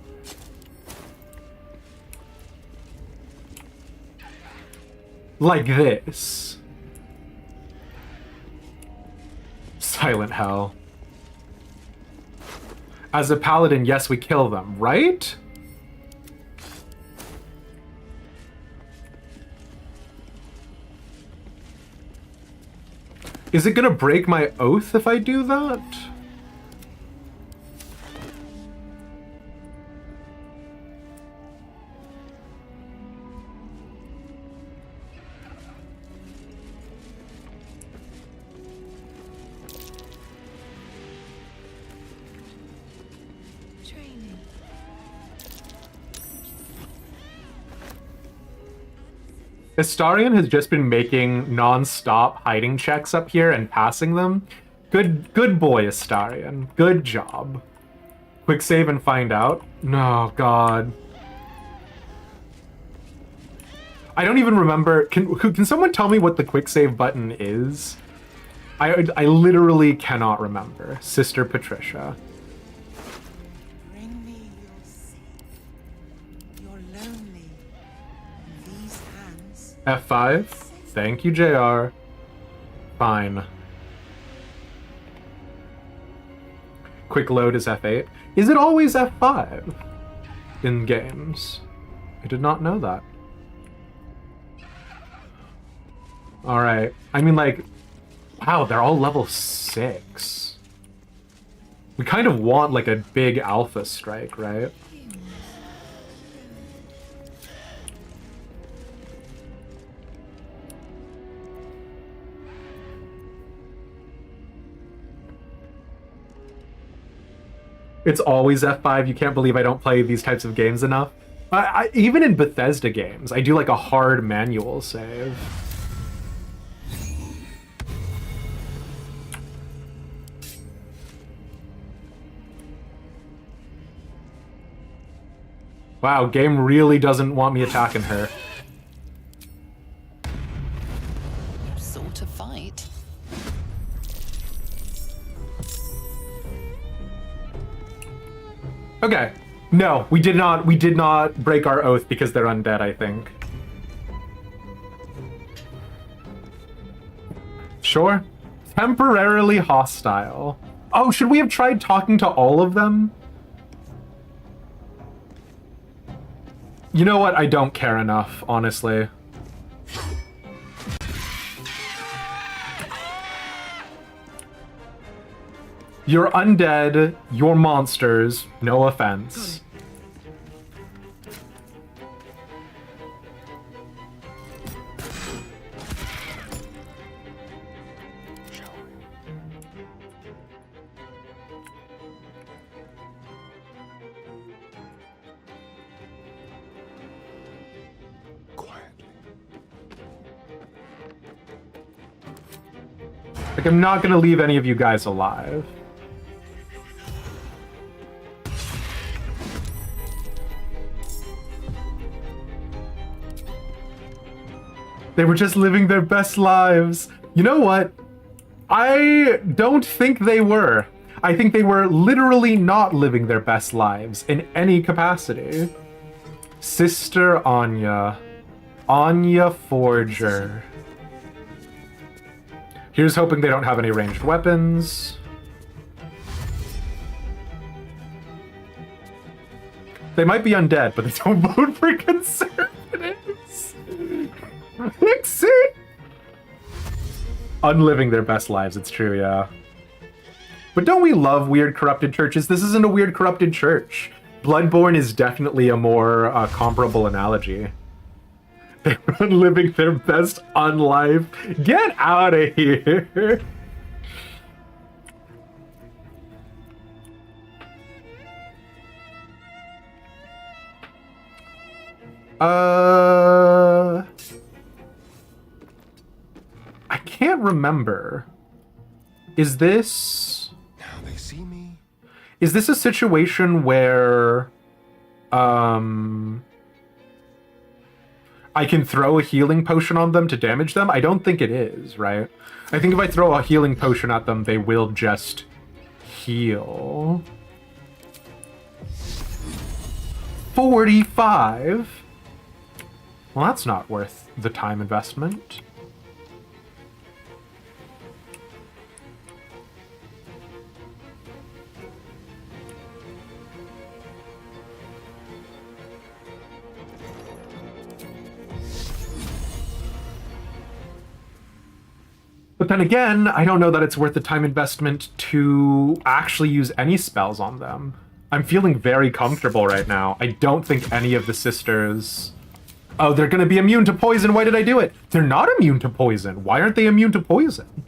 Speaker 1: Like this. Silent hell. As a paladin, yes, we kill them, right? Is it gonna break my oath if I do that? Astarion has just been making non-stop hiding checks up here and passing them. Good boy, Astarion. Good job. Quick save and find out. No, God. I don't even remember. Can someone tell me what the quick save button is? I literally cannot remember. Sister Patricia.
Speaker 9: Bring me your sick, your lonely, these hands.
Speaker 1: F5. Thank you, JR. Fine. Quick load is F8. Is it always F5 in games? I did not know that. Alright. I mean, like, wow, they're all level 6. We kind of want, like, a big alpha strike, right? It's always F5. You can't believe I don't play these types of games enough. Even in Bethesda games, I do, like, a hard manual save. Wow, game really doesn't want me attacking her.
Speaker 12: Sort of fight.
Speaker 1: Okay. No, we did not break our oath because they're undead, I think. Sure. Temporarily hostile. Oh, should we have tried talking to all of them? You know what? I don't care enough, honestly. You're undead, you're monsters, no offense. Like, I'm not gonna leave any of you guys alive. They were just living their best lives. You know what? I don't think they were. I think they were literally not living their best lives in any capacity. Sister Anya. Anya Forger. Here's hoping they don't have any ranged weapons. They might be undead, but they don't vote for conservatives. Nixie! Unliving their best lives, it's true, yeah. But don't we love weird corrupted churches? This isn't a weird corrupted church. Bloodborne is definitely a more comparable analogy. They were living their best unlife. Get out of here! I can't remember. Is this...
Speaker 2: Now they see me.
Speaker 1: Is this a situation where... I can throw a healing potion on them to damage them? I don't think it is, right? I think if I throw a healing potion at them, they will just heal. 45? Well, that's not worth the time investment. But then again, I don't know that it's worth the time investment to actually use any spells on them. I'm feeling very comfortable right now. I don't think any of the sisters... Oh, they're gonna be immune to poison. Why did I do it? They're not immune to poison. Why aren't they immune to poison?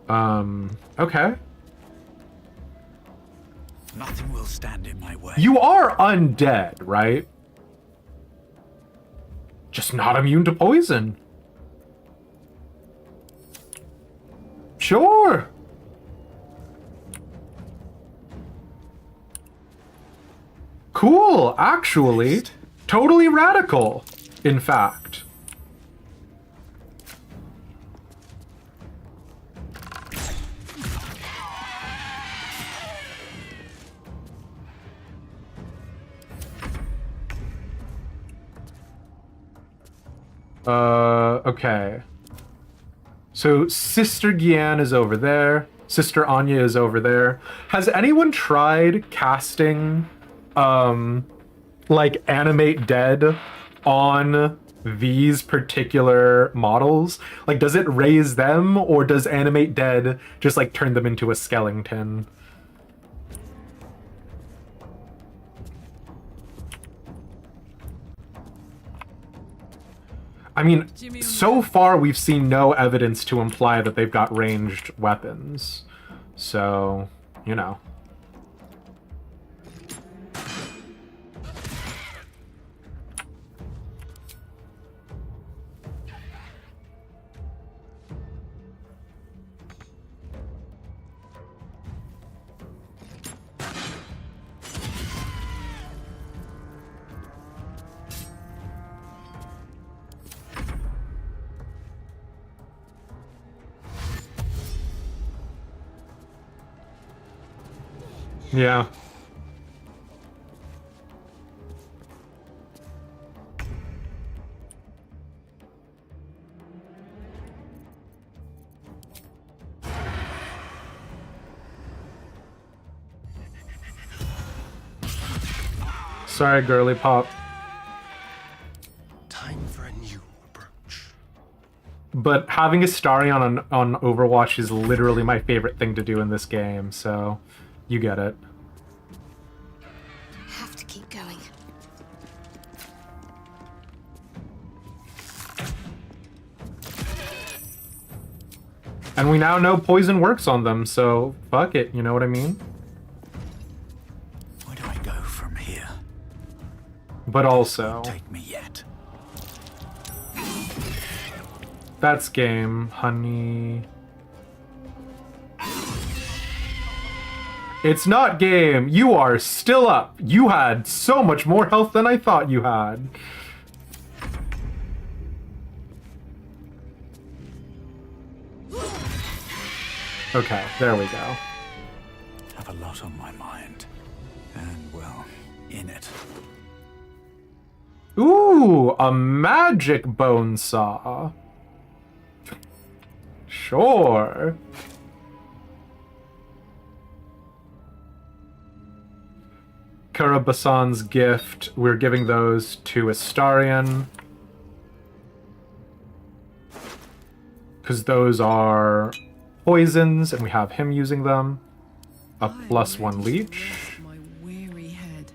Speaker 1: Okay.
Speaker 5: Nothing will stand in my way.
Speaker 1: You are undead, right? Just not immune to poison. Sure. Cool, actually. Totally radical, in fact. Okay. So Sister Gyan is over there. Sister Anya is over there. Has anyone tried casting, like, Animate Dead on these particular models? Like, does it raise them, or does Animate Dead just, like, turn them into a skeleton? I mean, so far we've seen no evidence to imply that they've got ranged weapons. So, you know. Yeah. Sorry, girly pop.
Speaker 2: Time for a new approach.
Speaker 1: But having Astarion on Overwatch is literally my favorite thing to do in this game, so you get it.
Speaker 3: Have to keep going.
Speaker 1: And we now know poison works on them, so fuck it, you know what I mean?
Speaker 5: Where do I go from here?
Speaker 1: But also...
Speaker 5: Take me yet.
Speaker 1: That's game, honey. It's not game. You are still up. You had so much more health than I thought you had. Okay, there we go.
Speaker 5: Have a lot on my mind. And, well, in it.
Speaker 1: Ooh, a magic bone saw. Sure. Karabasan's gift. We're giving those to Astarion. Because those are poisons, and we have him using them. A +1 leech.
Speaker 13: My weary head.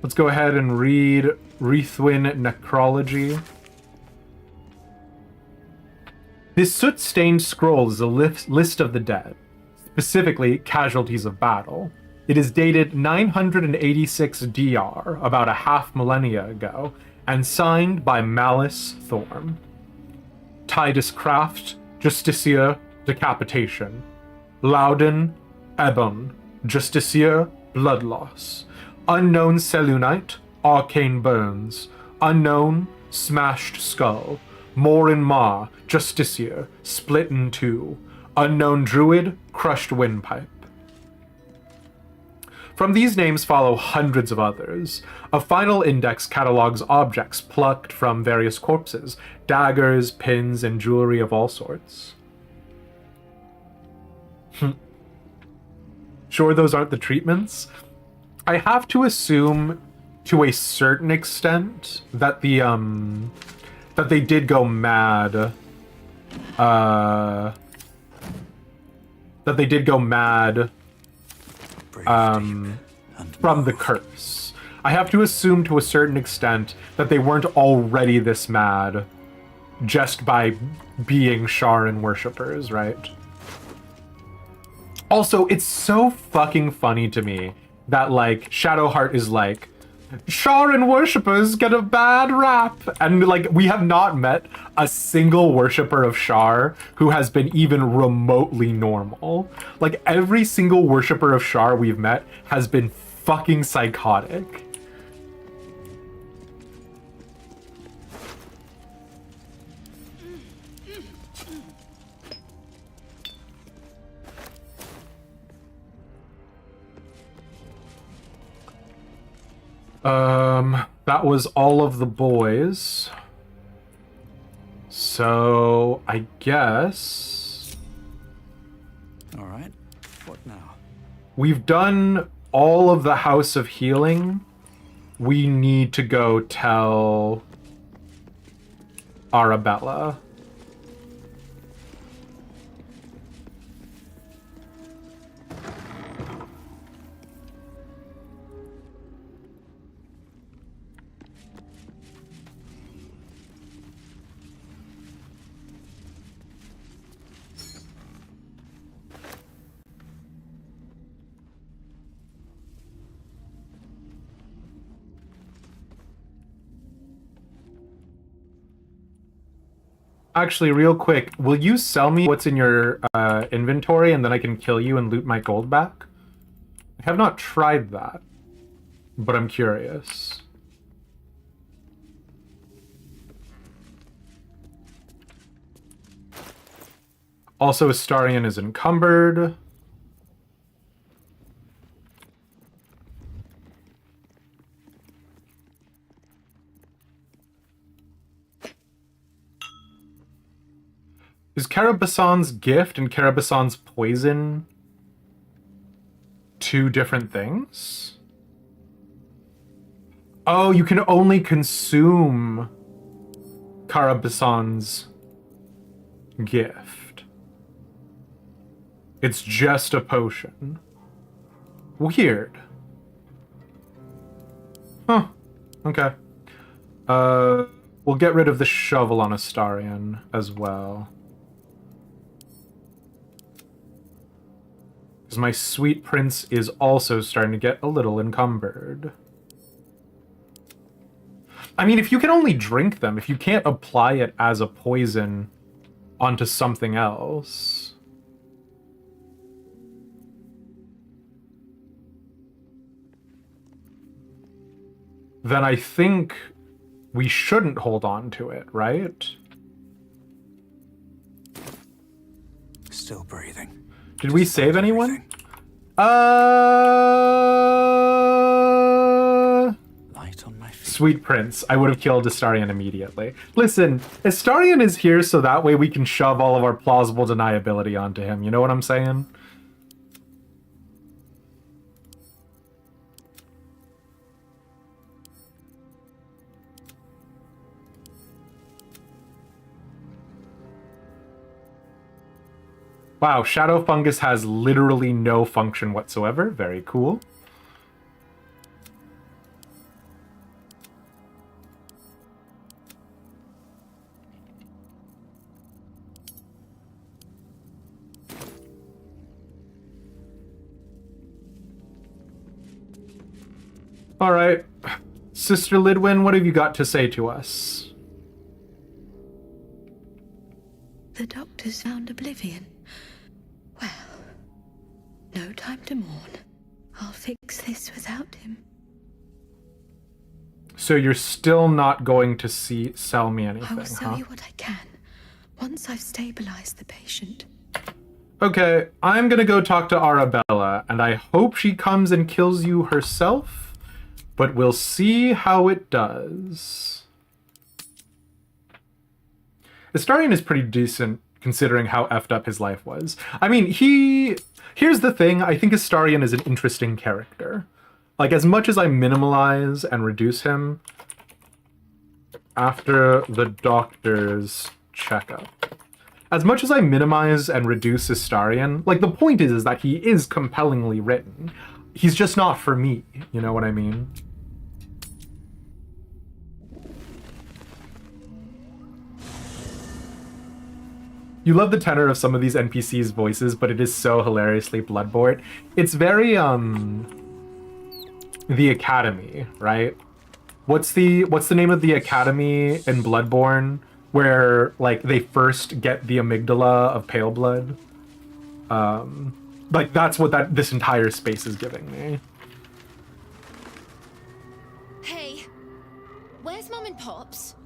Speaker 1: Let's go ahead and read Rethwin Necrology. This soot-stained scroll is a list of the dead, specifically casualties of battle. It is dated 986 DR, about a half millennia ago, and signed by Malice Thorm. Titus Craft, Justicia, Decapitation. Loudon, Ebon, Justiciar, Blood Loss. Unknown Selûnite, Arcane Burns. Unknown, Smashed Skull. Morin Ma, Justiciar, Split in Two. Unknown Druid, Crushed Windpipe. From these names follow hundreds of others. A final index catalogs objects plucked from various corpses, daggers, pins, and jewelry of all sorts. Sure those aren't the treatments? I have to assume, to a certain extent, that that they did go mad. That they did go mad from the curse. I have to assume to a certain extent that they weren't already this mad just by being Sharan worshippers, right? Also, it's so fucking funny to me that, like, Shadowheart is like, Sharan worshippers get a bad rap. And, like, we have not met a single worshipper of Shar who has been even remotely normal. Like, every single worshipper of Shar we've met has been fucking psychotic. That was all of the boys. So, I guess...
Speaker 5: Alright, what now?
Speaker 1: We've done all of the House of Healing. We need to go tell Arabella. Actually, real quick, will you sell me what's in your inventory and then I can kill you and loot my gold back? I have not tried that, but I'm curious. Also, Astarion is encumbered. Is Carabasan's gift and Carabasan's poison two different things? Oh, you can only consume Carabasan's gift. It's just a potion. Weird. Huh. Okay. We'll get rid of the shovel on Astarion as well. Because my sweet prince is also starting to get a little encumbered. I mean, if you can only drink them, if you can't apply it as a poison onto something else... then I think we shouldn't hold on to it, right?
Speaker 5: Still breathing.
Speaker 1: Did we save anyone?
Speaker 5: Light on my feet.
Speaker 1: Sweet Prince. I would have killed Astarion immediately. Listen, Astarion is here so that way we can shove all of our plausible deniability onto him. You know what I'm saying? Wow, Shadow Fungus has literally no function whatsoever. Very cool. All right. Sister Lidwin, what have you got to say to us?
Speaker 8: The doctors found oblivion. Well, No time to mourn. I'll fix this without him.
Speaker 1: So you're still not going to sell me anything,
Speaker 8: I will sell
Speaker 1: huh?
Speaker 8: you what I can, once I've stabilized the patient.
Speaker 1: Okay, I'm gonna go talk to Arabella, and I hope she comes and kills you herself, but we'll see how it does. Astarion is pretty decent, considering how effed up his life was. I mean, here's the thing, I think Astarion is an interesting character. Like, as much as I minimalize and reduce him, after the doctor's checkup, as much as I minimize and reduce Astarion, like, the point is that he is compellingly written. He's just not for me, you know what I mean? You love the tenor of some of these NPCs' voices, but it is so hilariously Bloodborne. It's very, the Academy, right? What's the name of the Academy in Bloodborne where, like, they first get the amygdala of pale blood? Like, that's what this entire space is giving me.
Speaker 11: Hey, where's Mom and Pops?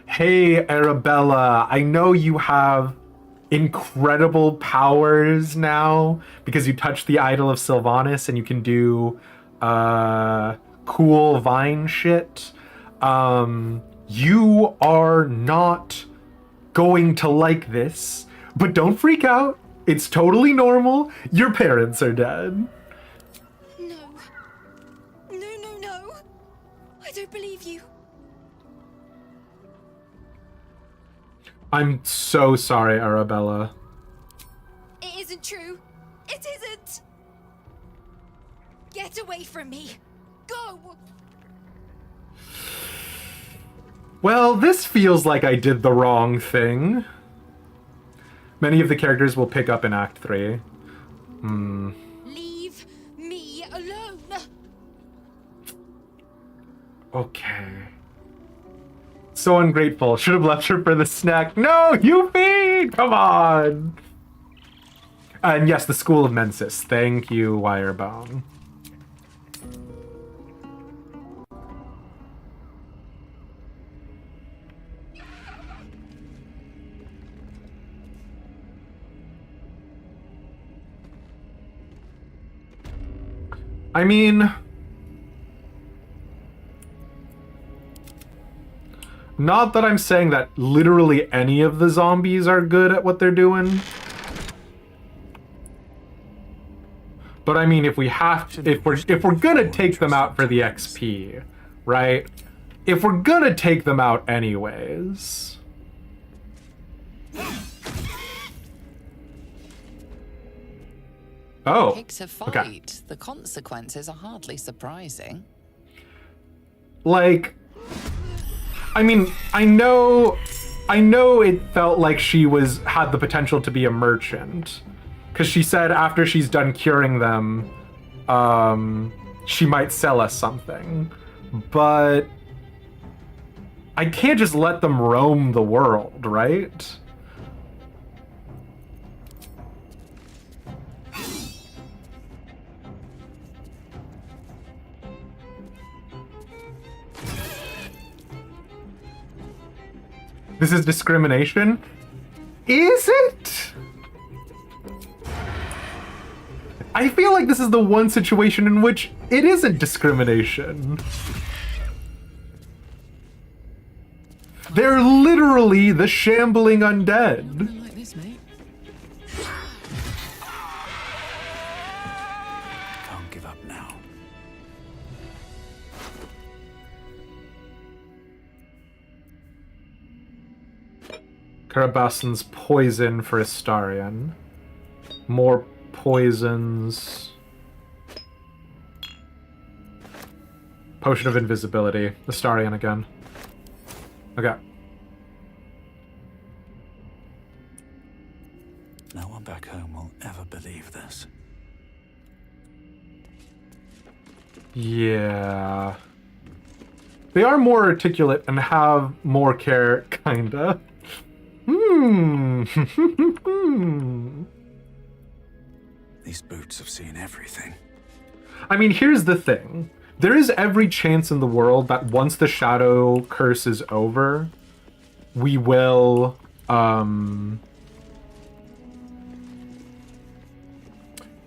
Speaker 1: Hey, Arabella, I know you have incredible powers now because you touched the idol of Sylvanas and you can do cool vine shit. You are not going to like this, but don't freak out. It's totally normal. Your parents are dead.
Speaker 11: No. No. I don't believe you.
Speaker 1: I'm so sorry, Arabella.
Speaker 11: It isn't true. It isn't. Get away from me. Go.
Speaker 1: Well, this feels like I did the wrong thing. Many of the characters will pick up in Act 3.
Speaker 11: Leave me alone.
Speaker 1: Okay. So ungrateful. Should have left her for the snack. No, you feed! Come on! And yes, the School of Mensis. Thank you, Wirebone. I mean, not that I'm saying that literally any of the zombies are good at what they're doing. But I mean, if we're gonna take them out for the XP, right? If we're gonna take them out anyways. Oh,
Speaker 12: Pick to fight.
Speaker 1: okay.
Speaker 12: The consequences are hardly surprising.
Speaker 1: Like, I mean, I know it felt like she had the potential to be a merchant, because she said after she's done curing them, she might sell us something. But I can't just let them roam the world, right? This is discrimination? Is it? I feel like this is the one situation in which it isn't discrimination. They're literally the shambling undead.
Speaker 13: Like this, mate.
Speaker 5: Can't give up now.
Speaker 1: Karabasan's poison for Astarion. More poisons. Potion of invisibility. Astarion again. Okay.
Speaker 5: No one back home will ever believe this.
Speaker 1: Yeah. They are more articulate and have more care, kinda.
Speaker 5: These boots have seen everything.
Speaker 1: I mean, here's the thing. There is every chance in the world that once the shadow curse is over, we will, that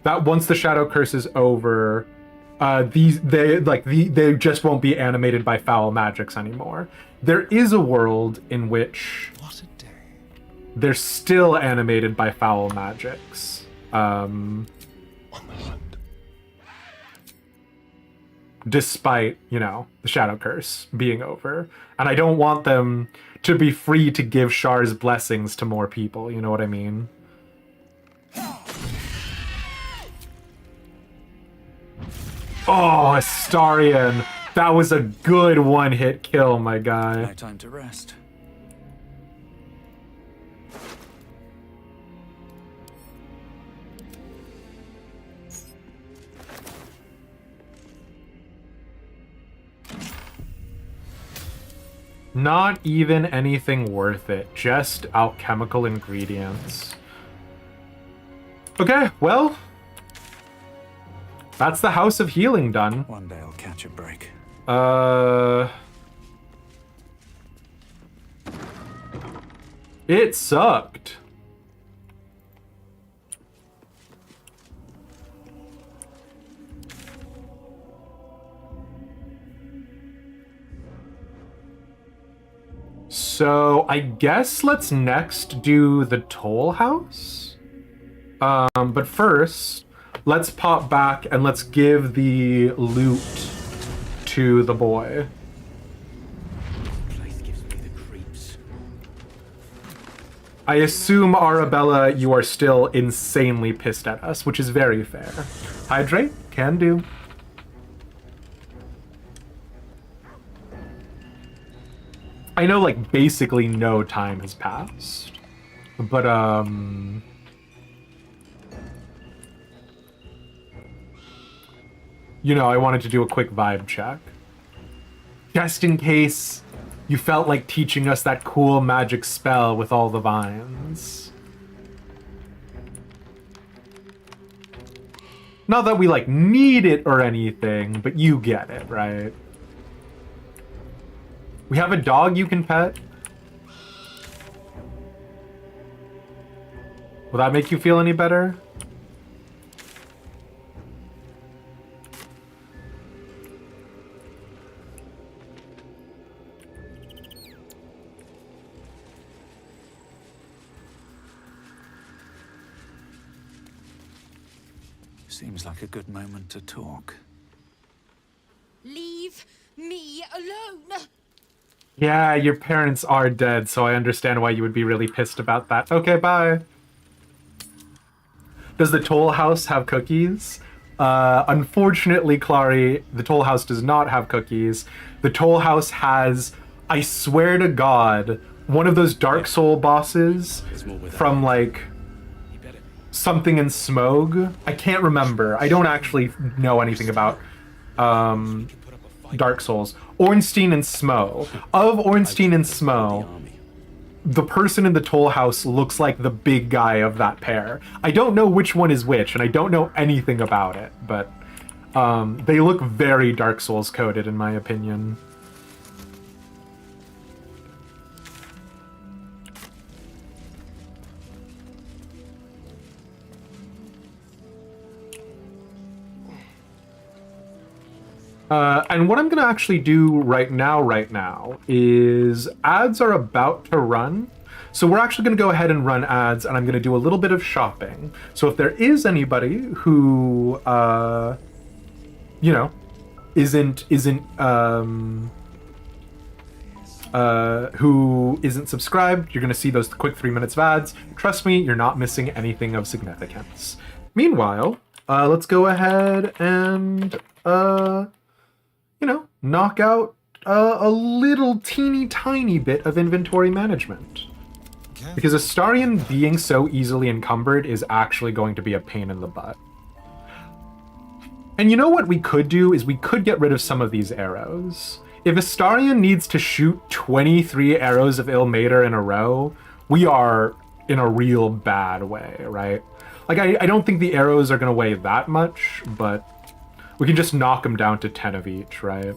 Speaker 1: once the shadow curse is over, they just won't be animated by foul magics anymore. There is a world in which they're still animated by foul magics. Despite, the shadow curse being over. And I don't want them to be free to give Shar's blessings to more people, you know what I mean? Oh, Astarion! That was a good one-hit kill, my guy.
Speaker 5: No time to rest.
Speaker 1: Not even anything worth it, just alchemical ingredients. Okay, well, that's the House of Healing done.
Speaker 5: One day I'll catch a break.
Speaker 1: It sucked. So I guess let's next do the Toll House. But first, let's pop back and let's give the loot to the boy.
Speaker 5: Place gives me the creeps.
Speaker 1: I assume, Arabella, you are still insanely pissed at us, which is very fair. Hydrate? Can do. I know, like, basically no time has passed. But, I wanted to do a quick vibe check. Just in case you felt like teaching us that cool magic spell with all the vines. Not that we, like, need it or anything, but you get it, right? We have a dog you can pet. Will that make you feel any better?
Speaker 5: Seems like a good moment to talk.
Speaker 11: Leave me alone.
Speaker 1: Yeah, your parents are dead, so I understand why you would be really pissed about that. Okay, bye. Does the Toll House have cookies? Unfortunately, Clary, the Toll House does not have cookies. The Toll House has, I swear to God, one of those Dark Soul bosses from, like, something in Smoke. I can't remember. I don't actually know anything about Dark Souls. Ornstein and Smo. Of Ornstein and Smo, the person in the Toll House looks like the big guy of that pair. I don't know which one is which, and I don't know anything about it, but they look very Dark Souls coded, in my opinion. And what I'm going to actually do right now is ads are about to run. So we're actually going to go ahead and run ads, and I'm going to do a little bit of shopping. So if there is anybody who, who isn't subscribed, you're going to see those quick 3 minutes of ads. Trust me, you're not missing anything of significance. Meanwhile, let's go ahead and, knock out a little teeny tiny bit of inventory management. Because Astarion being so easily encumbered is actually going to be a pain in the butt. And you know what we could do is we could get rid of some of these arrows. If Astarion needs to shoot 23 arrows of Ilmater in a row, we are in a real bad way, right? Like, I don't think the arrows are going to weigh that much, but we can just knock them down to 10 of each, right?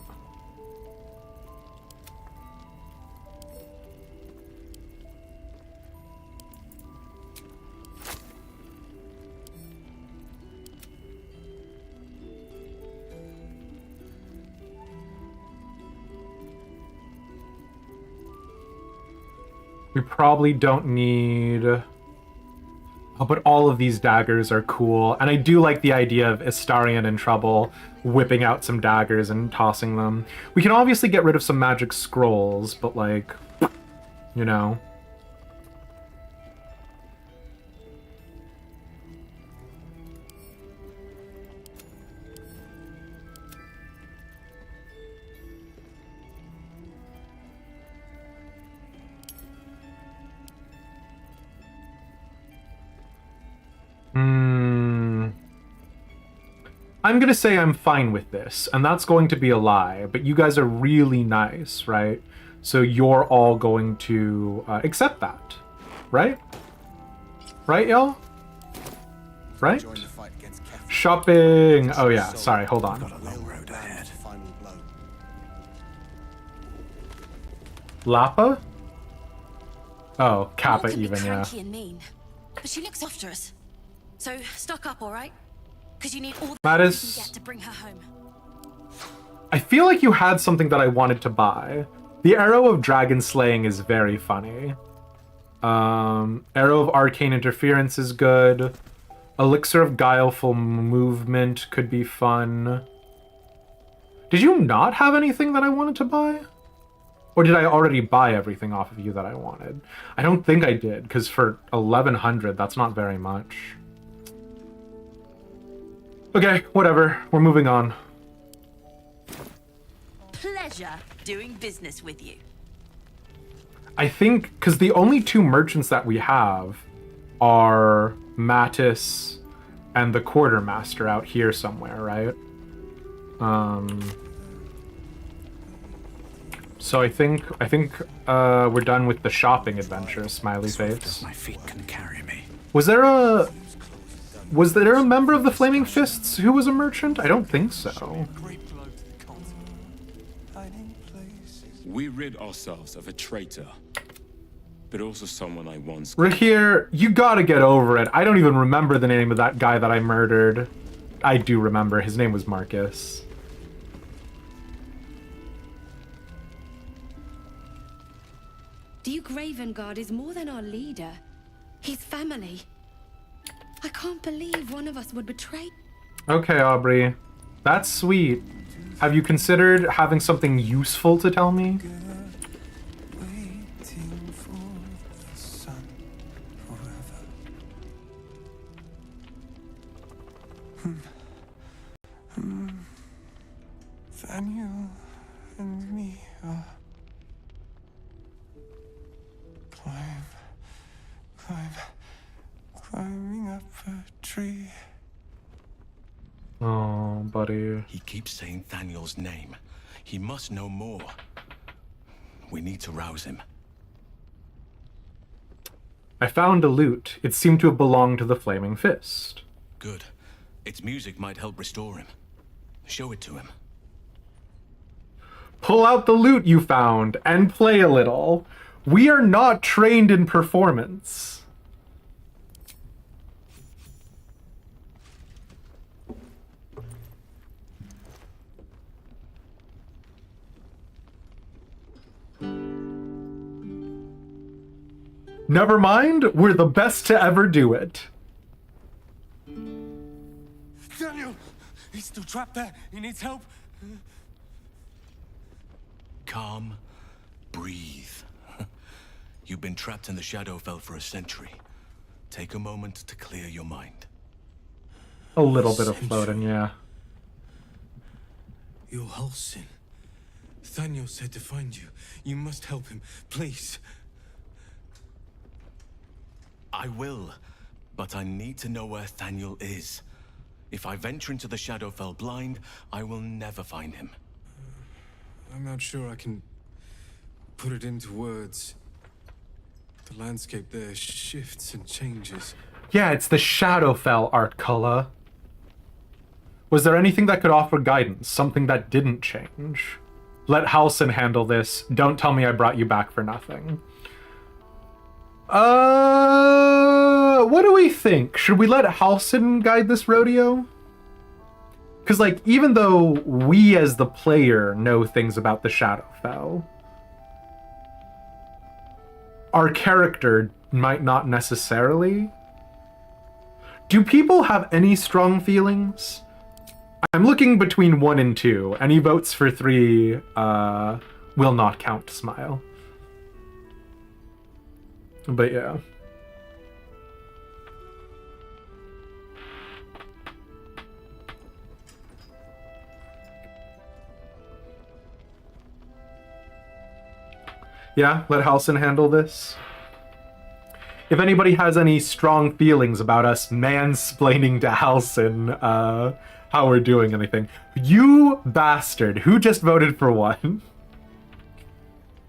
Speaker 1: We probably don't need... Oh, but all of these daggers are cool. And I do like the idea of Istarion in trouble, whipping out some daggers and tossing them. We can obviously get rid of some magic scrolls, but like, you know. I'm gonna say I'm fine with this, and that's going to be a lie, but you guys are really nice, right? So you're all going to accept that, right? Right, y'all? Right? Shopping! Oh yeah, sorry, hold on. Lapa? Oh, Kappa
Speaker 11: Mom can
Speaker 1: even,
Speaker 11: be
Speaker 1: yeah.
Speaker 11: cranky and mean, but she looks after us. So stock up, all right? Because you need all the
Speaker 1: Mattis,
Speaker 11: you can get to bring her home.
Speaker 1: I feel like you had something that I wanted to buy. The Arrow of Dragon Slaying is very funny. Arrow of Arcane Interference is good. Elixir of Guileful Movement could be fun. Did you not have anything that I wanted to buy? Or did I already buy everything off of you that I wanted? I don't think I did, because for 1100, that's not very much. Okay, whatever. We're moving on.
Speaker 11: Pleasure doing business with you.
Speaker 1: I think, because the only two merchants that we have are Mattis and the Quartermaster out here somewhere, right? So I think we're done with the shopping adventure, smiley face.
Speaker 5: My feet can carry me.
Speaker 1: Was there a member of the Flaming Fists who was a merchant? I don't think so.
Speaker 14: We rid ourselves of a traitor, but also someone I once...
Speaker 1: Rahir, you gotta get over it. I don't even remember the name of that guy that I murdered. I do remember. His name was Marcus.
Speaker 8: Duke Ravengard is more than our leader. He's family. I can't believe one of us would betray.
Speaker 1: Okay, Aubrey. That's sweet. Have you considered having something useful to tell me?
Speaker 2: Daniel and me are climbing up a tree.
Speaker 1: Oh, buddy.
Speaker 15: He keeps saying Thaniel's name. He must know more. We need to rouse him.
Speaker 1: I found a lute. It seemed to have belonged to the Flaming Fist.
Speaker 15: Good. Its music might help restore him. Show it to him.
Speaker 1: Pull out the lute you found and play a little. We are not trained in performance. Never mind, we're the best to ever do it.
Speaker 2: Daniel! He's still trapped there. He needs help.
Speaker 15: Calm. Breathe. You've been trapped in the Shadowfell for a century. Take a moment to clear your mind.
Speaker 1: A little bit of floating, yeah.
Speaker 2: Your whole sin. Thaniel said to find you. You must help him, please.
Speaker 15: I will, but I need to know where Thaniel is. If I venture into the Shadowfell blind, I will never find him.
Speaker 2: I'm not sure I can put it into words. The landscape there shifts and changes.
Speaker 1: Yeah, it's the Shadowfell art color. Was there anything that could offer guidance? Something that didn't change? Let Halsin handle this. Don't tell me I brought you back for nothing. What do we think? Should we let Halsin guide this rodeo? Because, like, even though we as the player know things about the Shadowfell, our character might not necessarily. Do people have any strong feelings? I'm looking between 1 and 2. Any votes for 3 will not count, smile. But yeah. Yeah, let Halsin handle this. If anybody has any strong feelings about us mansplaining to Halsin how we're doing anything. You bastard, who just voted for 1?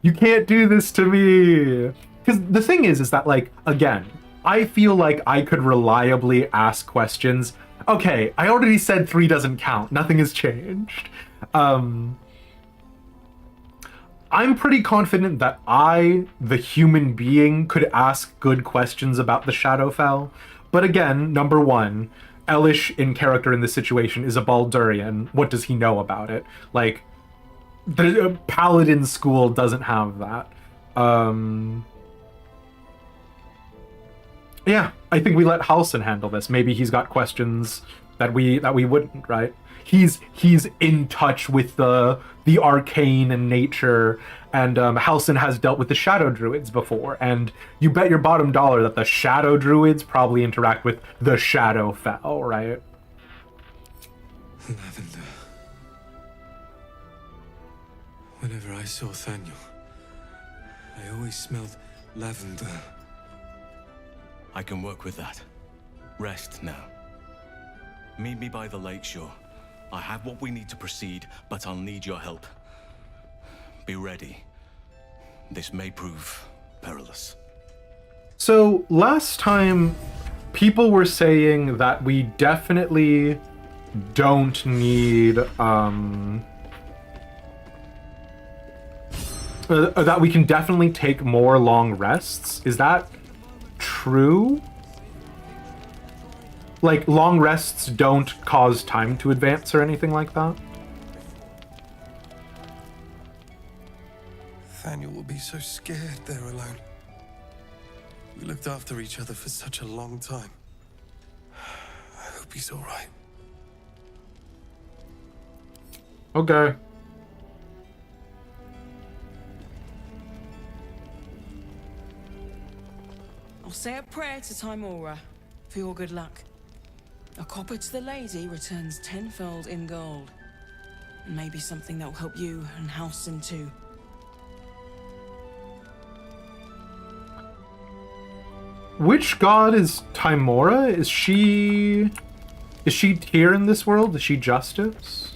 Speaker 1: You can't do this to me. Because the thing is that, like, again, I feel like I could reliably ask questions. Okay, I already said 3 doesn't count. Nothing has changed. I'm pretty confident that I, the human being, could ask good questions about the Shadowfell. But again, number 1, Elish in character in this situation is a Baldurian. What does he know about it? Like, the Paladin school doesn't have that. Yeah, I think we let Halsin handle this. Maybe he's got questions that we wouldn't, right? He's in touch with the arcane and nature, and Halsin has dealt with the Shadow Druids before, and you bet your bottom dollar that the Shadow Druids probably interact with the Shadowfell, right?
Speaker 16: Lavender. Whenever I saw Thaniel, I always smelled lavender.
Speaker 15: I can work with that. Rest now. Meet me by the lakeshore. I have what we need to proceed, but I'll need your help. Be ready. This may prove perilous.
Speaker 1: So last time, people were saying that we definitely don't need that we can definitely take more long rests. Is that true? Like, long rests don't cause time to advance or anything like that?
Speaker 16: Thaniel will be so scared there alone. We looked after each other for such a long time. I hope he's all right.
Speaker 1: Okay.
Speaker 17: I'll say a prayer to Timora for your good luck. A copper to the lady returns tenfold in gold. And maybe something that will help you and Halsin too.
Speaker 1: Which god is Timora? Is she here in this world? Is she justice?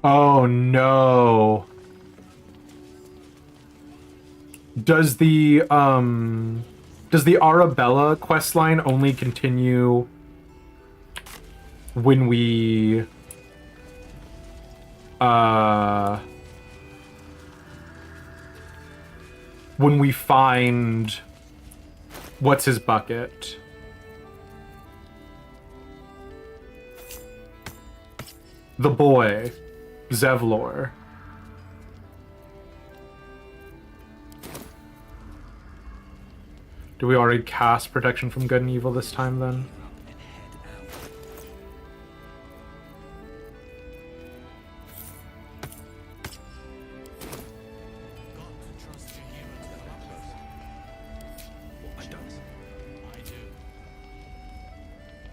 Speaker 1: Oh no. Does the Arabella questline only continue when we find what's his bucket? The boy, Zevlor. Do we already cast protection from good and evil this time then?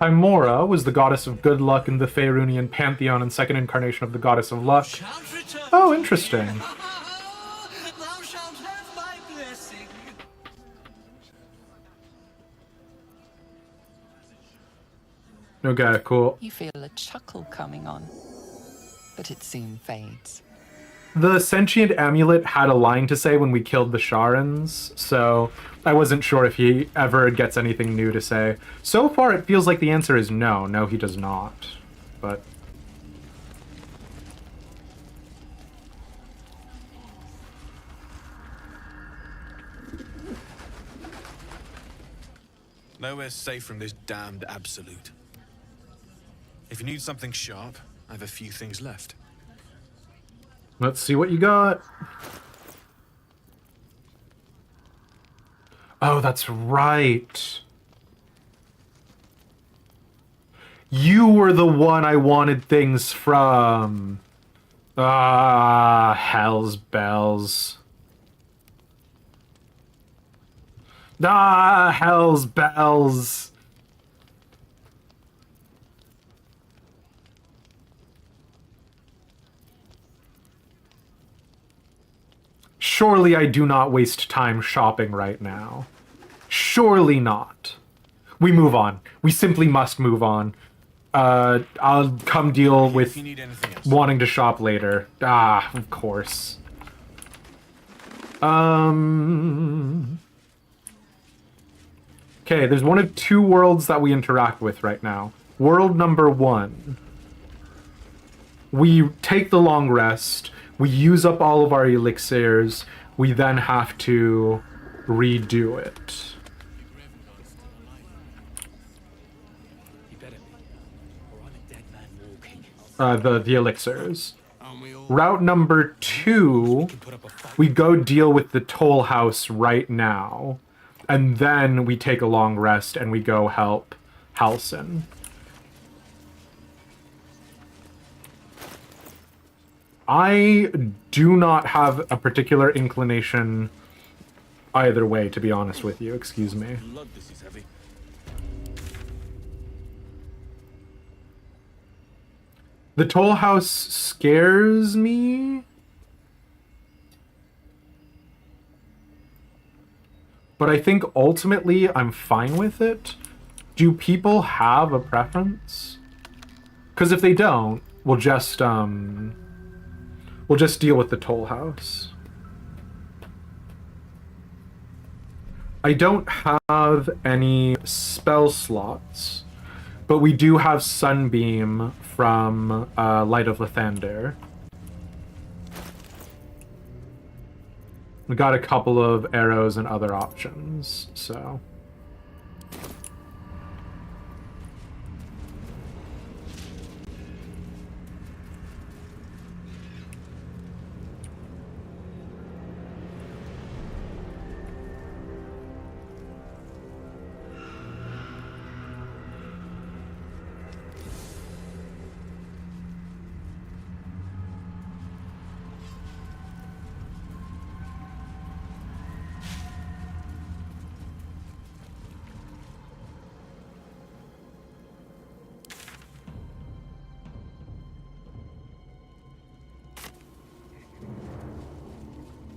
Speaker 1: Timora was the goddess of good luck in the Faerunian pantheon and second incarnation of the goddess of luck. Oh, interesting. Okay, cool.
Speaker 12: You feel a chuckle coming on, but it soon fades.
Speaker 1: The sentient amulet had a line to say when we killed the Sharans, so I wasn't sure if he ever gets anything new to say. So far, it feels like the answer is no. No, he does not. But...
Speaker 18: Nowhere safe from this damned absolute. If you need something sharp, I have a few things left.
Speaker 1: Let's see what you got. Oh, that's right. You were the one I wanted things from. Ah, hell's bells. Ah, hell's bells. Surely I do not waste time shopping right now. Surely not. We move on. We simply must move on. I'll come deal with wanting to shop later. Ah, of course. Okay, there's one of two worlds that we interact with right now. World number 1. We take the long rest. We use up all of our elixirs. We then have to redo it. The elixirs. Route number 2, we go deal with the toll house right now. And then we take a long rest and we go help Halsin. I do not have a particular inclination either way, to be honest with you. Excuse me. The toll house scares me. But I think ultimately I'm fine with it. Do people have a preference? Because if they don't, we'll just deal with the toll house. I don't have any spell slots, but we do have Sunbeam from Light of Lathander. We got a couple of arrows and other options, so...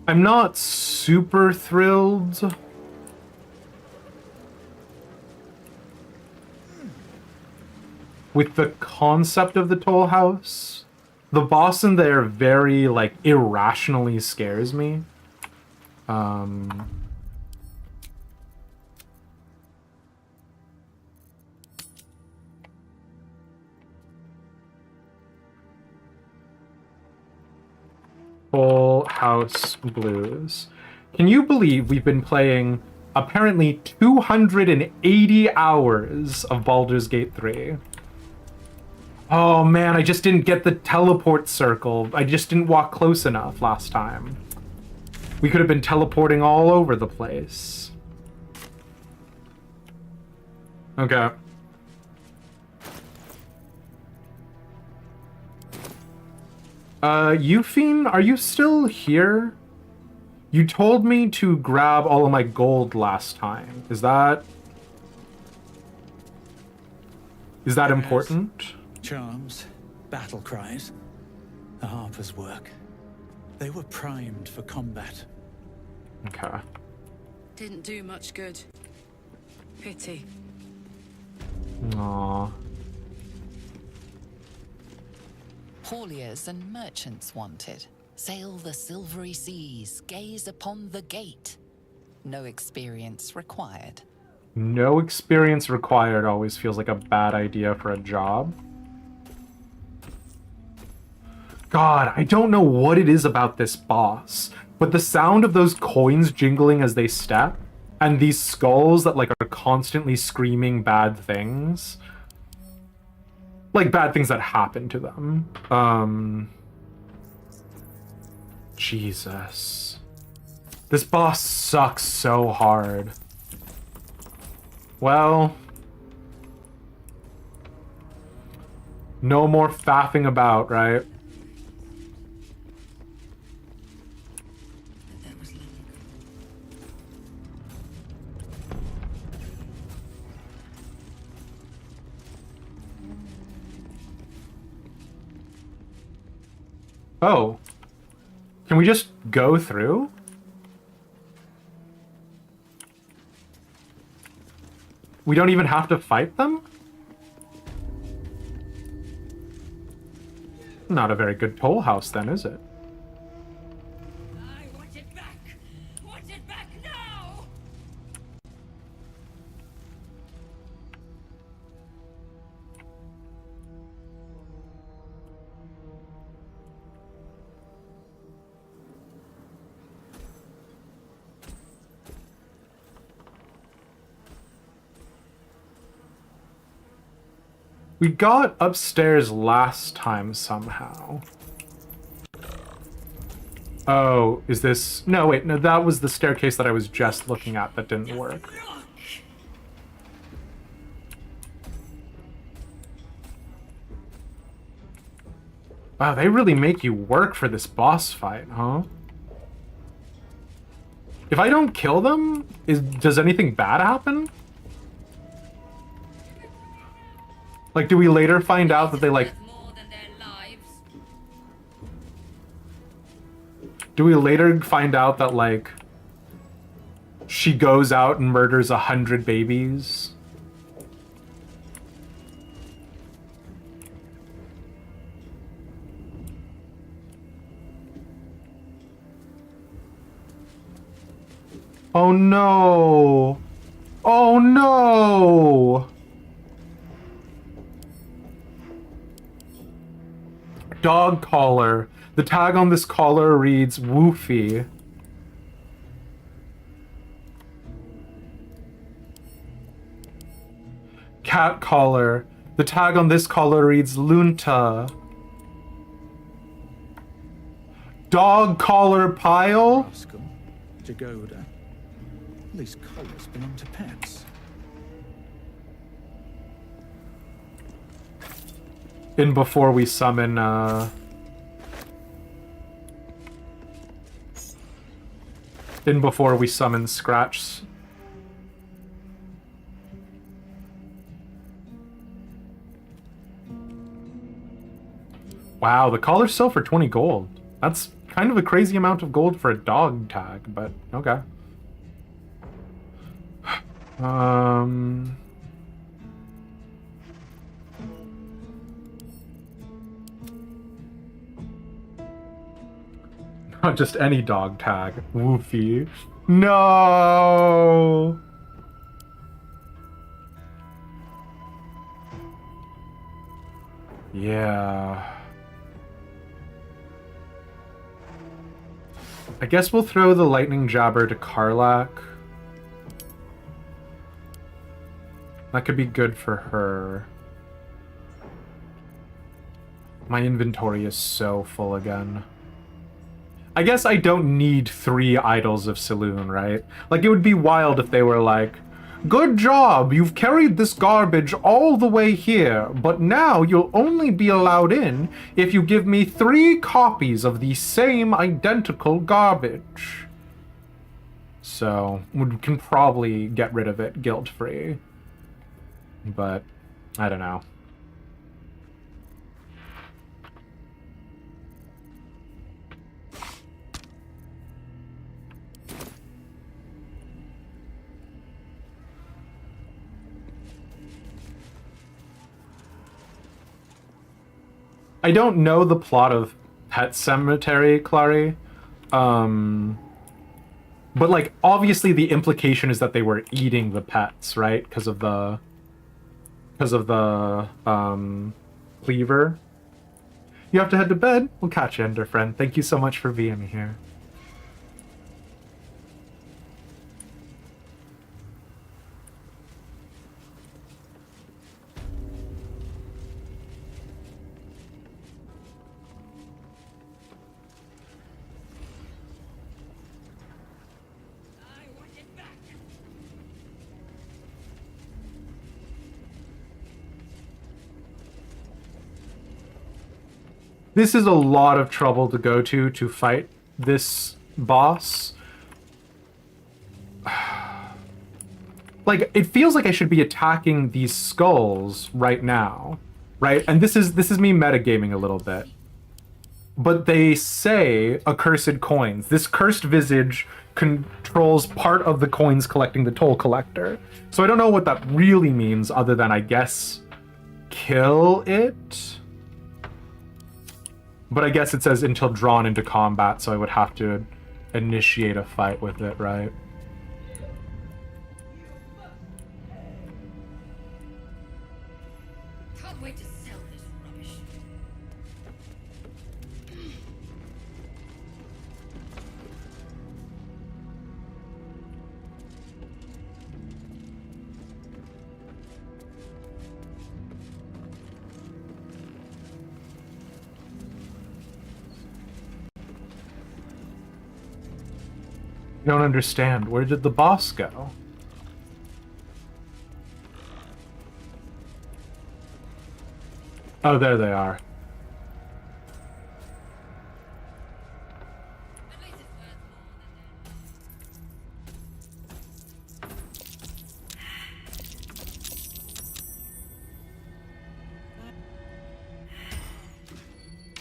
Speaker 1: I'm not super thrilled with the concept of the toll house. The boss in there very, like, irrationally scares me. Full House Blues. Can you believe we've been playing apparently 280 hours of Baldur's Gate 3? Oh man, I just didn't get the teleport circle. I just didn't walk close enough last time. We could have been teleporting all over the place. Okay. Euphine, are you still here? You told me to grab all of my gold last time. Is that important?
Speaker 5: Charms, battle cries, the harper's work. They were primed for combat.
Speaker 1: Okay.
Speaker 11: Didn't do much good. Pity.
Speaker 1: Aww.
Speaker 12: hauliers and merchants wanted. Sail the silvery seas, gaze upon the gate. No experience required.
Speaker 1: No experience required always feels like a bad idea for a job. God, I don't know what it is about this boss, but the sound of those coins jingling as they step, and these skulls that like are constantly screaming bad things. Like bad things that happen to them. Jesus. This boss sucks so hard. Well, no more faffing about, right? Oh. Can we just go through? We don't even have to fight them? Not a very good toll house then, is it?
Speaker 19: I want it back! Want it back now!
Speaker 1: We got upstairs last time somehow. Oh, is this... No, wait, no, that was the staircase that I was just looking at that didn't work. Wow, they really make you work for this boss fight, huh? If I don't kill them, does anything bad happen? Like, do we later find out that they, like... Do we later find out that, like, she goes out and murders 100 babies? Oh no! Oh no! Dog collar. The tag on this collar reads Woofy. Cat collar. The tag on this collar reads Lunta. Dog collar pile?
Speaker 5: Rascal. Jagoda. These collars belong to pets.
Speaker 1: In before we summon, In before we summon Scratch. Wow, the collars sell for 20 gold. That's kind of a crazy amount of gold for a dog tag, but okay. Not just any dog tag. Woofy. No! Yeah. I guess we'll throw the lightning jabber to Karlak. That could be good for her. My inventory is so full again. I guess I don't need 3 idols of Saloon, right? Like, it would be wild if they were like, good job, you've carried this garbage all the way here, but now you'll only be allowed in if you give me 3 copies of the same identical garbage. So, we can probably get rid of it guilt-free. But, I don't know. I I don't know the plot of Pet Cemetery, Clary. But like obviously the implication is that they were eating the pets, right? Because of the cleaver. You have to head to bed? We'll catch you, Ender friend. Thank you so much for being here. This is a lot of trouble to go to fight this boss. Like, it feels like I should be attacking these skulls right now, right? And this is me metagaming a little bit. But they say accursed coins. This cursed visage controls part of the coins collecting the toll collector. So I don't know what that really means other than, I guess, kill it? But I guess it says until drawn into combat, so I would have to initiate a fight with it, right?
Speaker 19: Can't wait to sell this rubbish.
Speaker 1: I don't understand. Where did the boss go? Oh, there they are.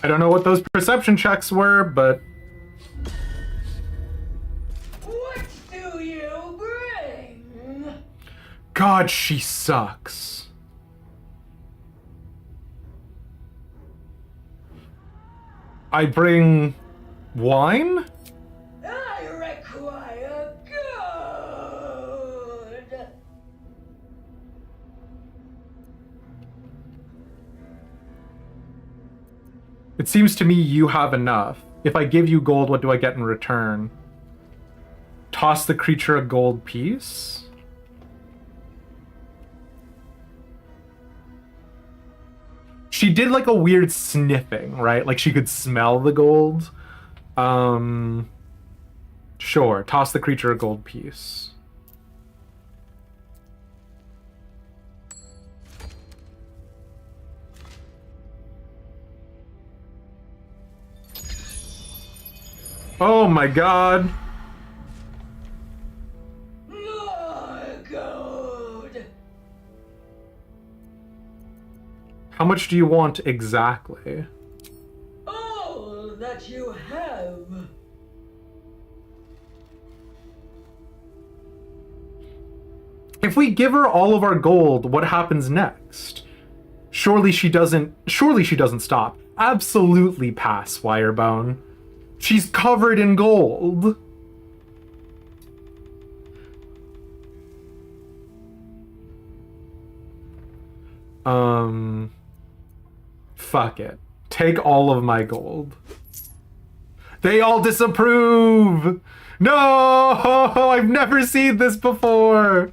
Speaker 1: I don't know what those perception checks were, but...
Speaker 19: What do you bring?
Speaker 1: God, she sucks. I bring wine?
Speaker 19: I require good.
Speaker 1: It seems to me you have enough. If I give you gold, what do I get in return? Toss the creature a gold piece? She did like a weird sniffing, right? Like she could smell the gold. Sure, toss the creature a gold piece. Oh my god.
Speaker 19: More gold.
Speaker 1: How much do you want exactly?
Speaker 19: All that you have.
Speaker 1: If we give her all of our gold, what happens next? Surely she doesn't stop. Absolutely pass, Wirebone. She's covered in gold. Fuck it. Take all of my gold. They all disapprove! No! I've never seen this before!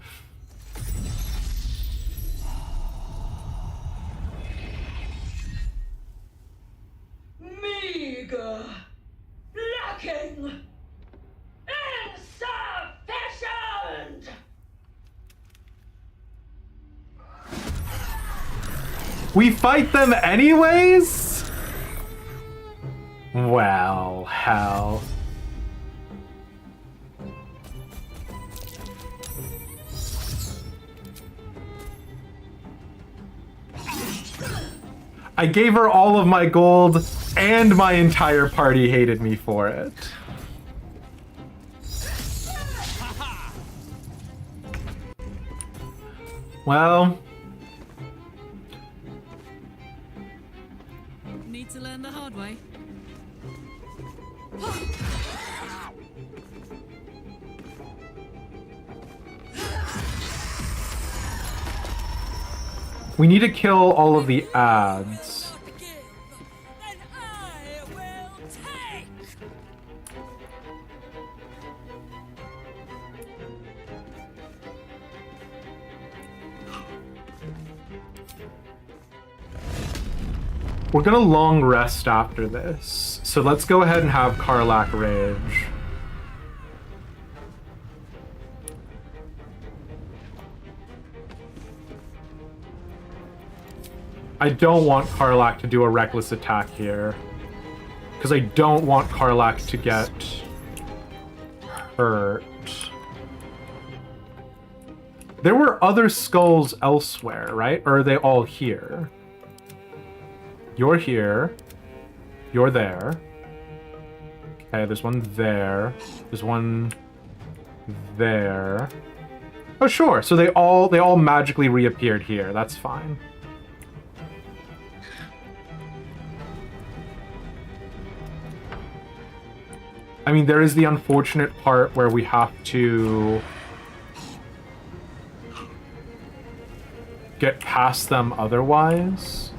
Speaker 19: Meager. Lacking. Insufficient.
Speaker 1: We fight them anyways? Well, hell. I gave her all of my gold, and my entire party hated me for it. Well...
Speaker 4: Need to learn the hard way.
Speaker 1: We need to kill all of the ads. We're gonna long rest after this, so let's go ahead and have Karlach rage. I don't want Karlach to do a reckless attack here, because I don't want Karlach to get hurt. There were other skulls elsewhere, right? Or are they all here? You're here. You're there. Okay, there's one there. There's one there. Oh, sure. So they all magically reappeared here. That's fine. I mean, there is the unfortunate part where we have to get past them otherwise.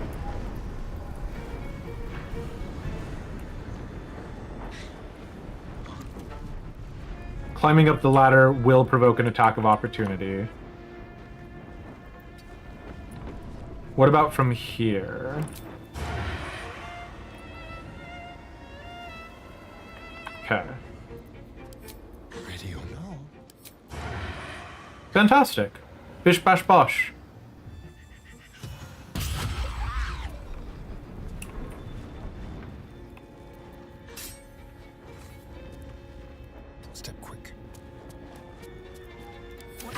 Speaker 1: Climbing up the ladder will provoke an attack of opportunity. What about from here? Okay.
Speaker 2: Ready or no?
Speaker 1: Fantastic. Bish bash bosh.
Speaker 2: Step quick.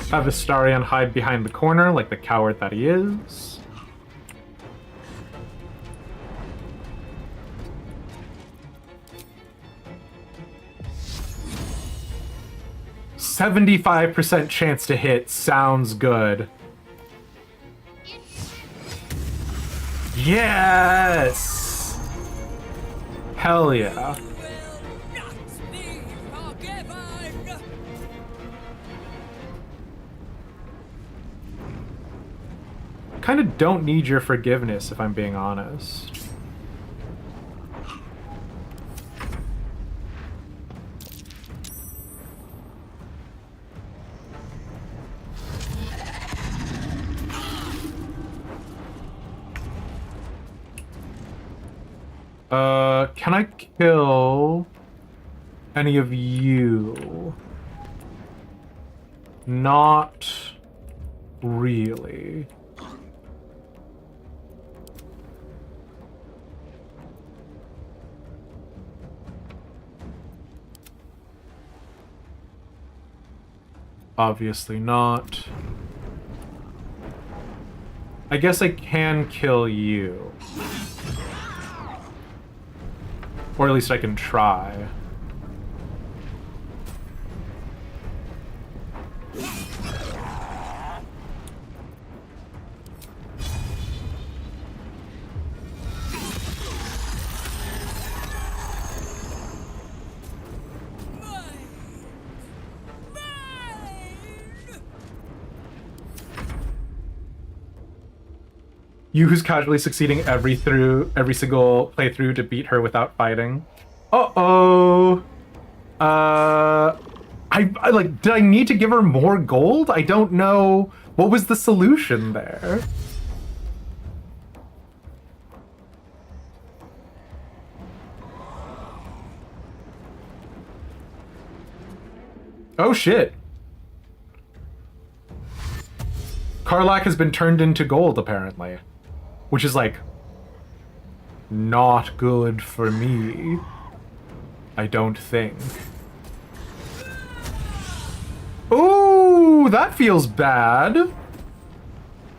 Speaker 1: Have Astarion hide behind the corner like the coward that he is. "75% chance to hit" sounds good. Yes! Hell yeah. Kind of don't need your forgiveness, if I'm being honest. Can I kill any of you? Not really. Obviously not. I guess I can kill you. Or at least I can try. You who's casually succeeding every single playthrough to beat her without fighting. Uh-oh. I like, did I need to give her more gold? I don't know. What was the solution there? Oh shit. Karlach has been turned into gold, apparently. Which is, like, not good for me. I don't think. Ooh, that feels bad.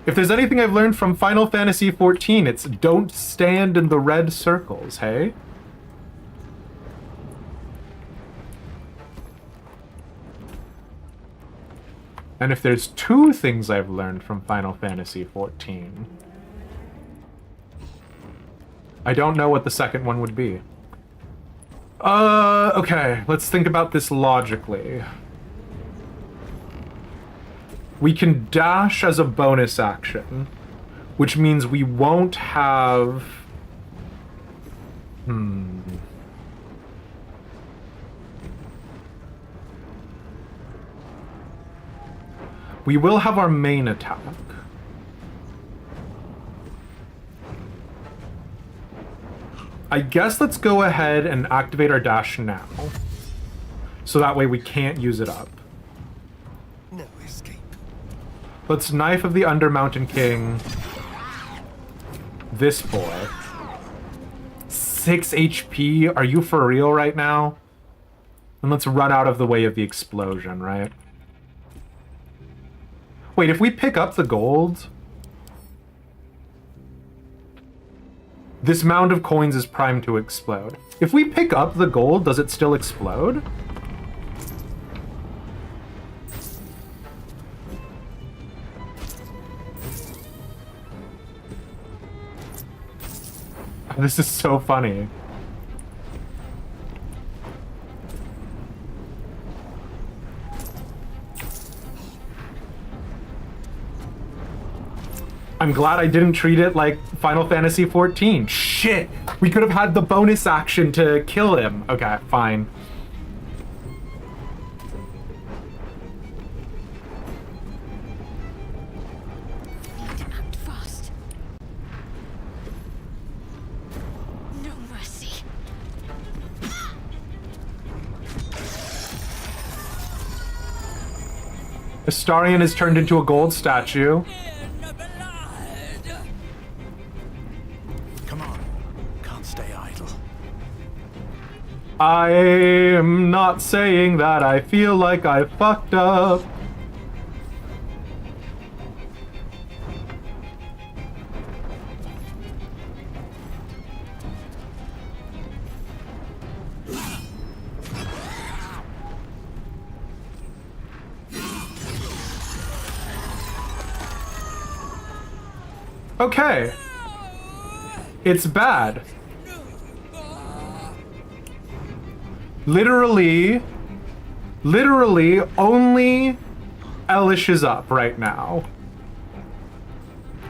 Speaker 1: If there's anything I've learned from Final Fantasy XIV, it's don't stand in the red circles, hey? And if there's two things I've learned from Final Fantasy XIV, I don't know what the second one would be. Okay, let's think about this logically. We can dash as a bonus action, which means we won't have... We will have our main attack. I guess let's go ahead and activate our dash now. So that way we can't use it up.
Speaker 2: No escape.
Speaker 1: Let's Knife of the Undermountain King. This boy. 6 HP? Are you for real right now? And let's run out of the way of the explosion, right? Wait, if we pick up the gold... This mound of coins is primed to explode. If we pick up the gold, does it still explode? This is so funny. I'm glad I didn't treat it like Final Fantasy XIV. Shit! We could have had the bonus action to kill him. Okay, fine.
Speaker 3: Need to act fast. No mercy.
Speaker 1: Astarion is turned into a gold statue.
Speaker 5: Come on. Can't stay idle.
Speaker 1: I am not saying that I feel like I fucked up. Okay. It's bad. Literally, only Elish is up right now.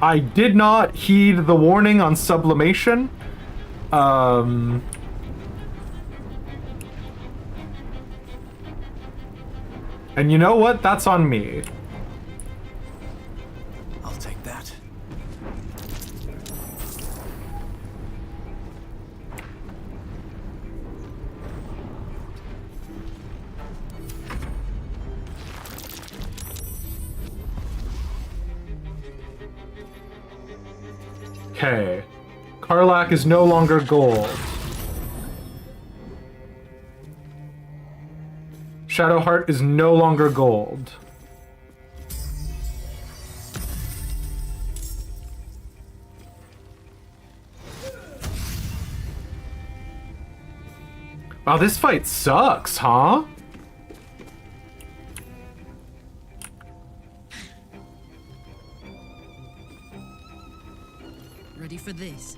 Speaker 1: I did not heed the warning on sublimation. And you know what? That's on me.
Speaker 5: I'll take that.
Speaker 1: Okay. Karlach is no longer gold. Shadowheart is no longer gold. Wow, this fight sucks, huh?
Speaker 4: Ready for this?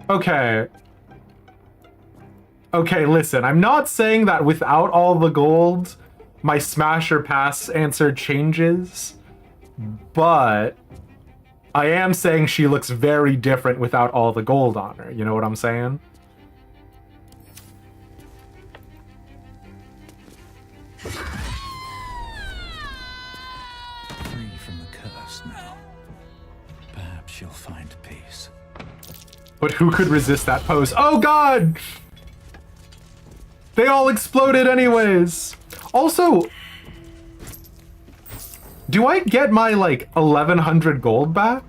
Speaker 1: Okay. Okay, listen, I'm not saying that without all the gold, my smash or pass answer changes, but I am saying she looks very different without all the gold on her. You know what I'm saying?
Speaker 5: Free from the curse now. Perhaps you'll find peace.
Speaker 1: But who could resist that pose? Oh god! They all exploded anyways! Also, do I get my, like, 1100 gold back?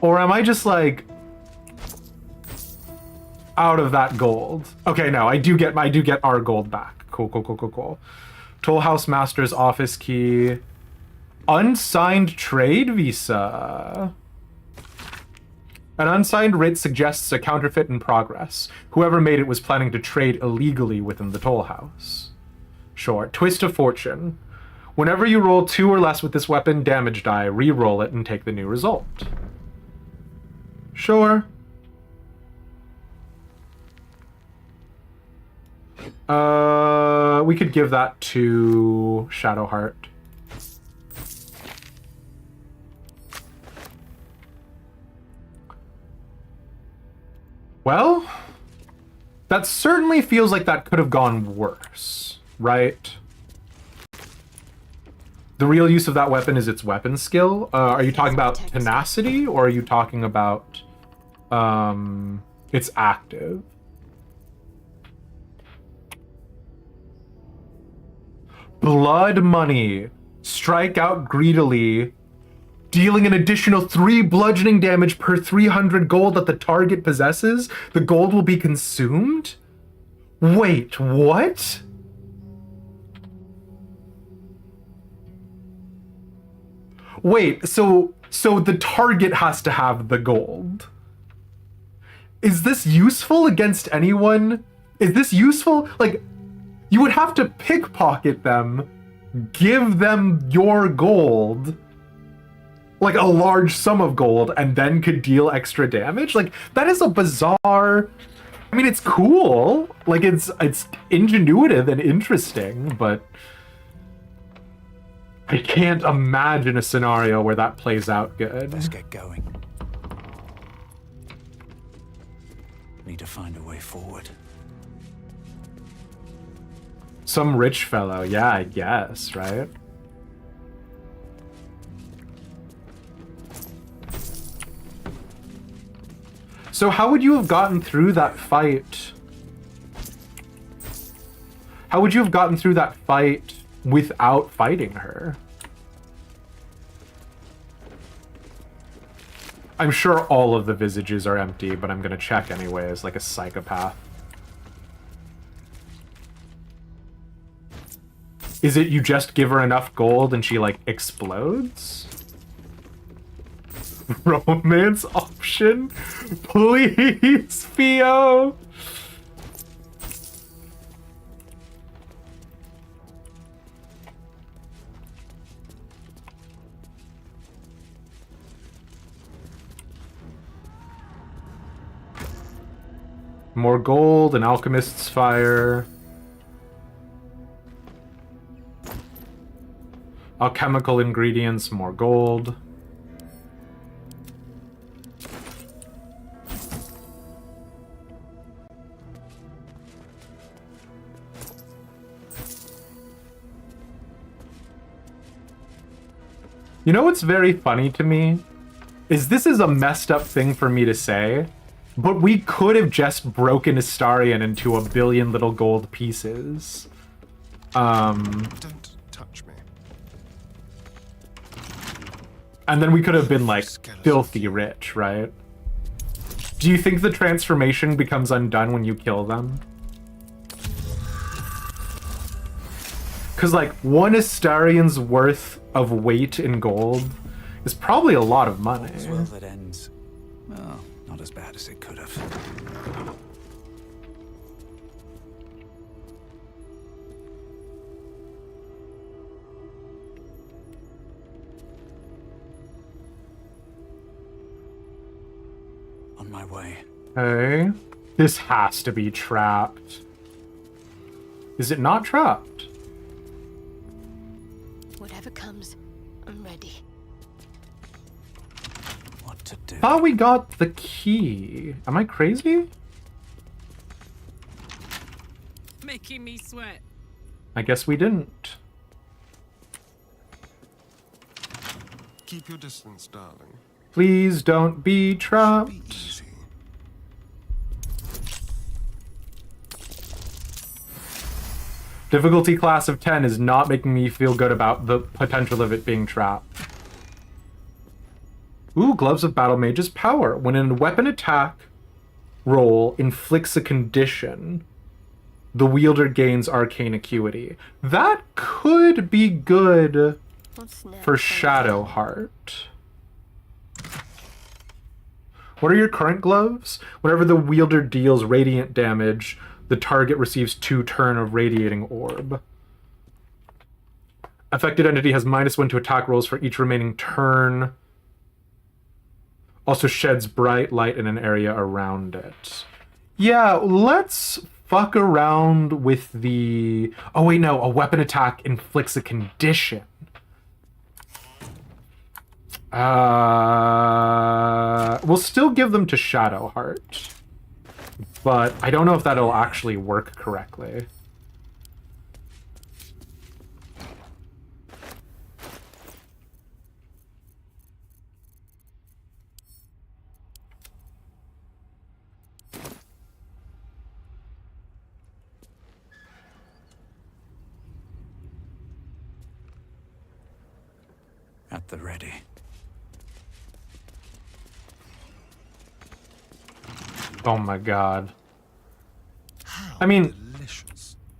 Speaker 1: Or am I just like... out of that gold. Okay, no, I do get our gold back. Cool. Toll House Master's office key. Unsigned trade visa. An unsigned writ suggests a counterfeit in progress. Whoever made it was planning to trade illegally within the toll house. Sure. Twist of fortune. Whenever you roll 2 or less with this weapon damage die, re-roll it and take the new result. Sure. We could give that to Shadowheart. Well, that certainly feels like that could have gone worse, right? The real use of that weapon is its weapon skill. Are you talking about tenacity, or are you talking about its active? Blood money. Strike out greedily. Dealing an additional 3 bludgeoning damage per 300 gold that the target possesses. The gold will be consumed? Wait, what? Wait, so the target has to have the gold. Is this useful against anyone? Is this useful? Like, you would have to pickpocket them, give them your gold, like a large sum of gold, and then could deal extra damage? Like, that is a bizarre... I mean, it's cool. Like, it's ingenuitive and interesting, but I can't imagine a scenario where that plays out good.
Speaker 5: Let's get going. Need to find a way forward.
Speaker 1: Some rich fellow, yeah, I guess, right? So how would you have gotten through that fight? How would you have gotten through that fight without fighting her? I'm sure all of the visages are empty, but I'm gonna check anyways, like a psychopath. Is it you just give her enough gold and she, like, explodes? Romance option? Please, Theo! More gold, an alchemist's fire. Alchemical ingredients, more gold. You know what's very funny to me? This is a messed up thing for me to say, but we could have just broken Astarion into a billion little gold pieces.
Speaker 2: Don't touch me.
Speaker 1: And then we could have been, like, filthy rich, right? Do you think the transformation becomes undone when you kill them? Because, like, 1 Astarion's worth of weight in gold is probably a lot of money.
Speaker 5: As well that ends, well, not as bad as it could have. On my way.
Speaker 1: Okay. This has to be trapped. Is it not trapped?
Speaker 11: Whatever comes, I'm ready.
Speaker 5: What to do?
Speaker 1: Thought we got the key. Am I crazy?
Speaker 4: Making me sweat.
Speaker 1: I guess we didn't.
Speaker 2: Keep your distance, darling.
Speaker 1: Please don't be trapped. Difficulty class of 10 is not making me feel good about the potential of it being trapped. Ooh, Gloves of Battle Mage's power. When in a weapon attack roll inflicts a condition, the wielder gains arcane acuity. That could be good for Shadowheart. What are your current gloves? Whenever the wielder deals radiant damage, the target receives 2 turn of radiating orb. Affected entity has -1 to attack rolls for each remaining turn. Also sheds bright light in an area around it. Yeah, let's fuck around with the... Oh wait, no, a weapon attack inflicts a condition. We'll still give them to Shadowheart, but I don't know if that'll actually work correctly.
Speaker 5: At the ready.
Speaker 1: Oh my god. I mean,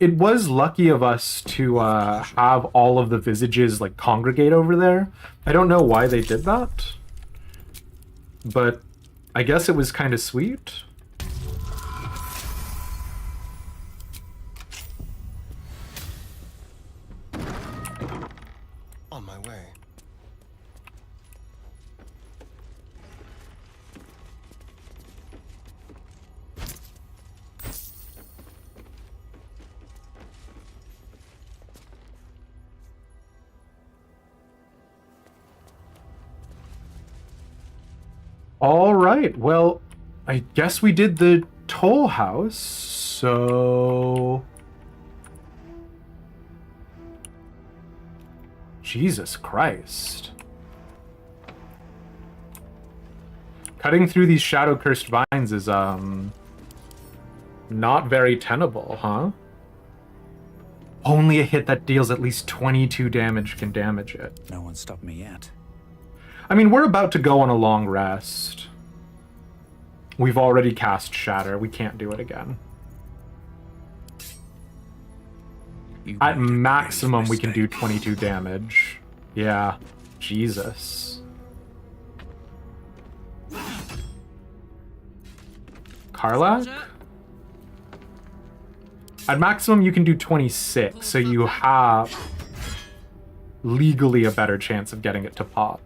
Speaker 1: it was lucky of us to have all of the visages like congregate over there. I don't know why they did that, but I guess it was kind of sweet.
Speaker 2: On my way.
Speaker 1: All right, well, I guess we did the toll house, so... Jesus Christ. Cutting through these shadow-cursed vines is, not very tenable, huh? Only a hit that deals at least 22 damage can damage it.
Speaker 5: No one stopped me yet.
Speaker 1: I mean, we're about to go on a long rest. We've already cast Shatter. We can't do it again. At maximum, we can do 22 damage. Yeah. Jesus. Karlach? At maximum, you can do 26, so you have legally a better chance of getting it to pop.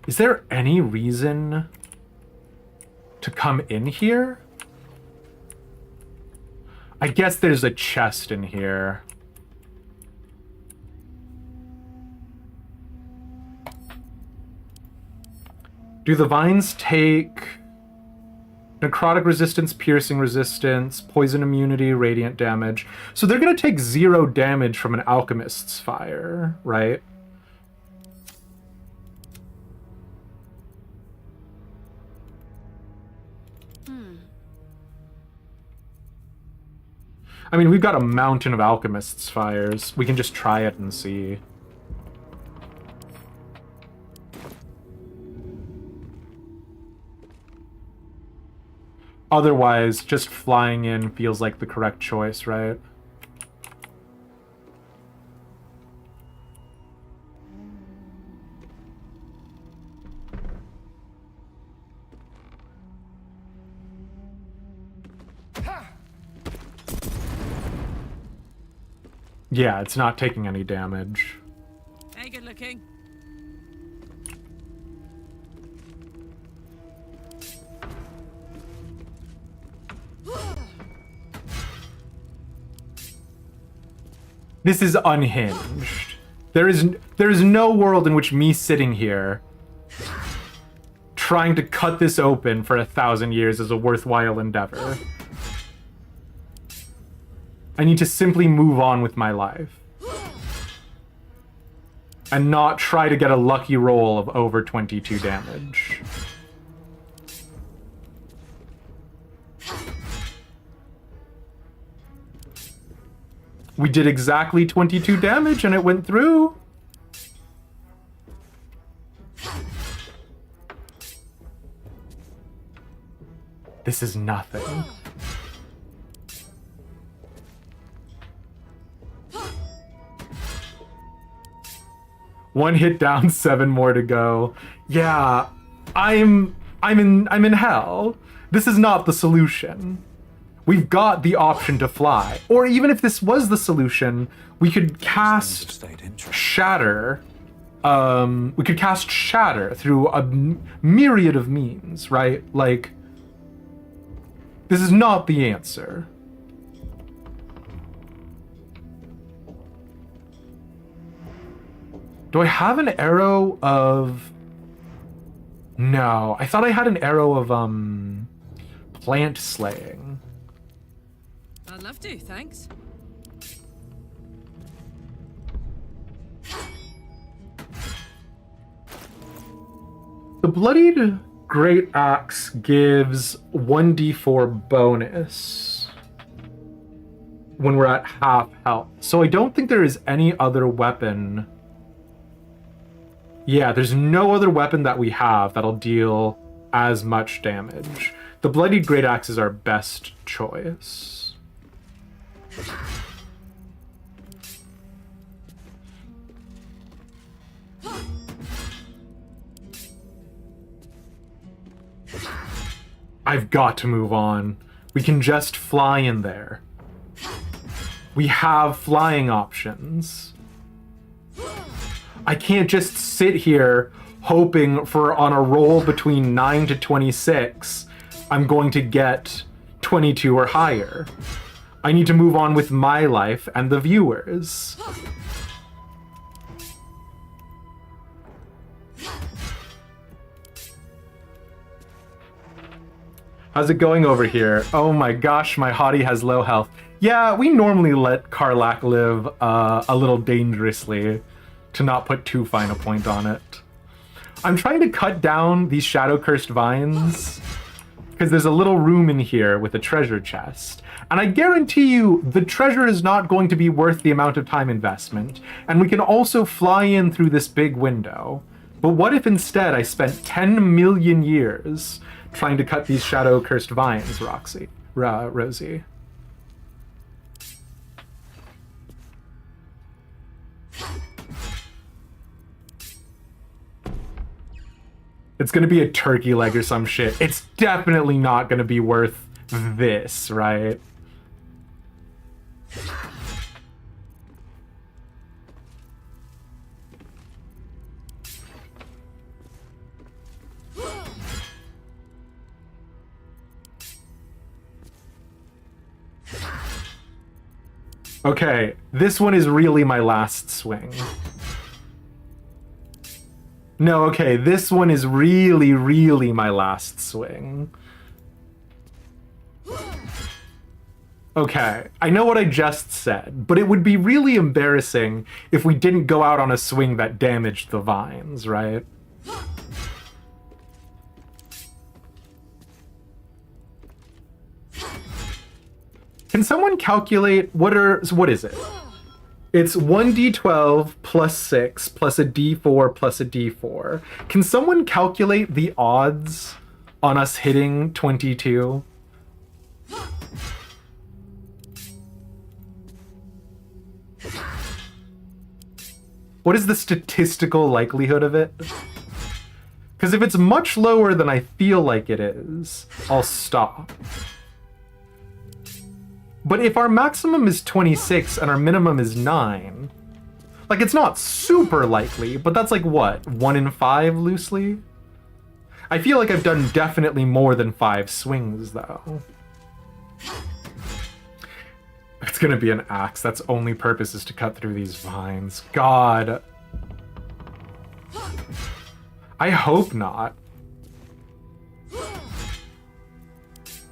Speaker 1: Is there any reason to come in here? I guess there's a chest in here. Do the vines take necrotic resistance, piercing resistance, poison immunity, radiant damage? So they're going to take 0 damage from an alchemist's fire, right? I mean, we've got a mountain of alchemist's fires. We can just try it and see. Otherwise, just flying in feels like the correct choice, right? Yeah, it's not taking any damage.
Speaker 4: Hey, good looking.
Speaker 1: This is unhinged. There is no world in which me sitting here trying to cut this open for 1,000 years is a worthwhile endeavor. I need to simply move on with my life. And not try to get a lucky roll of over 22 damage. We did exactly 22 damage and it went through. This is nothing. One hit down, 7 more to go. Yeah, I'm in hell. This is not the solution. We've got the option to fly. Or even if this was the solution, we could cast Shatter. We could cast Shatter through a myriad of means, right? Like, this is not the answer. Do I have an arrow of... No, I thought I had an arrow of, plant slaying.
Speaker 4: I'd love to, thanks.
Speaker 1: The Bloodied Great Axe gives 1d4 bonus when we're at half health. So I don't think there is any other weapon. Yeah, there's no other weapon that we have that'll deal as much damage. The Bloodied Great Axe is our best choice. I've got to move on. We can just fly in there. We have flying options. I can't just sit here hoping for on a roll between 9 to 26, I'm going to get 22 or higher. I need to move on with my life and the viewers. How's it going over here? Oh my gosh, my hottie has low health. Yeah, we normally let Karlach live a little dangerously to not put too fine a point on it. I'm trying to cut down these shadow-cursed vines because there's a little room in here with a treasure chest. And I guarantee you the treasure is not going to be worth the amount of time investment. And we can also fly in through this big window. But what if instead I spent 10 million years trying to cut these shadow-cursed vines, Rosie? It's gonna be a turkey leg or some shit. It's definitely not gonna be worth this, right? Okay, this one is really my last swing. No, okay, this one is really, really my last swing. Okay, I know what I just said, but it would be really embarrassing if we didn't go out on a swing that damaged the vines, right? Can someone calculate what is it? It's 1d12 plus 6 plus a d4 plus a d4. Can someone calculate the odds on us hitting 22? What is the statistical likelihood of it? Because if it's much lower than I feel like it is, I'll stop. But if our maximum is 26 and our minimum is 9, like, it's not super likely, but that's like what, 1 in 5 loosely? I feel like I've done definitely more than 5 swings though. It's gonna be an axe. That's only purpose is to cut through these vines. God. I hope not.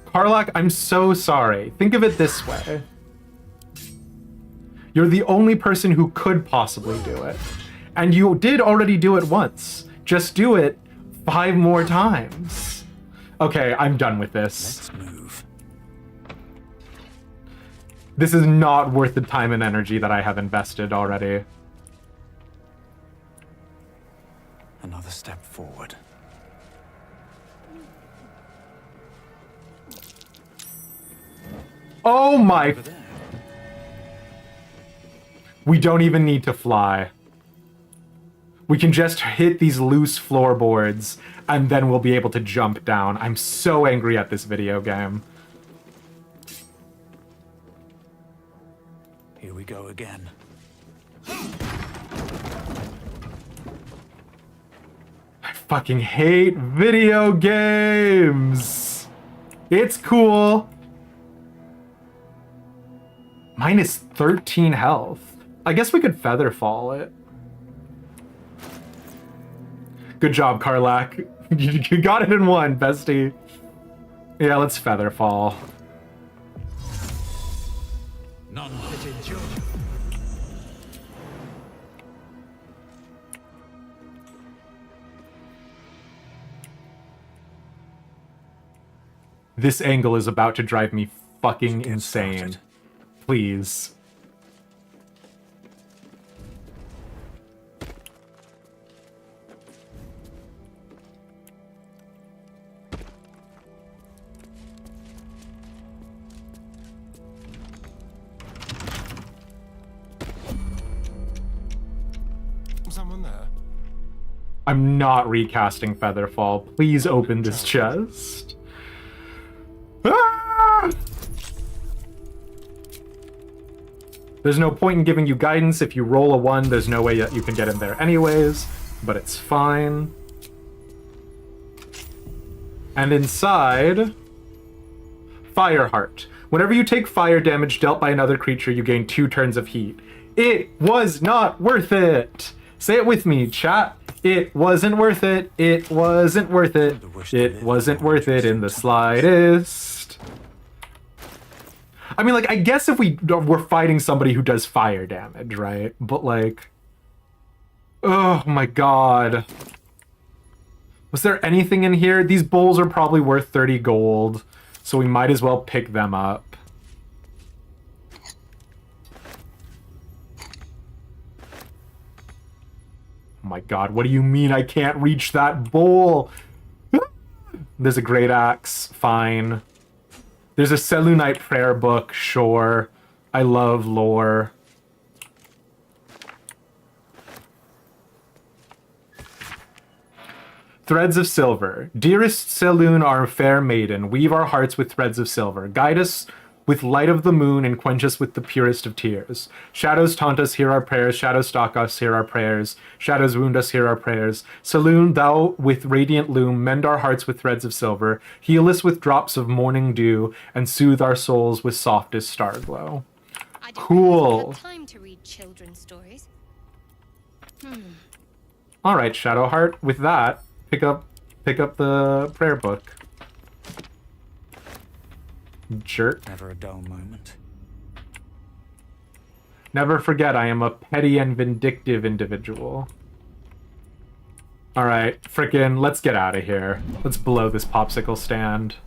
Speaker 1: Karlach, I'm so sorry. Think of it this way. You're the only person who could possibly do it. And you did already do it once. Just do it 5 more times. Okay, I'm done with this.
Speaker 5: Let's move.
Speaker 1: This is not worth the time and energy that I have invested already.
Speaker 5: Another step forward.
Speaker 1: Oh my... We don't even need to fly. We can just hit these loose floorboards, and then we'll be able to jump down. I'm so angry at this video game.
Speaker 5: Here we go again.
Speaker 1: I fucking hate video games. It's cool. Minus 13 health. I guess we could feather fall it. Good job, Karlak. You got it in one, bestie. Yeah, let's feather fall.
Speaker 5: None fitted Jojo.
Speaker 1: This angle is about to drive me fucking insane. Please.
Speaker 2: Someone there?
Speaker 1: I'm not recasting Featherfall. Please open this chest. Ah! There's no point in giving you guidance. If you roll a 1, there's no way that you can get in there anyways, but it's fine. And inside, Fireheart. Whenever you take fire damage dealt by another creature, you gain 2 turns of heat. It was not worth it! Say it with me, chat. It wasn't worth it. It wasn't worth it. It wasn't worth it in the slightest. I mean, like, I guess if we're fighting somebody who does fire damage, right? But, like... Oh, my God. Was there anything in here? These bowls are probably worth 30 gold, so we might as well pick them up. Oh my God, what do you mean I can't reach that bowl? There's a great axe, fine. There's a Selûnite prayer book, sure. I love lore. Threads of silver. Dearest Selûne, our fair maiden, weave our hearts with threads of silver. Guide us with light of the moon and quench us with the purest of tears. Shadows taunt us, hear our prayers. Shadows stalk us, hear our prayers. Shadows wound us, hear our prayers. Selûne, thou with radiant loom, mend our hearts with threads of silver. Heal us with drops of morning dew, and soothe our souls with softest star glow. Cool.
Speaker 3: Time to read children's stories.
Speaker 1: All right, Shadowheart. With that, pick up the prayer book. Jerk.
Speaker 5: Never a dull moment.
Speaker 1: Never forget, I am a petty and vindictive individual. Alright, frickin', let's get out of here. Let's blow this popsicle stand.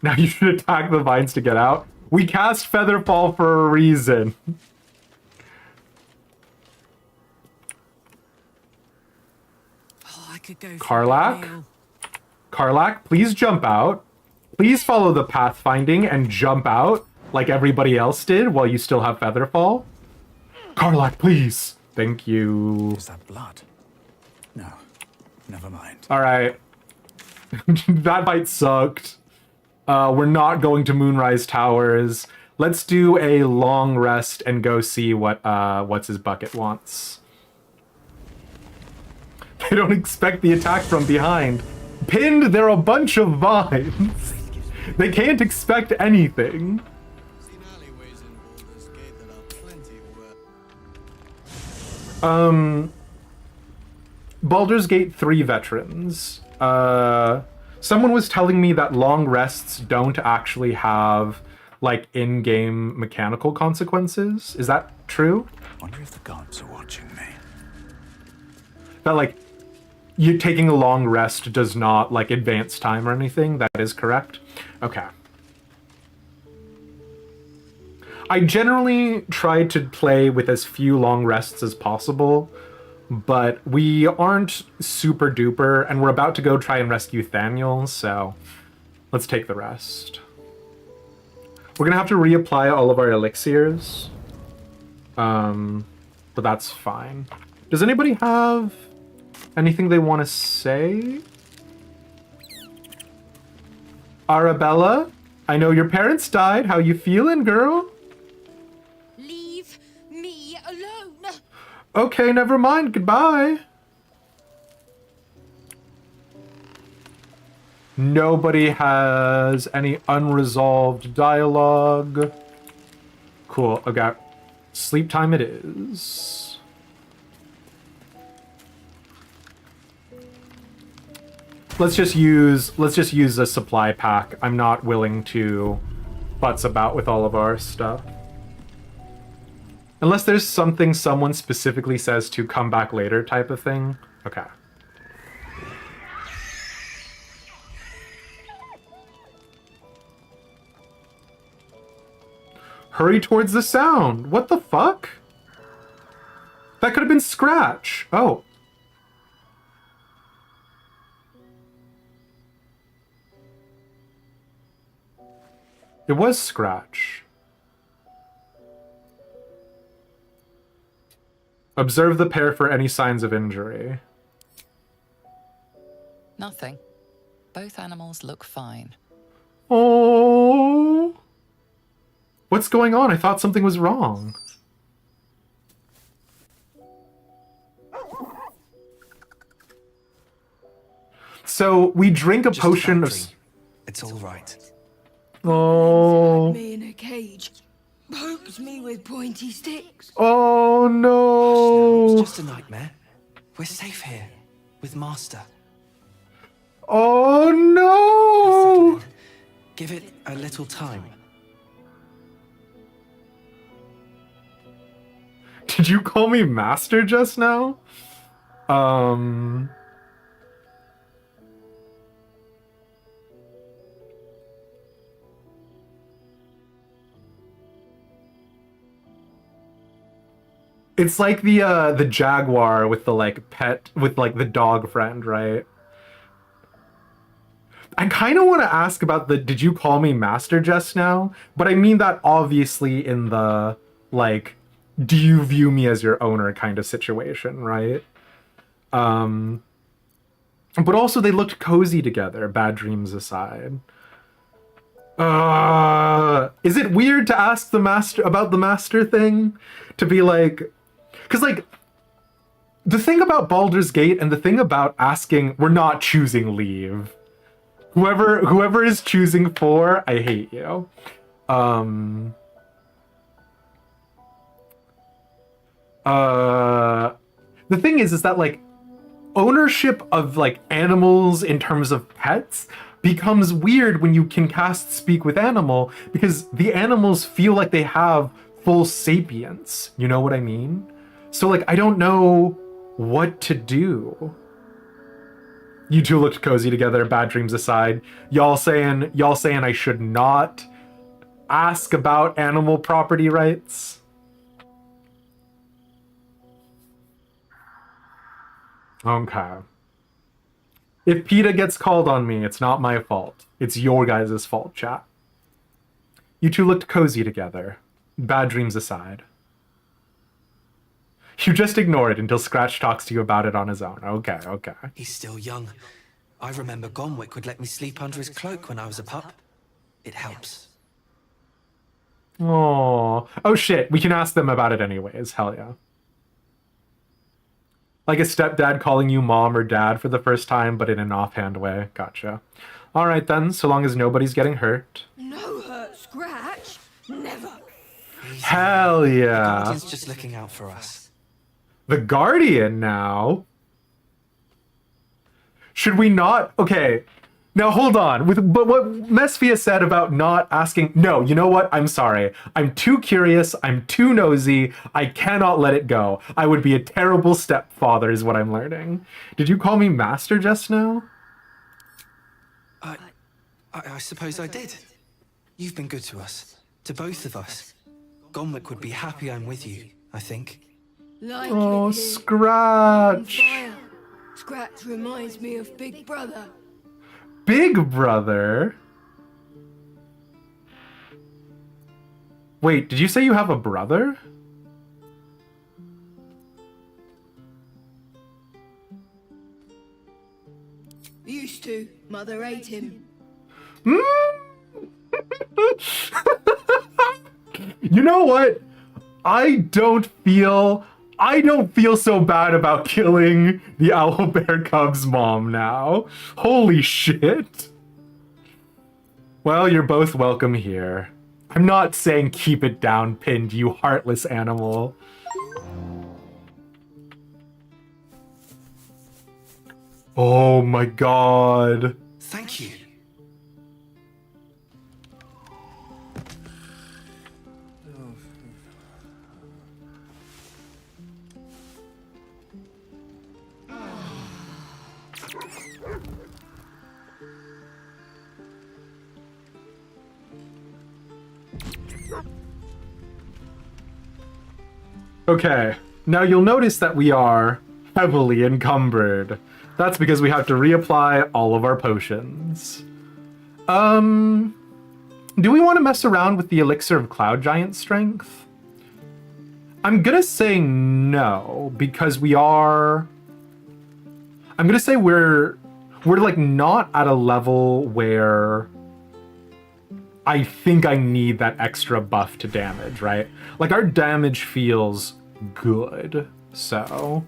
Speaker 1: Now you should attack the vines to get out. We cast Featherfall for a reason. Karlak? Karlak, please jump out. Please follow the pathfinding and jump out like everybody else did while you still have Featherfall. Karlak, please. Thank you.
Speaker 5: Is that blood? No. Never mind.
Speaker 1: Alright. That fight sucked. We're not going to Moonrise Towers. Let's do a long rest and go see what what's his bucket wants. They don't expect the attack from behind. Pinned, they're a bunch of vines. They can't expect anything. Baldur's Gate 3 veterans. Someone was telling me that long rests don't actually have, like, in-game mechanical consequences. Is that true?
Speaker 5: Wonder if the gods are watching me.
Speaker 1: That, like, you taking a long rest does not, like, advance time or anything. That is correct? Okay. I generally try to play with as few long rests as possible. but we aren't super duper, and we're about to go try and rescue Thaniel, so let's take the rest. We're gonna have to reapply all of our elixirs, but that's fine. Does anybody have anything they want to say? Arabella, I know your parents died. How you feeling, girl?
Speaker 19: Leave me alone.
Speaker 1: Okay, never mind. Goodbye. Nobody has any unresolved dialogue. Cool. Okay. Sleep time it is. Let's just use a supply pack. I'm not willing to butts about with all of our stuff. Unless there's something someone specifically says to come back later type of thing. Okay. Hurry towards the sound. What the fuck? That could have been Scratch. Oh. It was Scratch. Observe the pair for any signs of injury.
Speaker 12: Nothing. Both animals look fine.
Speaker 1: Oh. What's going on? I thought something was wrong. So we drink a potion of...
Speaker 16: It's all right.
Speaker 1: Oh.
Speaker 19: Me in a cage. Pokes me with pointy sticks.
Speaker 1: Oh no.
Speaker 16: It's just a nightmare. We're safe here with Master.
Speaker 1: Oh no.
Speaker 16: Give it a little time.
Speaker 1: Did you call me Master just now? It's like the jaguar with the like pet with like the dog friend, right? I kind of want to ask about the did you call me Master just now? But I mean that obviously in the like do you view me as your owner kind of situation, right? But also they looked cozy together, bad dreams aside. Is it weird to ask the master about the master thing? To be like, because like the thing about Baldur's Gate and the thing about asking, we're not choosing leave. Whoever is choosing 4, I hate you. The thing is that like ownership of like animals in terms of pets becomes weird when you can cast Speak with Animal because the animals feel like they have full sapience. You know what I mean? So like I don't know what to do. You two looked cozy together, bad dreams aside. Y'all saying I should not ask about animal property rights? Okay. If PETA gets called on me, it's not my fault. It's your guys' fault, chat. You two looked cozy together, bad dreams aside. You just ignore it until Scratch talks to you about it on his own. Okay, okay.
Speaker 16: He's still young. I remember Gonwick would let me sleep under his cloak when I was a pup. It helps.
Speaker 1: Oh shit, we can ask them about it anyways. Hell yeah. Like a stepdad calling you mom or dad for the first time, but in an offhand way. Gotcha. All right then, so long as nobody's getting hurt.
Speaker 19: No hurt, Scratch. Never.
Speaker 1: Hell yeah.
Speaker 16: The Guardian's just looking out for us.
Speaker 1: The Guardian now? Should we not? Okay. Now hold on. But what Mesphia said about not asking... No, you know what? I'm sorry. I'm too curious. I'm too nosy. I cannot let it go. I would be a terrible stepfather is what I'm learning. Did you call me Master just now?
Speaker 16: I suppose I did. You've been good to us. To both of us. Gonwick would be happy I'm with you, I think.
Speaker 20: Like
Speaker 1: Oh,
Speaker 20: it here.
Speaker 1: Scratch.
Speaker 20: Fire. Scratch reminds me of Big Brother.
Speaker 1: Big Brother? Wait, did you say you have a brother?
Speaker 20: Used to. Mother ate him.
Speaker 1: You know what? I don't feel so bad about killing the owlbear cub's mom now. Holy shit. Well, you're both welcome here. I'm not saying keep it down, Pinned, you heartless animal. Oh my god.
Speaker 18: Thank you.
Speaker 1: Okay, now you'll notice that we are heavily encumbered. That's because we have to reapply all of our potions. Do we want to mess around with the elixir of Cloud Giant strength? I'm gonna say no, because we are... I'm gonna say we're like not at a level where I think I need that extra buff to damage, right? Like, our damage feels good, so...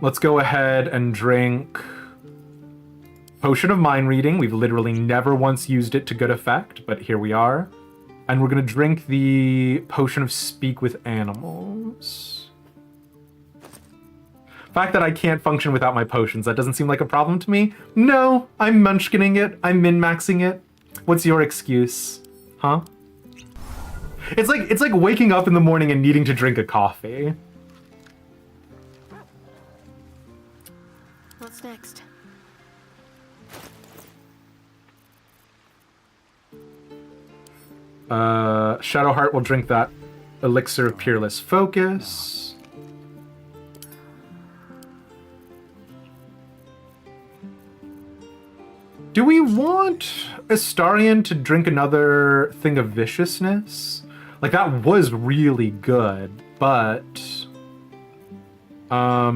Speaker 1: let's go ahead and drink Potion of Mind Reading. We've literally never once used it to good effect, but here we are. And we're gonna drink the Potion of Speak with Animals. The fact that I can't function without my potions, that doesn't seem like a problem to me. No, I'm munchkining it. I'm min-maxing it. What's your excuse? Huh? It's like waking up in the morning and needing to drink a coffee.
Speaker 11: What's next?
Speaker 1: Shadowheart will drink that Elixir of Peerless Focus. Do we want Astarion to drink another thing of viciousness? Like, that was really good, but... I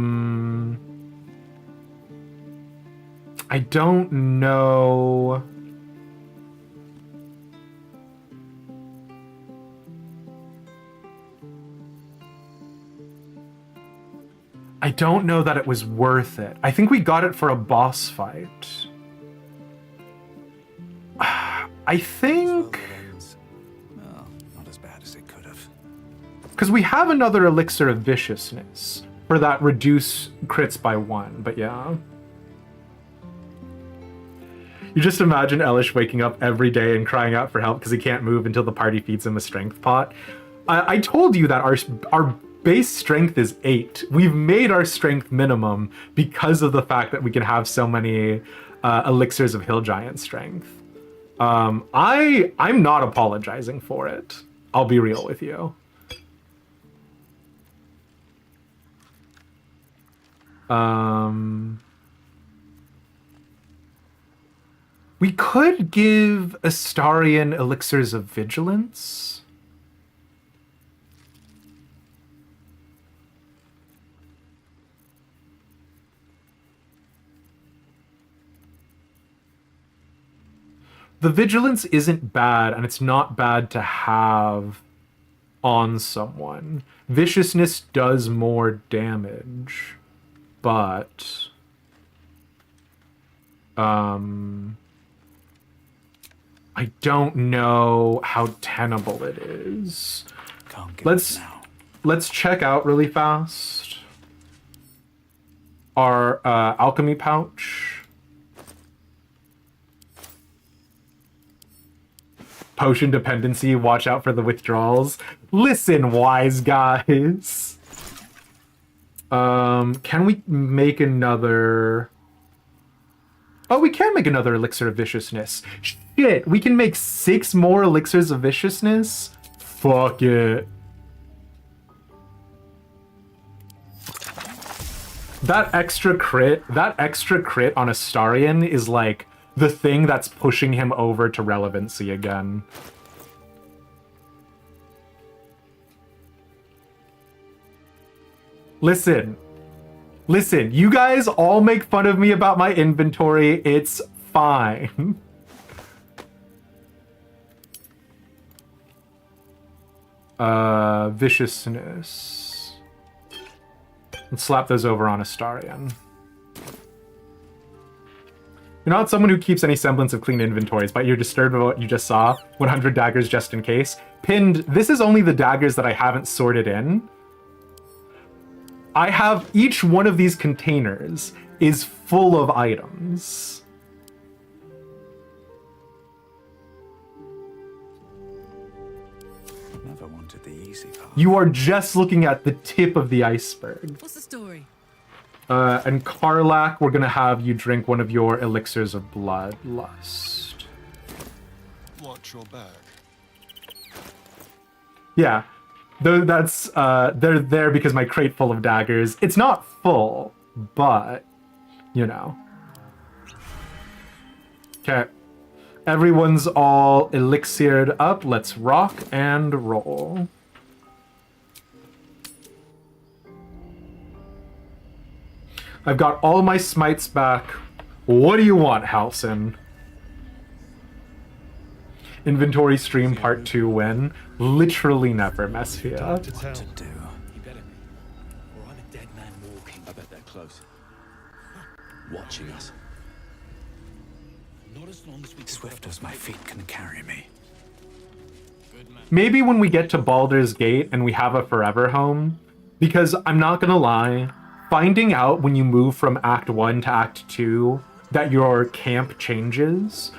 Speaker 1: don't know... I don't know that it was worth it. I think we got it for a boss fight. I think...
Speaker 5: Well, not as bad as it could have.
Speaker 1: Because we have another Elixir of Viciousness for that reduce crits by 1, but yeah. You just imagine Elish waking up every day and crying out for help because he can't move until the party feeds him a strength pot. I told you that our base strength is 8. We've made our strength minimum because of the fact that we can have so many elixirs of Hill Giant strength. I'm not apologizing for it. I'll be real with you. We could give Astarion elixirs of vigilance. The vigilance isn't bad, and it's not bad to have on someone. Viciousness does more damage, but I don't know how tenable it is. Let's check out really fast our alchemy pouch. Potion dependency, watch out for the withdrawals. Listen, wise guys. Can we make another... Oh, we can make another elixir of viciousness. Shit, we can make 6 more elixirs of viciousness? Fuck it. That extra crit on Astarion is like the thing that's pushing him over to relevancy again. Listen, you guys all make fun of me about my inventory. It's fine. Viciousness. Let's slap those over on Astarion. You're not someone who keeps any semblance of clean inventories, but you're disturbed by what you just saw. 100 daggers just in case. Pinned, this is only the daggers that I haven't sorted in. I have each one of these containers is full of items.
Speaker 5: Never wanted the easy part.
Speaker 1: You are just looking at the tip of the iceberg.
Speaker 4: What's the story?
Speaker 1: And Karlak, we're gonna have you drink one of your elixirs of bloodlust.
Speaker 2: Watch your back.
Speaker 1: Yeah, that's they're there because my crate full of daggers. It's not full, but you know. Okay, everyone's all elixired up. Let's rock and roll. I've got all my smites back. What do you want, Halcyon? Inventory stream part 2 win. Literally never, Mesphia.
Speaker 15: What to do? You better be. Or I'm a dead man walking. I bet they're close. Watching us. Not as long as we
Speaker 5: Swift as my feet can carry me.
Speaker 1: Maybe when we get to Baldur's Gate and we have a forever home, because I'm not gonna lie, finding out when you move from Act 1 to Act 2 that your camp changes,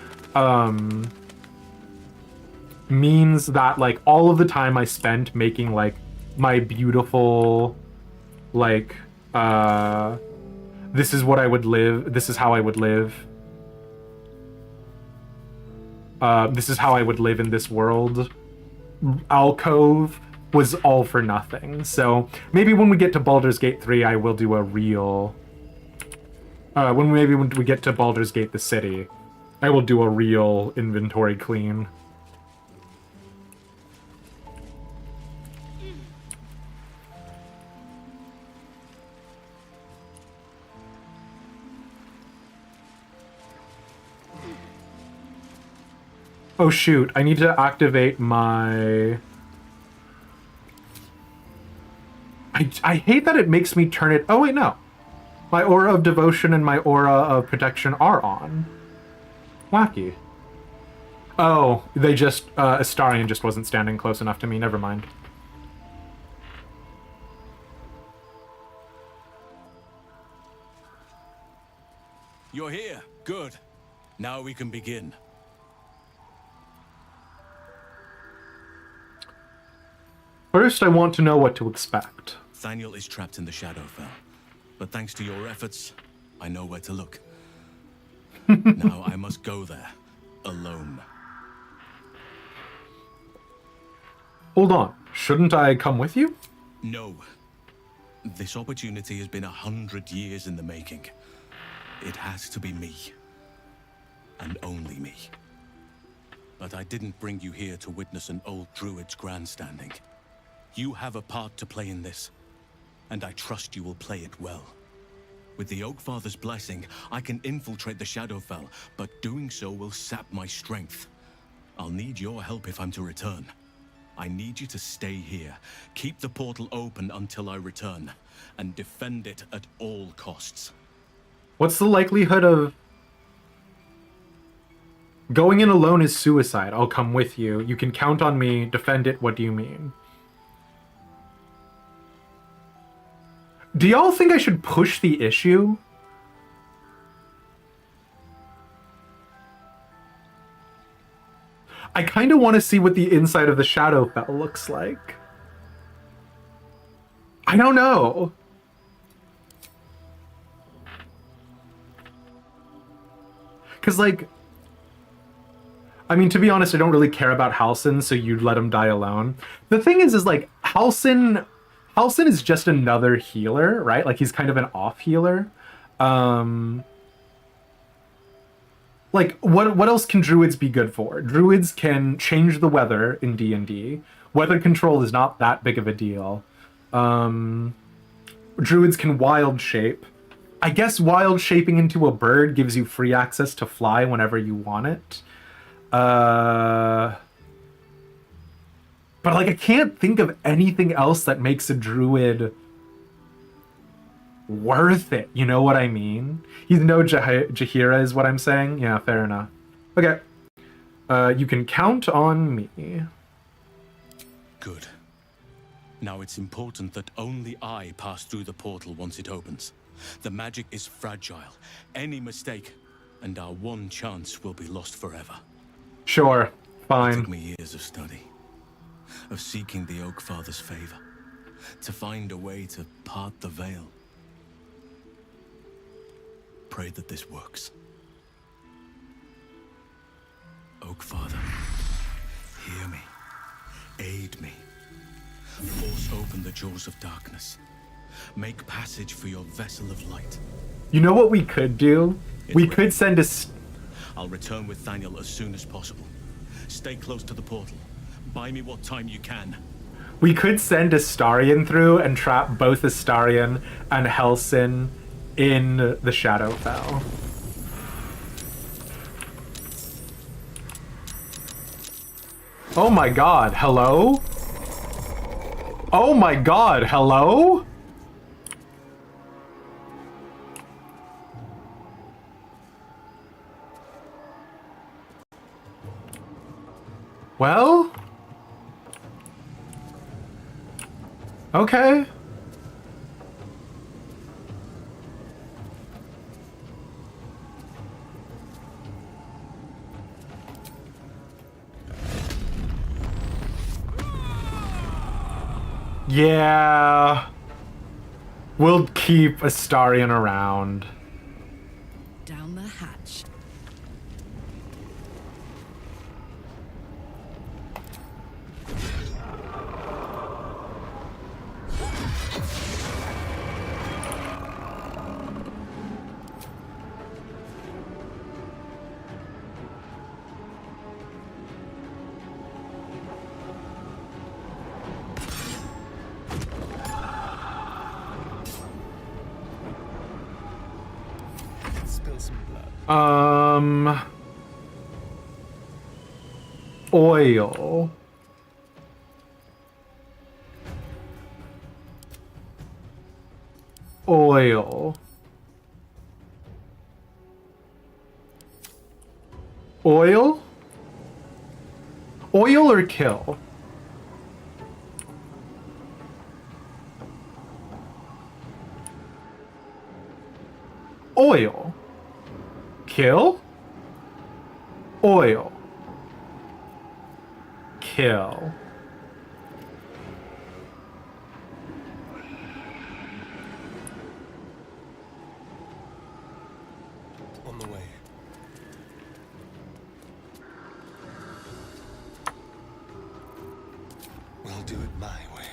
Speaker 1: means that like all of the time I spent making like my beautiful like this is what I would live, this is how I would live, this is how I would live in this world alcove was all for nothing. So maybe when we get to Baldur's Gate 3 I will do a real when we get to Baldur's Gate the city I will do a real inventory clean. Oh shoot, I need to activate my... I hate that it makes me turn it... Oh wait, no. My Aura of Devotion and my Aura of Protection are on. Wacky. Oh, they just... Astarion just wasn't standing close enough to me, never mind.
Speaker 15: You're here. Good. Now we can begin.
Speaker 1: First, I want to know what to expect.
Speaker 15: Thaniel is trapped in the Shadowfell, but thanks to your efforts, I know where to look. Now I must go there, alone.
Speaker 1: Hold on, shouldn't I come with you?
Speaker 15: No. This opportunity has been 100 years in the making. It has to be me. And only me. But I didn't bring you here to witness an old druid's grandstanding. You have a part to play in this, and I trust you will play it well. With the Oakfather's blessing, I can infiltrate the Shadowfell, but doing so will sap my strength. I'll need your help if I'm to return. I need you to stay here, keep the portal open until I return, and defend it at all costs.
Speaker 1: What's the likelihood of... Going in alone is suicide. I'll come with you. You can count on me. Defend it. What do you mean? Do y'all think I should push the issue? I kind of want to see what the inside of the Shadowfell looks like. I don't know. Because, like, I mean, to be honest, I don't really care about Halsin, so you'd let him die alone. The thing is like, Halsin is just another healer, right? Like, he's kind of an off healer. Like, what else can druids be good for? Druids can change the weather in D&D. Weather control is not that big of a deal. Druids can wild shape. I guess wild shaping into a bird gives you free access to fly whenever you want it. But like, I can't think of anything else that makes a druid worth it. You know what I mean? He's no Jaheira is what I'm saying. Yeah, fair enough. Okay. You can count on me.
Speaker 15: Good. Now it's important that only I pass through the portal once it opens. The magic is fragile. Any mistake, and our one chance will be lost forever.
Speaker 1: Sure, fine.
Speaker 15: It took me years of study, of seeking the Oak Father's favor, to find a way to part the veil. Pray that this works. Oak Father, hear me, aid me. Force open the jaws of darkness. Make passage for your vessel of light.
Speaker 1: You know what we could do? We could send a...
Speaker 15: I'll return with Thaniel as soon as possible. Stay close to the portal. Buy me what time you can.
Speaker 1: We could send Astarion through and trap both Astarion and Halsin in the Shadowfell. Oh my god, hello? Oh my god, hello? Well? Okay. Yeah. We'll keep Astarion around.
Speaker 12: Down the hatch.
Speaker 1: Oil. Oil. Oil? Oil or kill? Oil. Kill? Oil. Kill.
Speaker 2: On the way. We'll do it my way.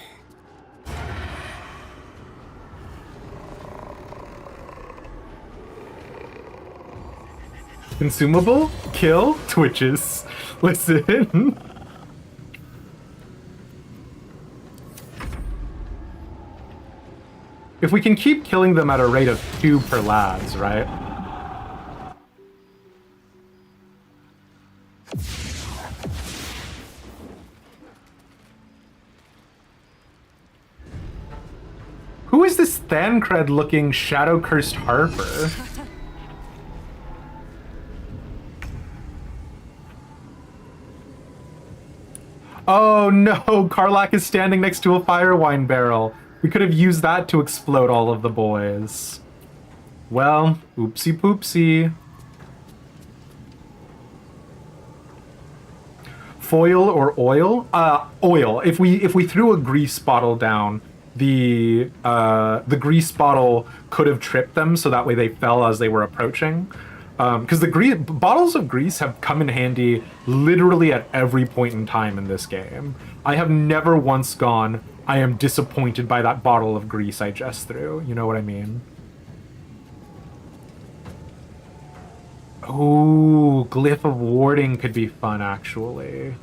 Speaker 1: Consumable? Kill? Twitches. Listen. If we can keep killing them at a rate of 2 per lads, right? Who is this Thancred-looking shadow-cursed harper? Oh no, Karlach is standing next to a fire wine barrel. We could have used that to explode all of the boys. Well, oopsie poopsie. Foil or oil? Oil. If we threw a grease bottle down, the grease bottle could have tripped them, so that way they fell as they were approaching. Because bottles of grease have come in handy literally at every point in time in this game. I have never once gone, I am disappointed by that bottle of grease I just threw. You know what I mean? Oh, Glyph of Warding could be fun, actually.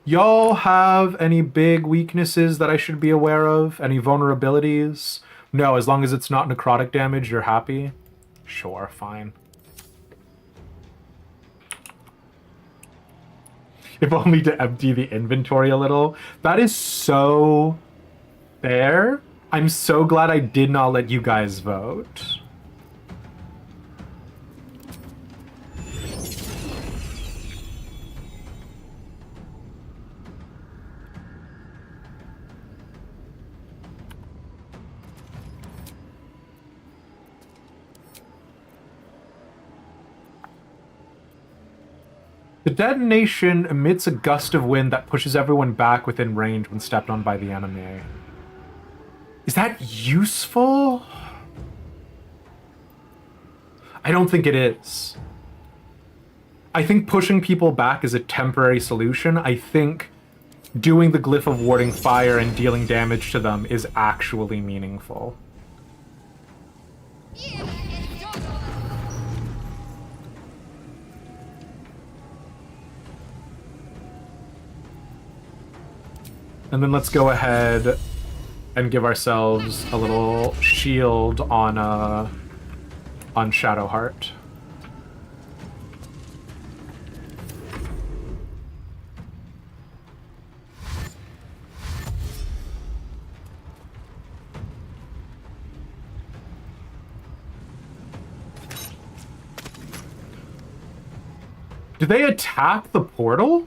Speaker 1: Y'all have any big weaknesses that I should be aware of? Any vulnerabilities? No, as long as it's not necrotic damage, you're happy? Sure, fine. If only to empty the inventory a little. That is so fair. I'm so glad I did not let you guys vote. The detonation emits a gust of wind that pushes everyone back within range when stepped on by the enemy. Is that useful? I don't think it is. I think pushing people back is a temporary solution. I think doing the Glyph of Warding Fire and dealing damage to them is actually meaningful. And then let's go ahead and give ourselves a little shield on Shadowheart. Did they attack the portal?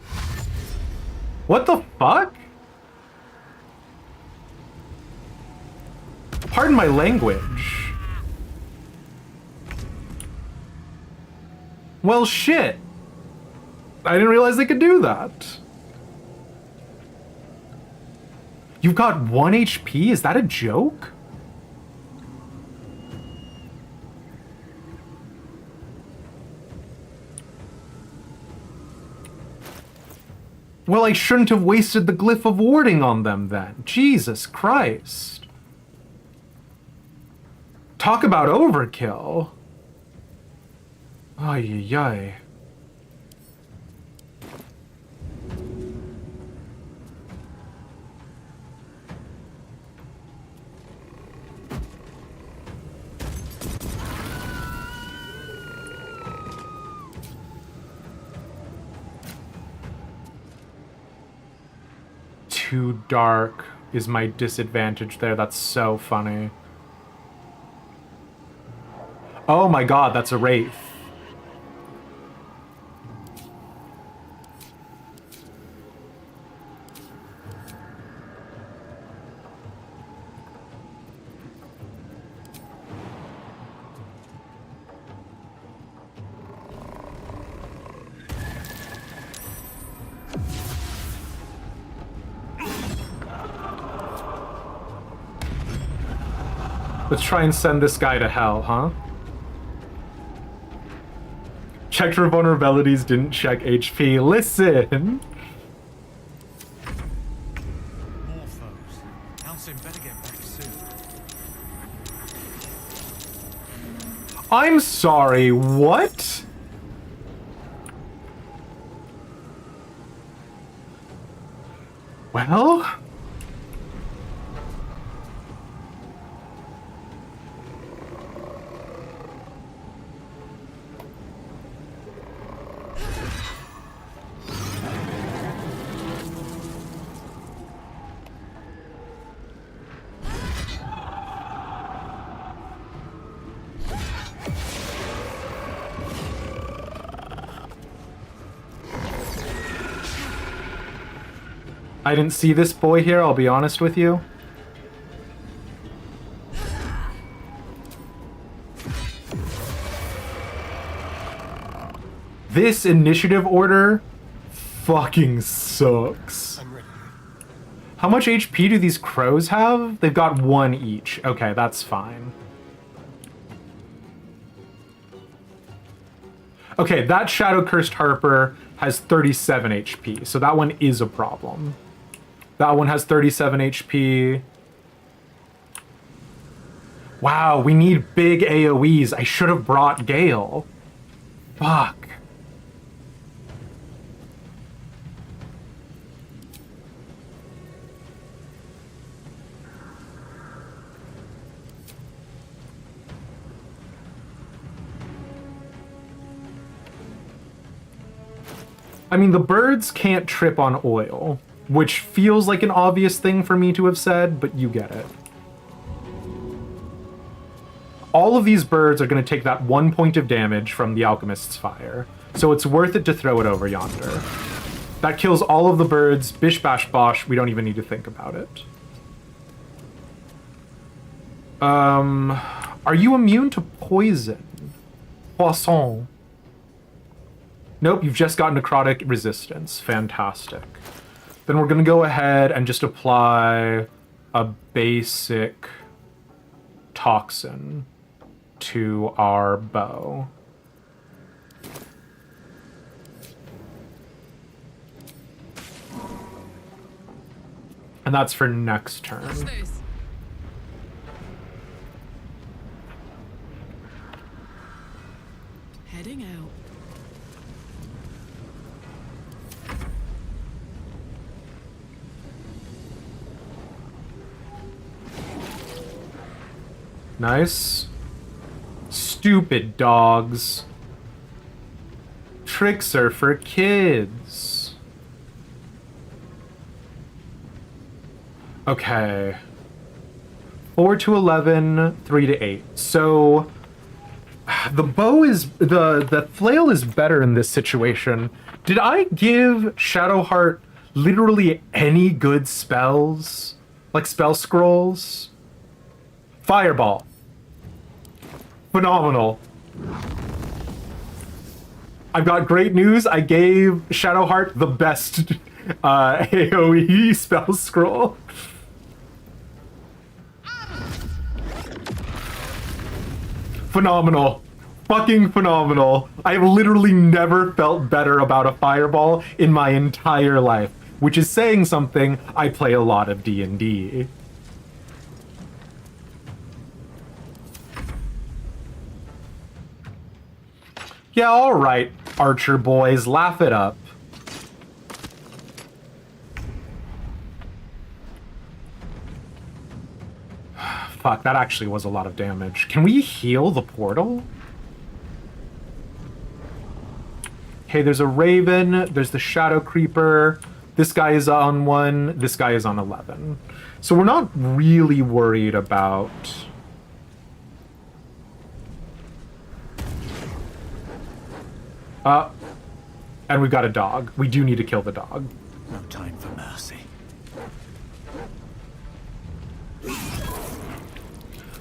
Speaker 1: What the fuck? Pardon my language. Well, shit. I didn't realize they could do that. You've got 1 HP? Is that a joke? Well, I shouldn't have wasted the Glyph of Warding on them then. Jesus Christ. Talk about overkill. Ay, ay, ay. Too dark is my disadvantage there. That's so funny. Oh my god, that's a wraith. Let's try and send this guy to hell, huh? Checked for vulnerabilities, didn't check HP. Listen!
Speaker 15: More foes. Halcyon better get back soon.
Speaker 1: I'm sorry, what? Well? I didn't see this boy here, I'll be honest with you. This initiative order fucking sucks. How much HP do these crows have? They've got 1 each. Okay, that's fine. Okay, that Shadow Cursed Harper has 37 HP, so that one is a problem. That one has 37 HP. Wow, we need big AoEs. I should have brought Gale. Fuck. I mean, the birds can't trip on oil, which feels like an obvious thing for me to have said, but you get it. All of these birds are going to take that 1 point of damage from the Alchemist's fire, so it's worth it to throw it over yonder. That kills all of the birds, bish bash bosh, we don't even need to think about it. Are you immune to poison? Poisson. Nope, you've just got necrotic resistance. Fantastic. Then we're going to go ahead and just apply a basic toxin to our bow. And that's for next turn.
Speaker 4: Heading out.
Speaker 1: Nice. Stupid dogs. Tricks are for kids. Okay. 4 to 11, 3 to 8. So the bow is the flail is better in this situation. Did I give Shadowheart literally any good spells? Like spell scrolls? Fireball. Phenomenal. I've got great news. I gave Shadowheart the best AoE spell scroll. Phenomenal. Fucking phenomenal. I have literally never felt better about a fireball in my entire life, which is saying something. I play a lot of D&D. Yeah, alright, archer boys, laugh it up. Fuck, that actually was a lot of damage. Can we heal the portal? Okay, there's a raven, there's the shadow creeper. This guy is on 1, this guy is on 11. So we're not really worried about... and we've got a dog. We do need to kill the dog.
Speaker 5: No time for mercy.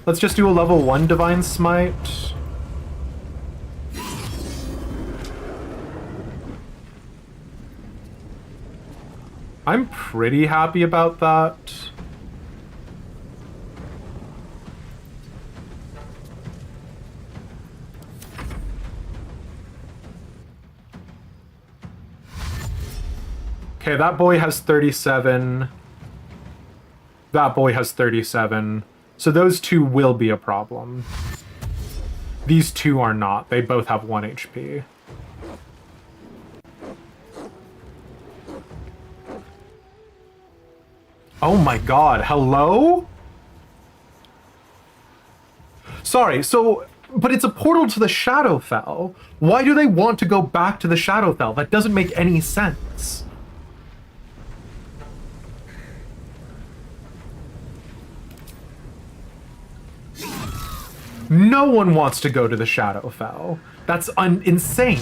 Speaker 1: Let's just do a level 1 Divine Smite. I'm pretty happy about that. Okay, that boy has 37. That boy has 37. So those two will be a problem. These two are not. They both have 1 HP. Oh my god, hello? Sorry, so... But it's a portal to the Shadowfell. Why do they want to go back to the Shadowfell? That doesn't make any sense. No one wants to go to the Shadowfell. That's insane.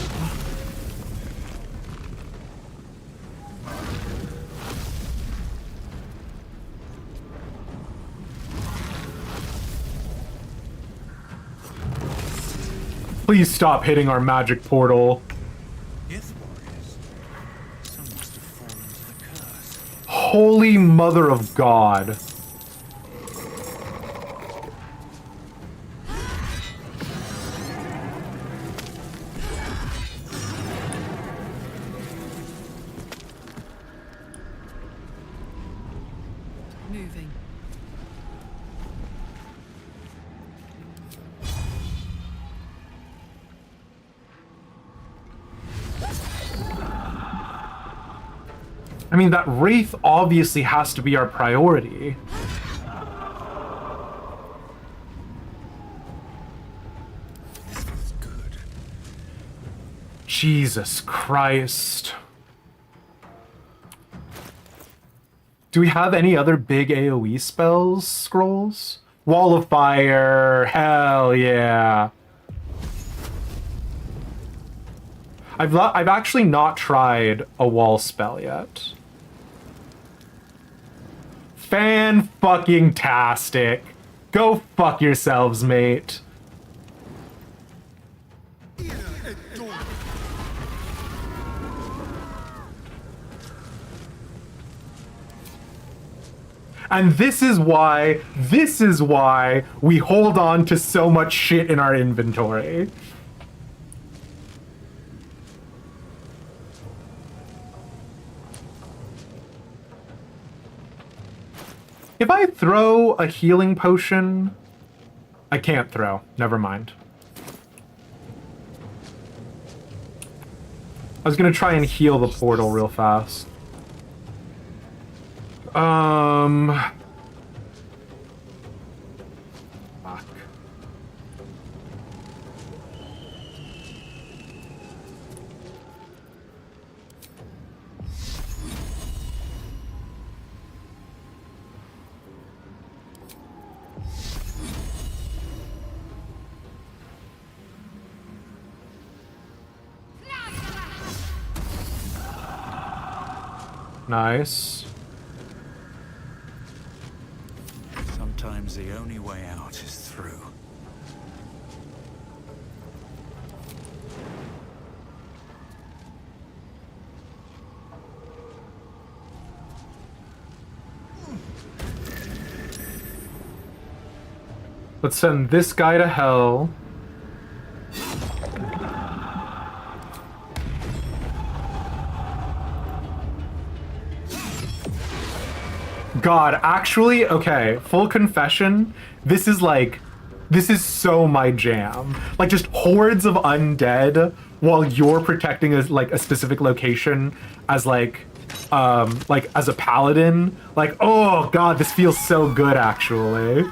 Speaker 1: Please stop hitting our magic portal. Holy mother of God.
Speaker 4: Moving.
Speaker 1: I mean, that wraith obviously has to be our priority.
Speaker 5: This feels good.
Speaker 1: Jesus Christ. Do we have any other big AoE spells, scrolls? Wall of Fire, hell yeah. I've actually not tried a wall spell yet. Fan-fucking-tastic. Go fuck yourselves, mate. And this is why we hold on to so much shit in our inventory. If I throw a healing potion, I can't throw. Never mind. I was gonna try and heal the portal real fast. Fuck. Nice.
Speaker 5: Sometimes the only way out is through.
Speaker 1: Let's send this guy to hell. God, actually, okay, full confession, this is so my jam. Like, just hordes of undead while you're protecting a specific location as as a paladin. Like, oh God, this feels so good, actually.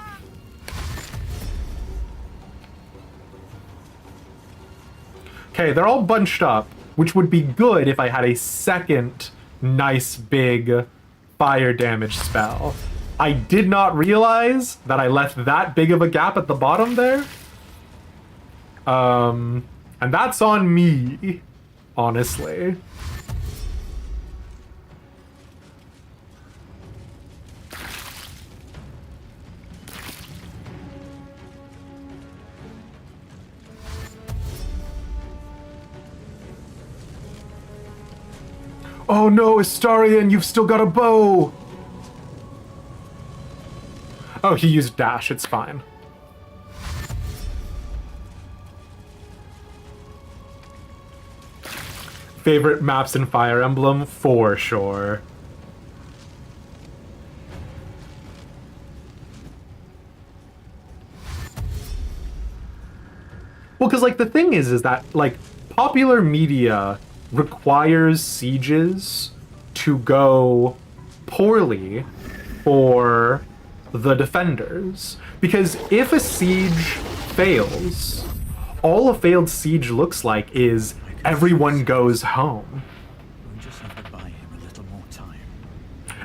Speaker 1: Okay, they're all bunched up, which would be good if I had a second nice big fire damage spell. I did not realize that I left that big of a gap at the bottom there. And that's on me, honestly. Oh no, Astarion, you've still got a bow! Oh, he used dash, it's fine. Favorite maps in Fire Emblem? For sure. Well, because, like, the thing is that, like, popular media requires sieges to go poorly for the defenders. Because if a siege fails, all a failed siege looks like is everyone goes home.
Speaker 5: We just have to buy him a little more time.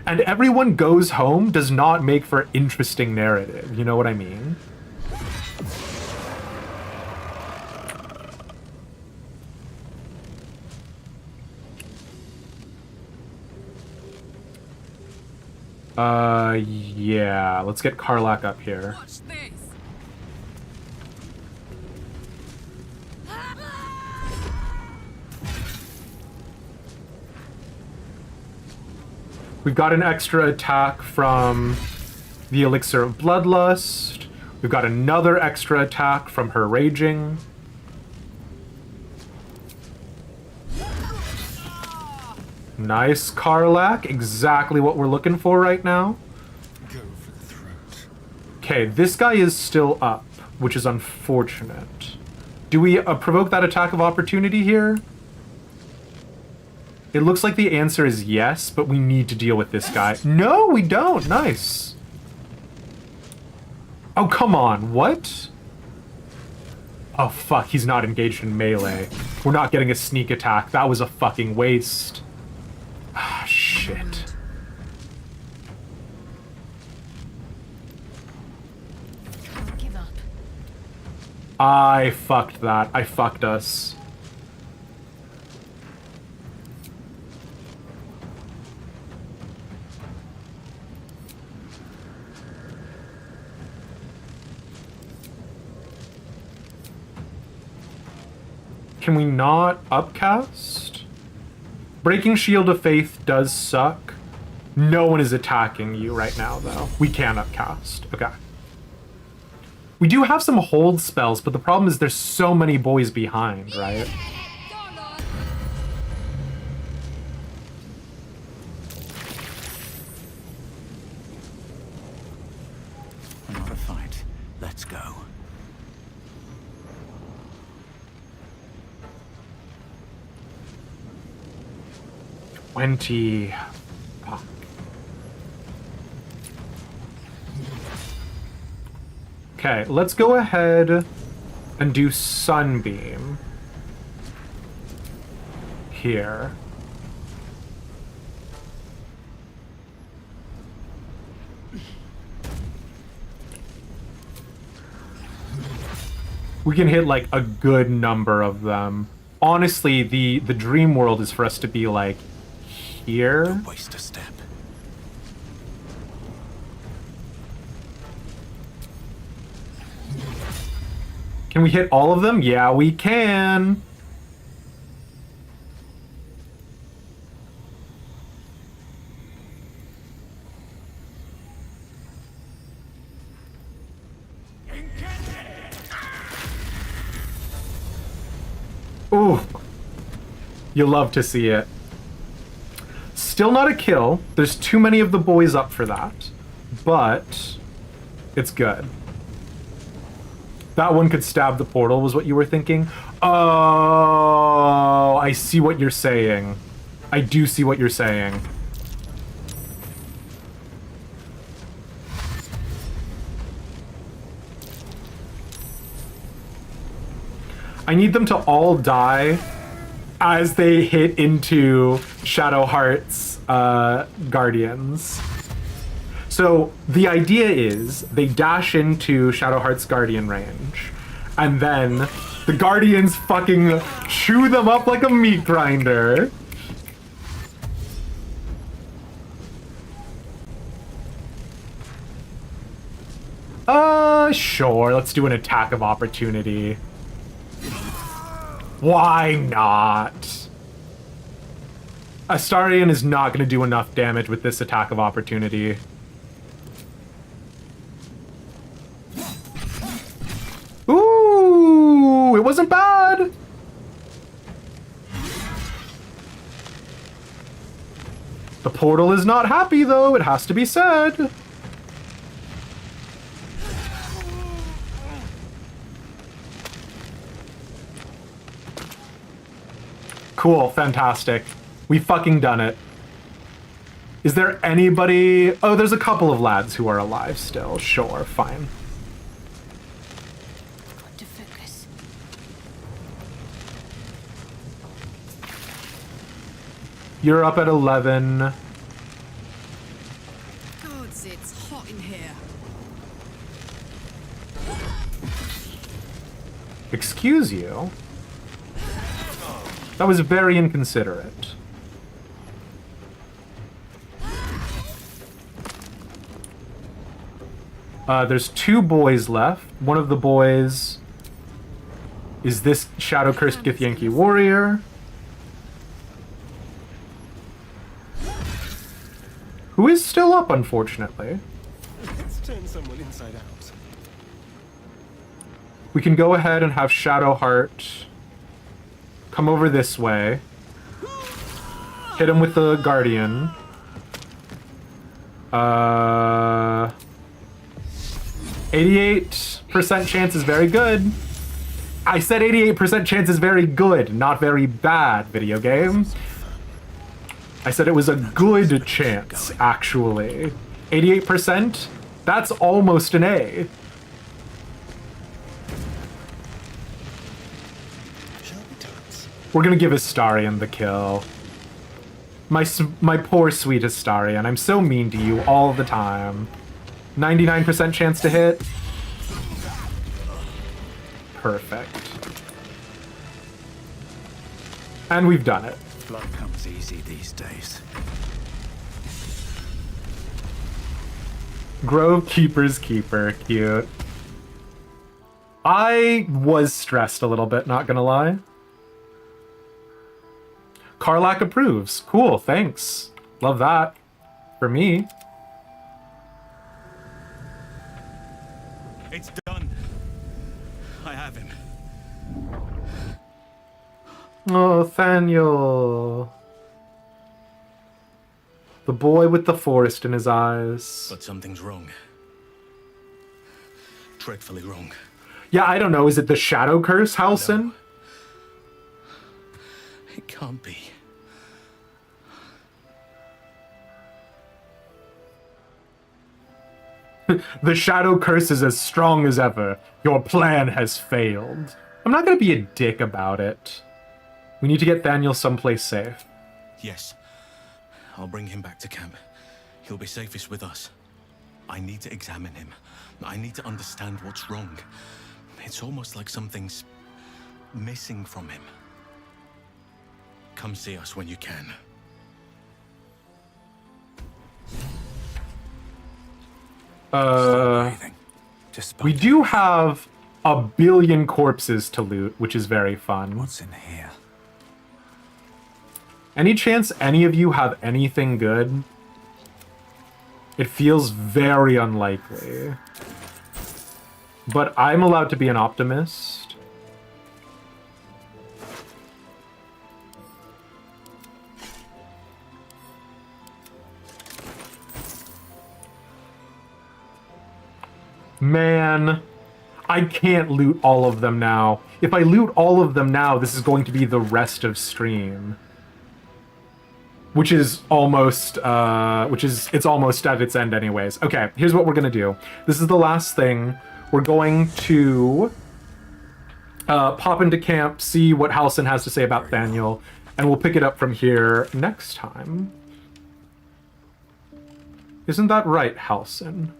Speaker 1: And everyone goes home does not make for interesting narrative, you know what I mean? Yeah, let's get Karlak up here.
Speaker 4: Watch this.
Speaker 1: We've got an extra attack from the Elixir of Bloodlust. We've got another extra attack from her raging. Nice, Karlak. Exactly what we're looking for right now. Okay, this guy is still up, which is unfortunate. Do we provoke that attack of opportunity here? It looks like the answer is yes, but we need to deal with this guy. No, we don't. Nice. Oh, come on. What? Oh, fuck. He's not engaged in melee. We're not getting a sneak attack. That was a fucking waste. Ah, shit.
Speaker 11: Can't give up.
Speaker 1: I fucked that. I fucked us. Can we not upcast? Breaking Shield of Faith does suck. No one is attacking you right now, though. We can upcast. Okay. We do have some hold spells, but the problem is there's so many boys behind, right?
Speaker 5: Not a fight. Let's go.
Speaker 1: 20. Fuck. Okay, let's go ahead and do Sunbeam. Here. We can hit like a good number of them. Honestly, the dream world is for us to be like here.
Speaker 5: Don't waste a step.
Speaker 1: Can we hit all of them? Yeah, we can. Ooh. You'll love to see it. Still not a kill. There's too many of the boys up for that. But it's good. That one could stab the portal, was what you were thinking? Oh, I see what you're saying. I do see what you're saying. I need them to all die as they hit into Shadowheart's Guardians. So the idea is they dash into Shadowheart's Guardian range, and then the Guardians fucking chew them up like a meat grinder. Sure, let's do an attack of opportunity. Why not? Astarion is not going to do enough damage with this attack of opportunity. Ooh, it wasn't bad. The portal is not happy, though, it has to be said. Cool, fantastic. We fucking done it. Is there anybody... Oh, there's a couple of lads who are alive still. Sure, fine.
Speaker 11: Got to focus.
Speaker 1: You're up at 11.
Speaker 4: Gods, it's hot in here.
Speaker 1: Excuse you? That was very inconsiderate. There's 2 boys left. One of the boys is this shadow-cursed Githyanki warrior. Who is still up, unfortunately.
Speaker 2: Let's turn someone inside out.
Speaker 1: We can go ahead and have Shadowheart come over this way. Hit him with the Guardian. 88% chance is very good. I said 88% chance is very good, not very bad, video game. I said it was a good chance, actually. 88%? That's almost an A. We're gonna give Astarion the kill. My poor sweet Astarion, I'm so mean to you all the time. 99% chance to hit. Perfect. And we've done it.
Speaker 5: Blood comes easy these days.
Speaker 1: Grove Keeper's Keeper, cute. I was stressed a little bit, not gonna lie. Karlak approves. Cool, thanks. Love that. For me.
Speaker 15: It's done. I have him.
Speaker 1: Oh, Thaniel. The boy with the forest in his eyes.
Speaker 15: But something's wrong. Dreadfully wrong.
Speaker 1: Yeah, I don't know. Is it the shadow curse, Halsin?
Speaker 15: No. It can't be.
Speaker 1: The shadow curse is as strong as ever. Your plan has failed. I'm not gonna be a dick about it. We need to get Thaniel someplace safe.
Speaker 15: Yes. I'll bring him back to camp. He'll be safest with us. I need to examine him. I need to understand what's wrong. It's almost like something's missing from him. Come see us when you can. We do have a billion corpses to loot, which is very fun.
Speaker 5: What's in here?
Speaker 1: Any chance any of you have anything good? It feels very unlikely. But I'm allowed to be an optimist. Man, I can't loot all of them now. If I loot all of them now, this is going to be the rest of stream. Which is almost, it's almost at its end anyways. Okay, here's what we're gonna do. This is the last thing. We're going to pop into camp, see what Halsin has to say about Thaniel, and we'll pick it up from here next time. Isn't that right, Halsin?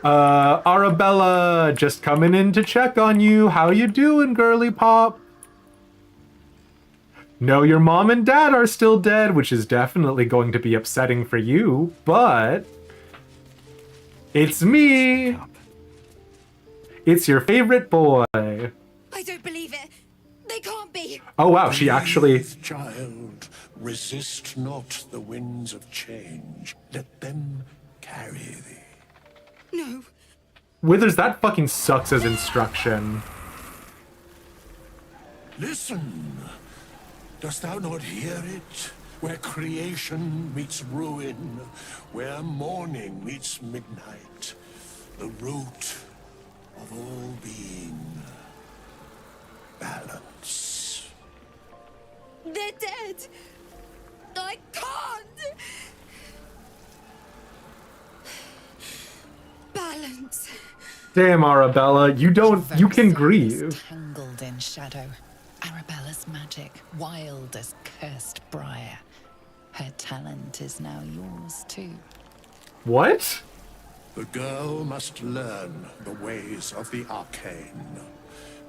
Speaker 1: Arabella, just coming in to check on you. How you doing, girly pop? No, your mom and dad are still dead, which is definitely going to be upsetting for you, but it's me. It's your favorite boy.
Speaker 9: I don't believe it. They can't be.
Speaker 1: Oh wow, she actually...
Speaker 7: Child, resist not the winds of change. Let them carry thee.
Speaker 9: No.
Speaker 1: Withers, that fucking sucks as instruction.
Speaker 7: Listen. Dost thou not hear it? Where creation meets ruin, where morning meets midnight, the root of all being. Balance.
Speaker 9: They're dead. I can't. Balance.
Speaker 1: Damn, Arabella, you can grieve.
Speaker 12: Tangled in shadow. Arabella's magic, wild as cursed briar. Her talent is now yours too.
Speaker 1: What?
Speaker 7: The girl must learn the ways of the arcane,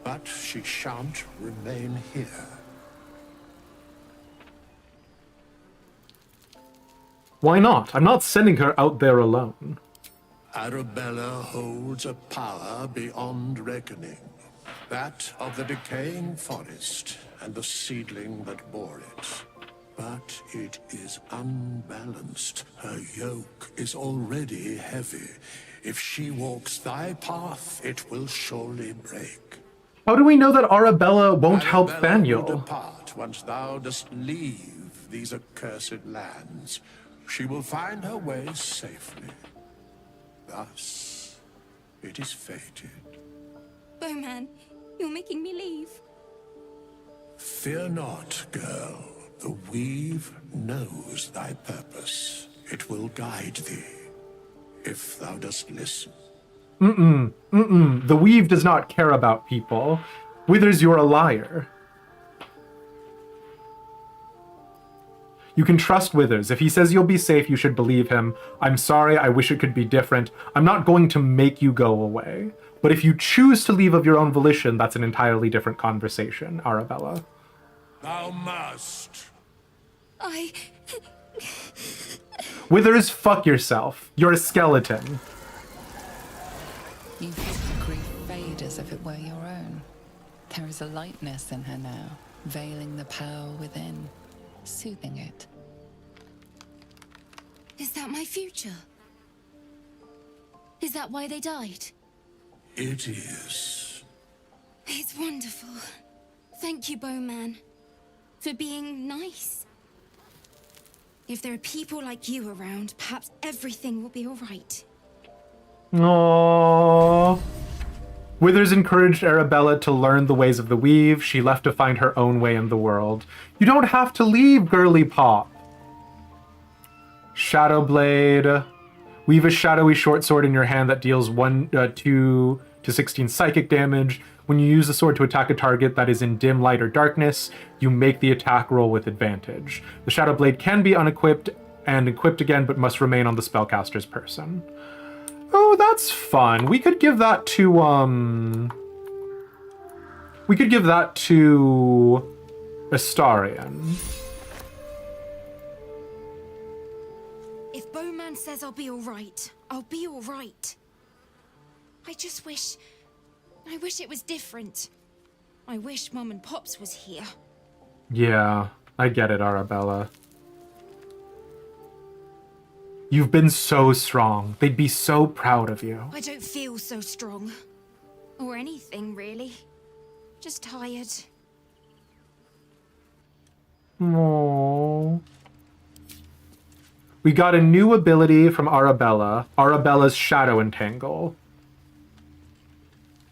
Speaker 7: but she shan't remain here.
Speaker 1: Why not? I'm not sending her out there alone.
Speaker 7: Arabella holds a power beyond reckoning. That of the decaying forest and the seedling that bore it. But it is unbalanced. Her yoke is already heavy. If she walks thy path, it will surely break.
Speaker 1: How do we know that Arabella won't help
Speaker 7: Arabella will
Speaker 1: Thaniel?
Speaker 7: depart once thou dost leave these accursed lands. She will find her way safely. Thus, it is fated.
Speaker 8: Bowman, you're making me leave.
Speaker 7: Fear not, girl. The weave knows thy purpose. It will guide thee, if thou dost listen.
Speaker 1: The weave does not care about people. Withers, you're a liar. You can trust Withers. If he says you'll be safe, you should believe him. I'm sorry, I wish it could be different. I'm not going to make you go away. But if you choose to leave of your own volition, that's an entirely different conversation, Arabella.
Speaker 7: Thou must.
Speaker 1: Withers, fuck yourself. You're a skeleton.
Speaker 12: You feel the grief fade as if it were your own. There is a lightness in her now, veiling the power within, soothing it.
Speaker 8: Is that my future? Is that why they died?
Speaker 7: It is.
Speaker 8: It's wonderful. Thank you, Bowman, for being nice. If there are people like you around, perhaps everything will be all right.
Speaker 1: Aww. Withers encouraged Arabella to learn the ways of the weave. She left to find her own way in the world. You don't have to leave, girly pop. Shadowblade. Weave a shadowy short sword in your hand that deals 2 to 16 psychic damage. When you use the sword to attack a target that is in dim light or darkness, you make the attack roll with advantage. The Shadowblade can be unequipped and equipped again, but must remain on the spellcaster's person. Oh, that's fun. We could give that to, we could give that to Astarion.
Speaker 8: If Bowman says I'll be all right, I'll be all right. I wish it was different. I wish Mum and Pops was here.
Speaker 1: Yeah, I get it, Arabella. You've been so strong. They'd be so proud of you.
Speaker 8: I don't feel so strong. Or anything, really. Just tired.
Speaker 1: Aww. We got a new ability from Arabella. Arabella's Shadow Entangle.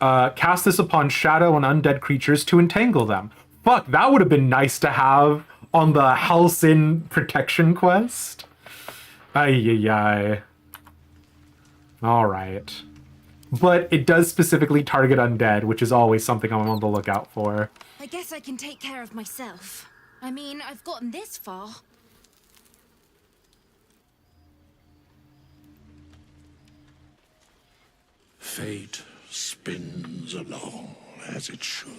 Speaker 1: Cast this upon shadow and undead creatures to entangle them. Fuck, that would have been nice to have on the Halcyon protection quest. Ay. Alright. But it does specifically target undead, which is always something I'm on the lookout for.
Speaker 8: I guess I can take care of myself. I mean, I've gotten this far.
Speaker 7: Fate spins along as it should.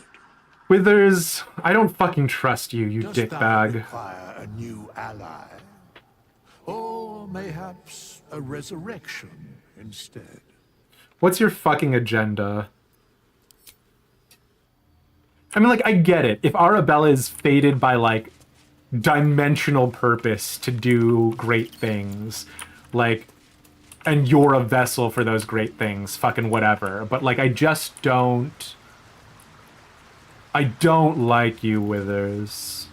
Speaker 1: Withers, I don't fucking trust you, you
Speaker 7: Dost thou
Speaker 1: dickbag.
Speaker 7: require a new ally? Or mayhaps a resurrection instead?
Speaker 1: What's your fucking agenda? I mean, like, I get it. If Arabella is fated by, like, dimensional purpose to do great things, like, and you're a vessel for those great things, fucking whatever. But, like, I just don't... I don't like you, Withers.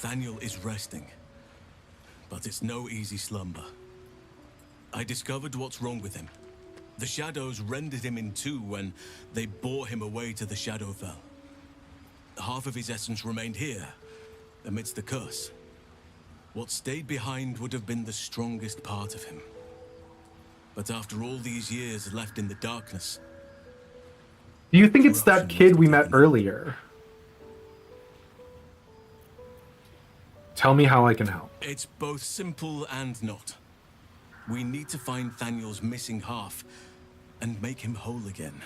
Speaker 15: Thaniel is resting, but it's no easy slumber. I discovered what's wrong with him. The shadows rendered him in two when they bore him away to the Shadowfell. Half of his essence remained here, amidst the curse. What stayed behind would have been the strongest part of him. But after all these years left in the darkness...
Speaker 1: Do you think it's that kid we met earlier? Tell me how I can help.
Speaker 15: It's both simple and not. We need to find Thaniel's missing half and make him whole again.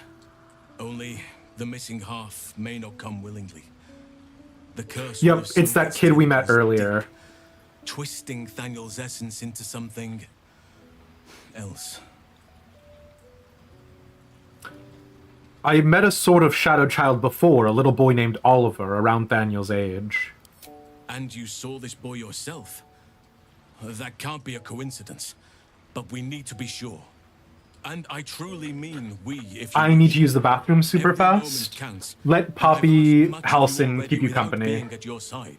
Speaker 15: Only the missing half may not come willingly. The curse.
Speaker 1: Yep, it's that kid we met earlier.
Speaker 15: Twisting Thaniel's essence into something else.
Speaker 1: I met a sort of shadow child before, a little boy named Oliver, around Daniel's age.
Speaker 15: And you saw this boy yourself? That can't be a coincidence. But we need to be sure. And I truly mean we, if you
Speaker 1: I need
Speaker 15: wish.
Speaker 1: to use the bathroom super
Speaker 15: Every moment
Speaker 1: fast.
Speaker 15: counts,
Speaker 1: Let Poppy
Speaker 15: much of them
Speaker 1: Halsin
Speaker 15: already
Speaker 1: keep you
Speaker 15: without
Speaker 1: company.
Speaker 15: being at your side.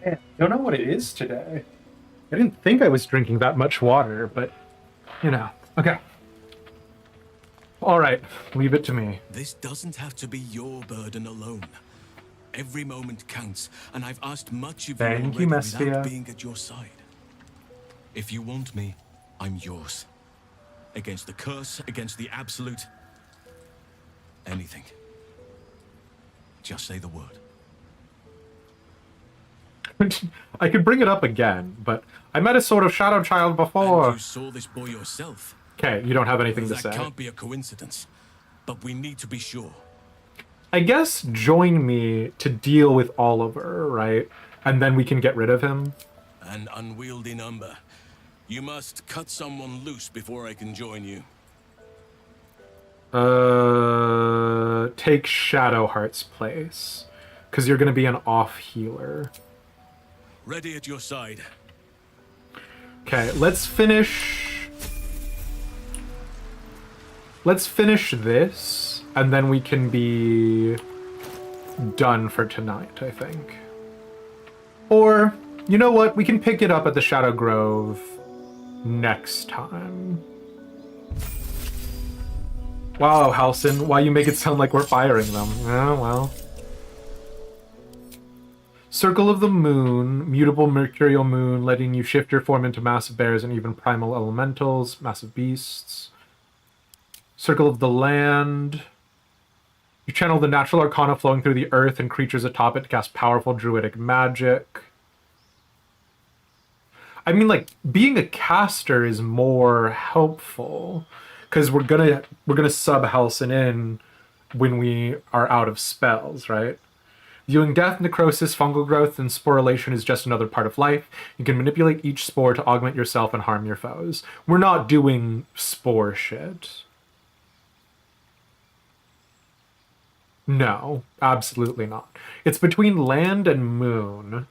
Speaker 1: I don't know what it is today. I didn't think I was drinking that much water, but, you know. Okay. All right, leave it to me.
Speaker 15: This doesn't have to be your burden alone. Every moment counts, and I've asked much of
Speaker 1: Thank
Speaker 15: you
Speaker 1: you,
Speaker 15: already
Speaker 1: Mestia.
Speaker 15: without being at your side. If you want me, I'm yours. Against the curse, against the absolute. Anything. Just say the word.
Speaker 1: I could bring it up again, but I met a sort of shadow child before.
Speaker 15: And you saw this boy yourself.
Speaker 1: Okay, you don't have anything to say.
Speaker 15: That can't be a coincidence, but we need to be sure.
Speaker 1: I guess join me to deal with Oliver, right? And then we can get rid of him.
Speaker 15: An unwieldy number. You must cut someone loose before I can join you.
Speaker 1: Take Shadowheart's place. Because you're going to be an off healer.
Speaker 15: Ready at your side.
Speaker 1: Okay, let's finish this, and then we can be done for tonight, I think. Or, you know what? We can pick it up at the Shadow Grove next time. Wow, Halsin, why you make it sound like we're firing them? Oh, well. Circle of the Moon, mutable mercurial moon, letting you shift your form into massive bears and even primal elementals, massive beasts. Circle of the Land. You channel the natural arcana flowing through the earth and creatures atop it to cast powerful druidic magic. I mean, like, being a caster is more helpful because we're gonna sub Halsin in when we are out of spells, right? Viewing death, necrosis, fungal growth, and sporulation is just another part of life. You can manipulate each spore to augment yourself and harm your foes. We're not doing spore shit. No, absolutely not. It's between land and moon.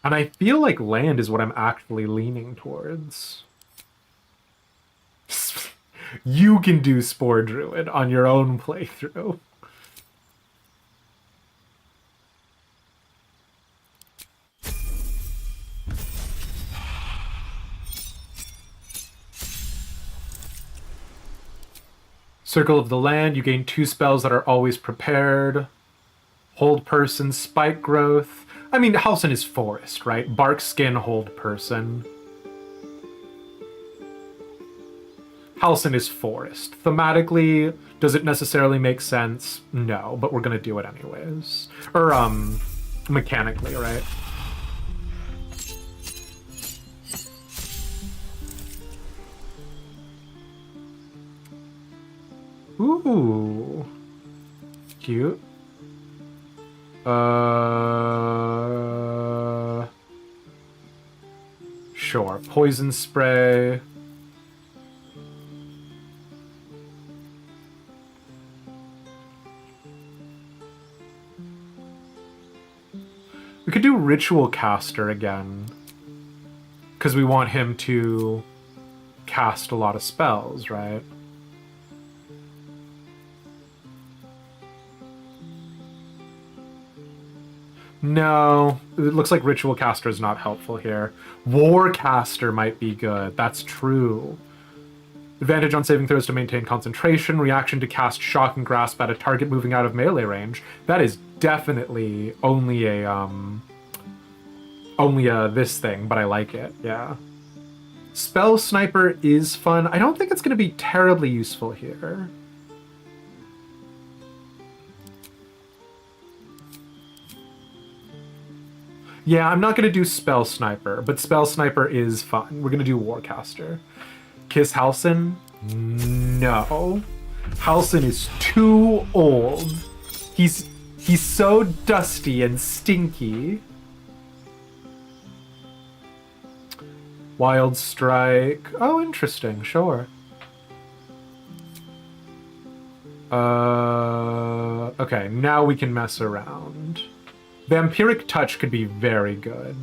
Speaker 1: And I feel like land is what I'm actually leaning towards. You can do Spore Druid on your own playthrough. Circle of the Land, you gain 2 spells that are always prepared. Hold Person, Spike Growth. I mean, Halsin is Forest, right? Bark, Skin, Hold Person. Halsin is Forest. Thematically, does it necessarily make sense? No, but we're gonna do it anyways. Or, mechanically, right? Ooh. Cute. Sure. Poison spray. We could do Ritual Caster again. Because we want him to cast a lot of spells, right? No, it looks like Ritual Caster is not helpful here. War Caster might be good. That's true. Advantage on saving throws to maintain concentration. Reaction to cast Shock and Grasp at a target moving out of melee range. That is definitely only a this thing, but I like it. Yeah. Spell Sniper is fun. I don't think it's going to be terribly useful here. Yeah, I'm not going to do Spell Sniper, but Spell Sniper is fun. We're going to do Warcaster. Kiss Halsin? No. Halsin is too old. He's so dusty and stinky. Wild Strike. Oh, interesting. Sure. Okay, now we can mess around. Vampiric Touch could be very good.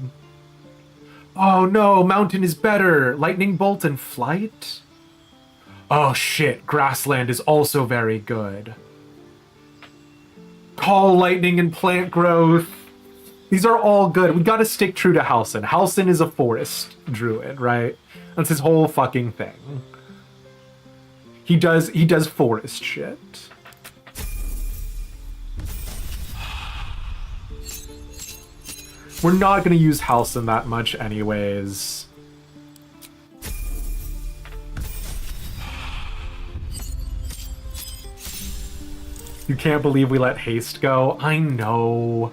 Speaker 1: Oh no, Mountain is better. Lightning Bolt and Flight? Oh shit, Grassland is also very good. Call Lightning and Plant Growth. These are all good. We gotta stick true to Halsin. Halsin is a forest druid, right? That's his whole fucking thing. He does forest shit. We're not going to use Halsin that much anyways. You can't believe we let Haste go? I know.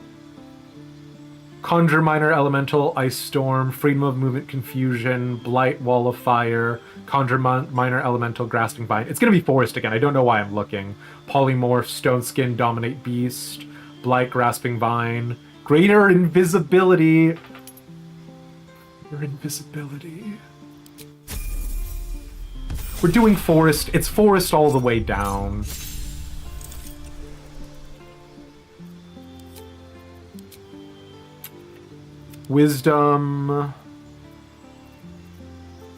Speaker 1: Conjure Minor Elemental, Ice Storm, Freedom of Movement Confusion, Blight, Wall of Fire, Conjure Minor Elemental, Grasping Vine. It's going to be Forest again. I don't know why I'm looking. Polymorph, Stone Skin, Dominate Beast, Blight, Grasping Vine. Greater Invisibility. Greater Invisibility. We're doing Forest. It's Forest all the way down. Wisdom.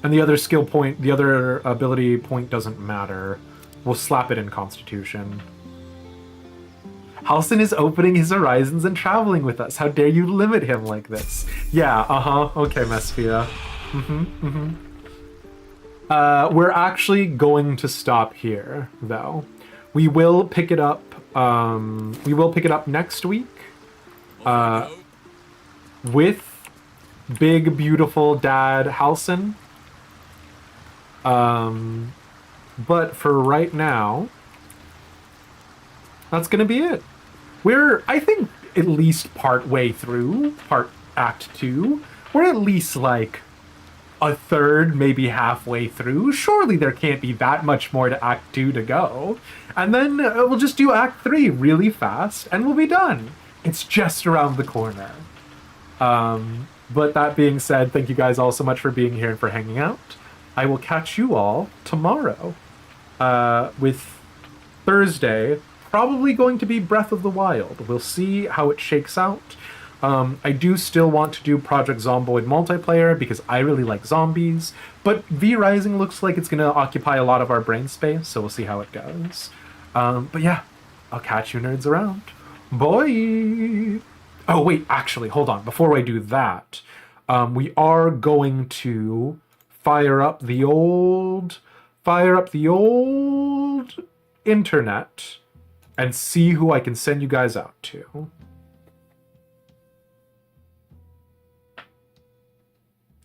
Speaker 1: And the other skill point, the other ability point doesn't matter. We'll slap it in Constitution. Halsin is opening his horizons and traveling with us. How dare you limit him like this? Yeah, okay, Mesphia. We're actually going to stop here, though. We will pick it up. We will pick it up next week. With big, beautiful dad Halsin. But for right now, that's gonna be it. We're, I think, at least part way through Act 2. We're at least like a third, maybe halfway through. Surely there can't be that much more to Act 2 to go. And then we'll just do Act 3 really fast and we'll be done. It's just around the corner. But that being said, thank you guys all so much for being here and for hanging out. I will catch you all tomorrow with Thursday. Probably going to be Breath of the Wild. We'll see how it shakes out. I do still want to do Project Zomboid multiplayer because I really like zombies, but V Rising looks like it's going to occupy a lot of our brain space, so we'll see how it goes. But yeah, I'll catch you nerds around. Bye! Oh wait, actually, hold on. Before I do that, we are going to fire up the old internet and see who I can send you guys out to.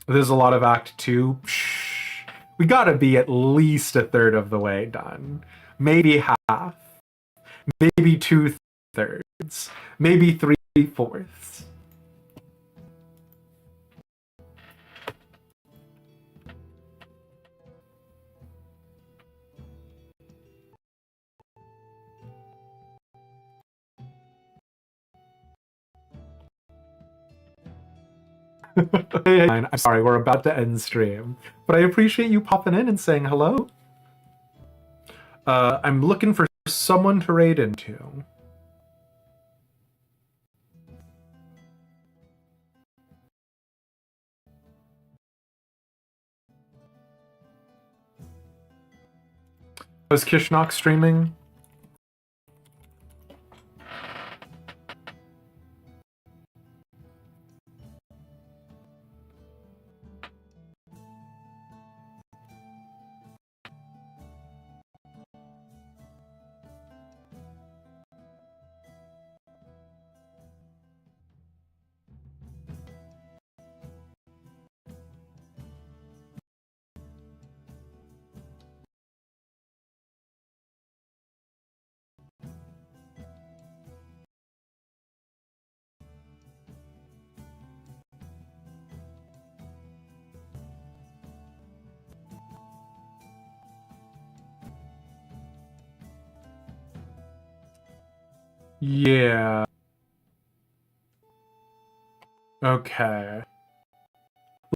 Speaker 1: There's a lot of Act 2. Shh. We gotta be at least a third of the way done. Maybe half. Maybe 2/3. Maybe 3/4. I'm sorry, we're about to end stream, but I appreciate you popping in and saying hello. I'm looking for someone to raid into. Was Kishnok streaming? Yeah. Okay.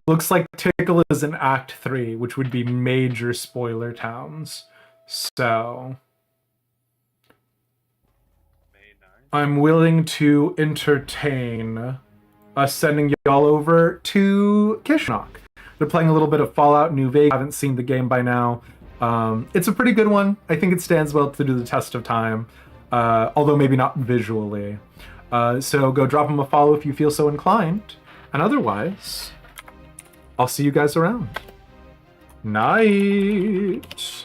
Speaker 1: Looks like Tickle is in Act 3, which would be major spoiler towns. So I'm willing to entertain us sending y'all over to Kishnok. They're playing a little bit of Fallout New Vegas. I haven't seen the game by now. It's a pretty good one. I think it stands well to do the test of time, although maybe not visually. So go drop them a follow if you feel so inclined. And otherwise, I'll see you guys around. Night.